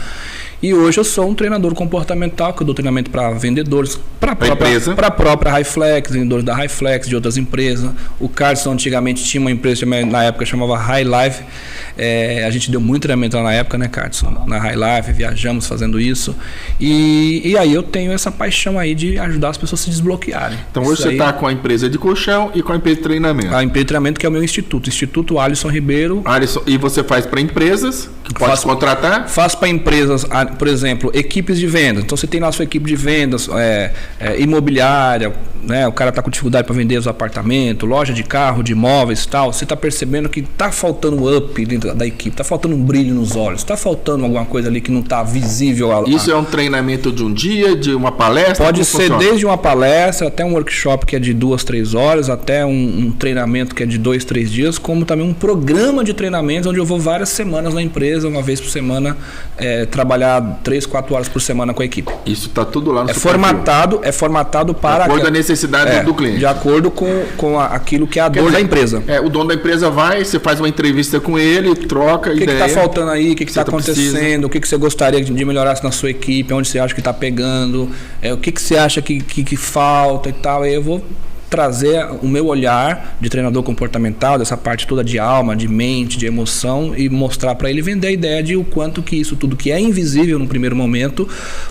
E hoje eu sou um treinador comportamental, que eu dou treinamento para vendedores, para a própria Highflex, vendedores da Highflex, de outras empresas. O Carson antigamente tinha uma empresa, na época chamava High Life. A gente deu muito treinamento lá na época, né, Carson? Na High Life, viajamos fazendo isso. E aí eu tenho essa paixão aí de ajudar as pessoas a se desbloquearem. Então hoje você está com a empresa de colchão e com a empresa de treinamento. A empresa de treinamento, que é o meu instituto, Instituto Alisson Ribeiro. E você faz para empresas que pode contratar? Faço para empresas, por exemplo, equipes de vendas. Então você tem lá a sua equipe de vendas, imobiliária, né? O cara está com dificuldade para vender os apartamentos, loja de carro, de imóveis e tal. Você está percebendo que está faltando um up dentro da equipe, está faltando um brilho nos olhos, está faltando alguma coisa ali que não está visível. Isso é um treinamento de um dia, de uma palestra? Pode ser desde uma palestra até um workshop que é de 2-3 horas, até um treinamento que é de 2-3 dias, como também um programa de treinamentos onde eu vou várias semanas na empresa, uma vez por semana, trabalhar 3-4 horas por semana com a equipe. Isso está tudo lá no seu formatado para... De acordo com a necessidade do cliente. De acordo com aquilo que é a dor da empresa. O dono da empresa vai, você faz uma entrevista com ele, troca ideia. O que está faltando aí, o que está acontecendo, o que você gostaria de melhorar na sua equipe, onde você acha que está pegando, o que você acha que falta e tal. Aí eu vou trazer o meu olhar de treinador comportamental, dessa parte toda de alma, de mente, de emoção, e mostrar para ele, vender a ideia de o quanto que isso tudo que é invisível no primeiro momento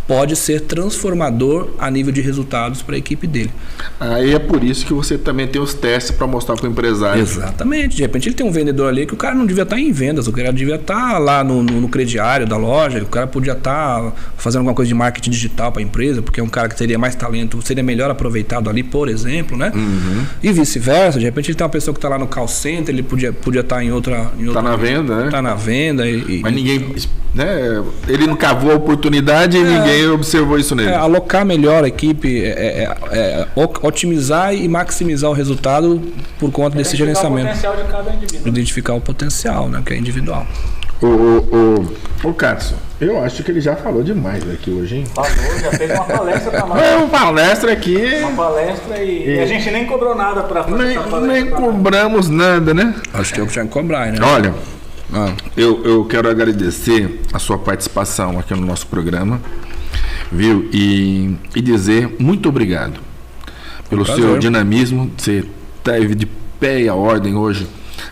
pode ser transformador a nível de resultados para a equipe dele. Aí é por isso que você também tem os testes para mostrar para o empresário. Exatamente. De repente ele tem um vendedor ali que o cara não devia estar em vendas, o cara devia estar lá no crediário da loja, o cara podia estar fazendo alguma coisa de marketing digital para a empresa, porque é um cara que teria mais talento, seria melhor aproveitado ali, por exemplo, né? Uhum. E vice-versa, de repente ele tem uma pessoa que está lá no call center, ele podia estar em outra... Está na venda, né? Está na venda. Mas ninguém... Né? Ele não cavou a oportunidade e ninguém observou isso nele. Alocar melhor a equipe, otimizar e maximizar o resultado por conta desse gerenciamento. Identificar o potencial de cada indivíduo. Identificar o potencial, né, que é individual. O Carson, eu acho que ele já falou demais aqui hoje, hein? Falou, já fez uma palestra pra nós. Uma palestra aqui. Uma palestra e a gente nem cobrou nada pra fazer essa palestra. Nem cobramos nada, né? Acho que eu tinha que cobrar, né? Olha, eu quero agradecer a sua participação aqui no nosso programa, viu? E dizer muito obrigado pelo seu dinamismo. Você teve de pé e a ordem hoje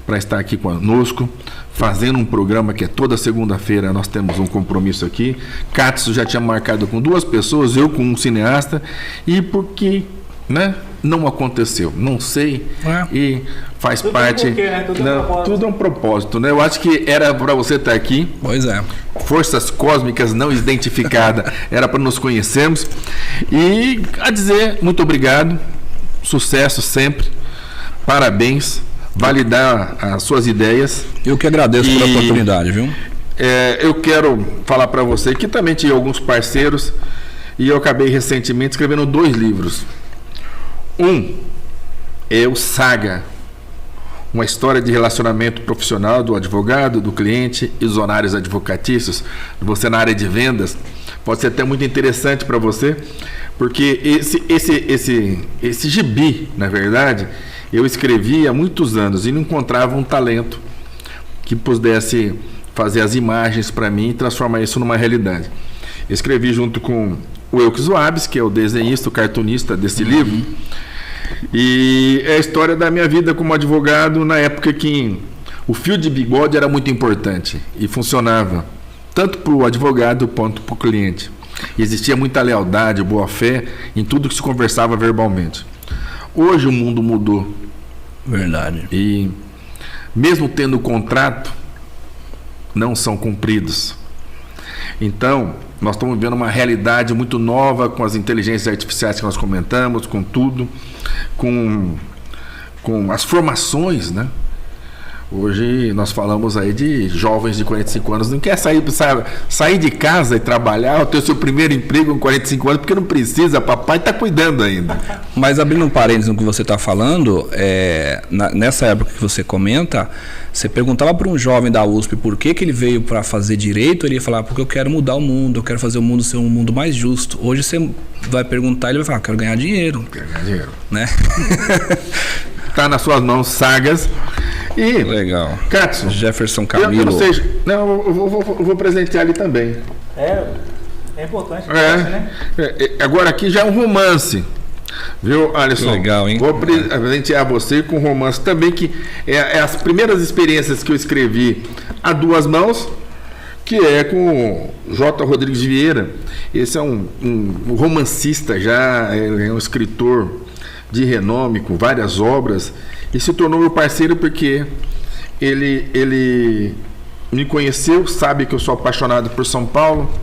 para estar aqui conosco, fazendo um programa que é toda segunda-feira. Nós temos um compromisso aqui. Katsu já tinha marcado com 2 pessoas, eu com um cineasta, e porque, né, não aconteceu, não sei, e faz tudo parte. Tudo é um propósito, né? Eu acho que era para você estar aqui. Pois é. Forças cósmicas não identificadas, era para nos conhecermos. E a dizer muito obrigado, sucesso sempre, parabéns. Validar as suas ideias. Eu que agradeço pela oportunidade, viu? Eu quero falar para você que também tinha alguns parceiros e eu acabei recentemente escrevendo 2 livros. Um é o Saga, uma história de relacionamento profissional do advogado, do cliente e dos honorários advocatícios. Você na área de vendas pode ser até muito interessante para você, porque esse gibi, na verdade, eu escrevi há muitos anos e não encontrava um talento que pudesse fazer as imagens para mim e transformar isso numa realidade. Eu escrevi junto com o Elkis Wabes, que é o desenhista, o cartunista desse livro, e é a história da minha vida como advogado na época que o fio de bigode era muito importante e funcionava tanto para o advogado quanto para o cliente. E existia muita lealdade, boa fé em tudo que se conversava verbalmente. Hoje o mundo mudou. Verdade. E mesmo tendo contrato, não são cumpridos. Então, nós estamos vivendo uma realidade muito nova com as inteligências artificiais que nós comentamos, com tudo, com as formações, né? Hoje nós falamos aí de jovens de 45 anos, não quer sair de casa e trabalhar, ter o seu primeiro emprego com 45 anos, porque não precisa, papai está cuidando ainda. Mas abrindo um parênteses no que você está falando, nessa época que você comenta, você perguntava para um jovem da USP por que ele veio para fazer direito, ele ia falar, porque eu quero mudar o mundo, eu quero fazer o mundo ser um mundo mais justo. Hoje você vai perguntar, ele vai falar, quero ganhar dinheiro. Quero ganhar dinheiro. Né? Tá nas suas mãos sagas. E legal. Katson, Jefferson Camilo. Eu não sei, eu vou presentear ali também. É importante, né? Agora aqui já é um romance. Viu, Alisson? Legal, hein? Vou presentear você com um romance também, que é as primeiras experiências que eu escrevi a duas mãos, que é com J. Rodrigues Vieira. Esse é um romancista já, é um escritor de renome, com várias obras, e se tornou meu parceiro porque ele me conheceu, sabe que eu sou apaixonado por São Paulo.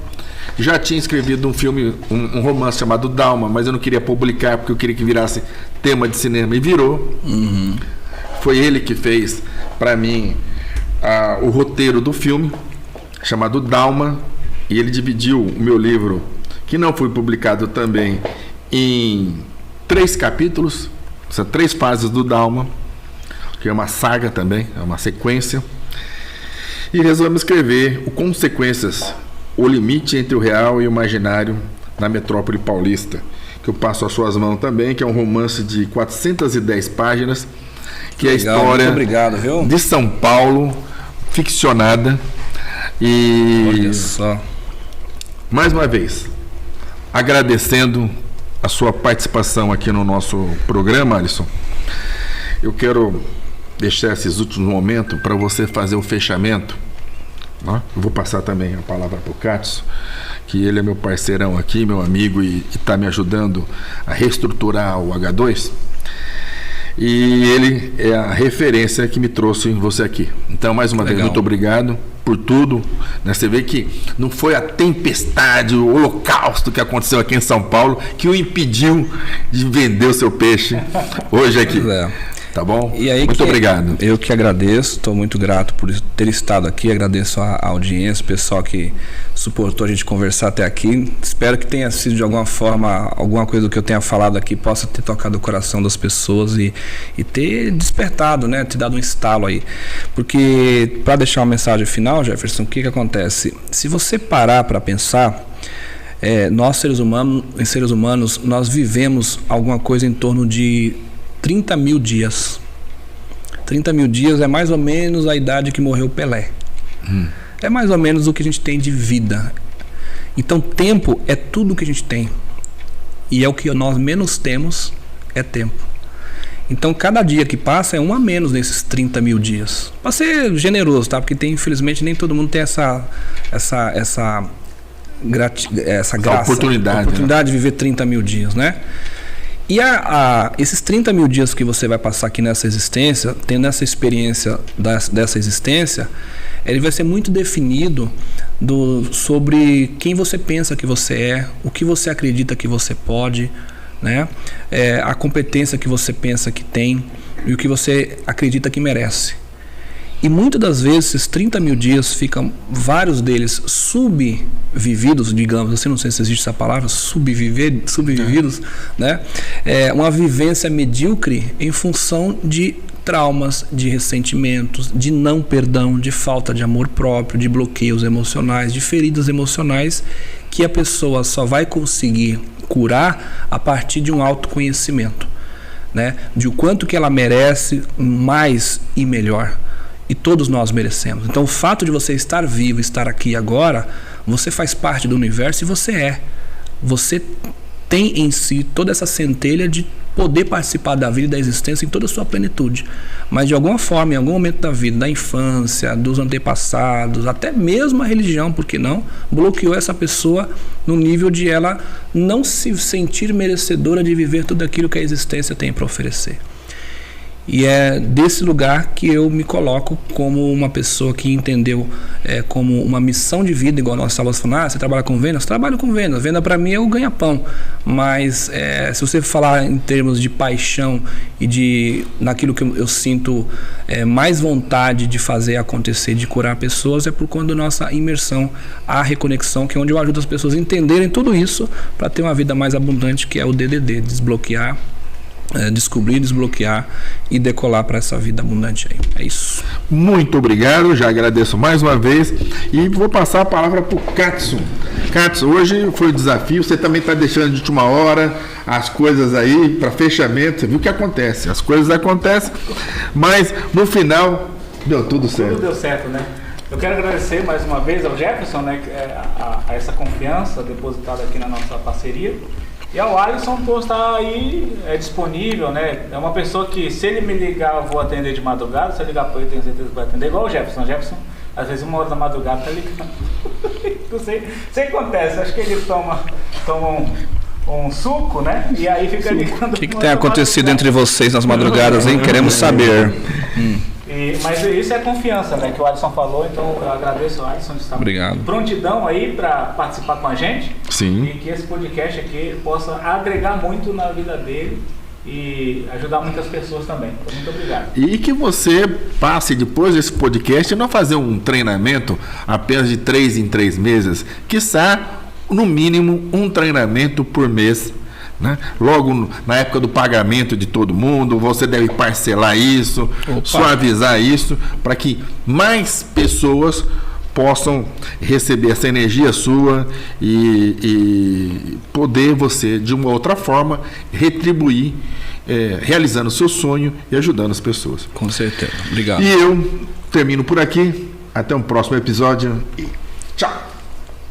Já tinha escrevido um filme, um romance chamado Dalma, mas eu não queria publicar porque eu queria que virasse tema de cinema, e virou. Uhum. Foi ele que fez para mim o roteiro do filme, chamado Dalma, e ele dividiu o meu livro, que não foi publicado também, em 3 capítulos, são 3 fases do Dalma, que é uma saga também, é uma sequência, e resolvemos escrever o Consequências, o limite entre o real e o imaginário na metrópole paulista, que eu passo às suas mãos também, que é um romance de 410 páginas, que é a história muito obrigado, viu? de São Paulo, ficcionada. E olha só, mais uma vez, agradecendo a sua participação aqui no nosso programa, Alisson. Eu quero deixar esses últimos momentos para você fazer o fechamento. Eu vou passar também a palavra para o Katson, que ele é meu parceirão aqui, meu amigo, e está me ajudando a reestruturar o H2. E ele é a referência que me trouxe você aqui. Então, mais uma vez, muito obrigado por tudo. Você vê que não foi a tempestade, o holocausto que aconteceu aqui em São Paulo que o impediu de vender o seu peixe hoje aqui. Tá bom? E aí, muito obrigado. Eu que agradeço, estou muito grato por ter estado aqui, agradeço a audiência, o pessoal que suportou a gente conversar até aqui. Espero que tenha sido de alguma forma, alguma coisa do que eu tenha falado aqui possa ter tocado o coração das pessoas e ter despertado, né? Ter dado um estalo aí. Porque, para deixar uma mensagem final, Jefferson, o que acontece? Se você parar para pensar, nós seres humanos, nós vivemos alguma coisa em torno de 30 mil dias. 30 mil dias é mais ou menos a idade que morreu Pelé. É mais ou menos o que a gente tem de vida. Então, tempo é tudo que a gente tem. E é o que nós menos temos, é tempo. Então, cada dia que passa é um a menos nesses 30 mil dias. Para ser generoso, tá? Porque infelizmente, nem todo mundo tem essa graça, oportunidade, né? De viver 30 mil dias, né? E esses 30 mil dias que você vai passar aqui nessa existência, tendo essa experiência dessa existência, ele vai ser muito definido sobre quem você pensa que você é, o que você acredita que você pode, né? A competência que você pensa que tem e o que você acredita que merece. E muitas das vezes esses 30 mil dias ficam, vários deles, subvividos, digamos assim, não sei se existe essa palavra, subvividos, né? Uma vivência medíocre em função de traumas, de ressentimentos, de não perdão, de falta de amor próprio, de bloqueios emocionais, de feridas emocionais que a pessoa só vai conseguir curar a partir de um autoconhecimento, né? De o quanto que ela merece mais e melhor. E todos nós merecemos. Então, o fato de você estar vivo, estar aqui agora, você faz parte do universo e você é. Você tem em si toda essa centelha de poder participar da vida e da existência em toda a sua plenitude. Mas, de alguma forma, em algum momento da vida, da infância, dos antepassados, até mesmo a religião, por que não, bloqueou essa pessoa no nível de ela não se sentir merecedora de viver tudo aquilo que a existência tem para oferecer. E é desse lugar que eu me coloco como uma pessoa que entendeu como uma missão de vida, igual nós estávamos falando, você trabalha com vendas? Trabalho com vendas. Venda para mim é o ganha-pão. Mas se você falar em termos de paixão e naquilo que eu sinto mais vontade de fazer acontecer, de curar pessoas, é por conta da nossa imersão, a reconexão, que é onde eu ajudo as pessoas a entenderem tudo isso para ter uma vida mais abundante, que é o DDD, desbloquear, descobrir, desbloquear e decolar para essa vida abundante aí. É isso. Muito obrigado, já agradeço mais uma vez e vou passar a palavra para o Katsu. Katsu, hoje foi o desafio, você também está deixando de última hora as coisas aí para fechamento, você viu o que acontece, as coisas acontecem, mas no final deu tudo certo. Tudo deu certo, né? Eu quero agradecer mais uma vez ao Jefferson, né, a essa confiança depositada aqui na nossa parceria. E ao Alisson por estar aí disponível, né? É uma pessoa que, se ele me ligar, eu vou atender de madrugada. Se eu ligar para ele, tenho certeza que vai atender. Igual o Jefferson. O Jefferson, às vezes, 1h da madrugada, tá ligando. Não sei o que acontece. Acho que ele toma um suco, né? E aí fica ligando. O que tem acontecido entre vocês nas madrugadas, hein? Queremos saber. Mas isso é confiança, né? Que o Alisson falou, então eu agradeço ao Alisson de estar Obrigado. Prontidão aí para participar com a gente. Sim. E que esse podcast aqui possa agregar muito na vida dele e ajudar muitas pessoas também. Então, muito obrigado. E que você passe depois desse podcast a não fazer um treinamento apenas de 3 em 3 meses, quiçá no mínimo um treinamento por mês. Né? Logo na época do pagamento de todo mundo, você deve parcelar isso, suavizar isso, para que mais pessoas possam receber essa energia sua e poder você, de uma outra forma, retribuir, realizando o seu sonho e ajudando as pessoas. Com certeza. Obrigado. E eu termino por aqui. Até um próximo episódio e tchau!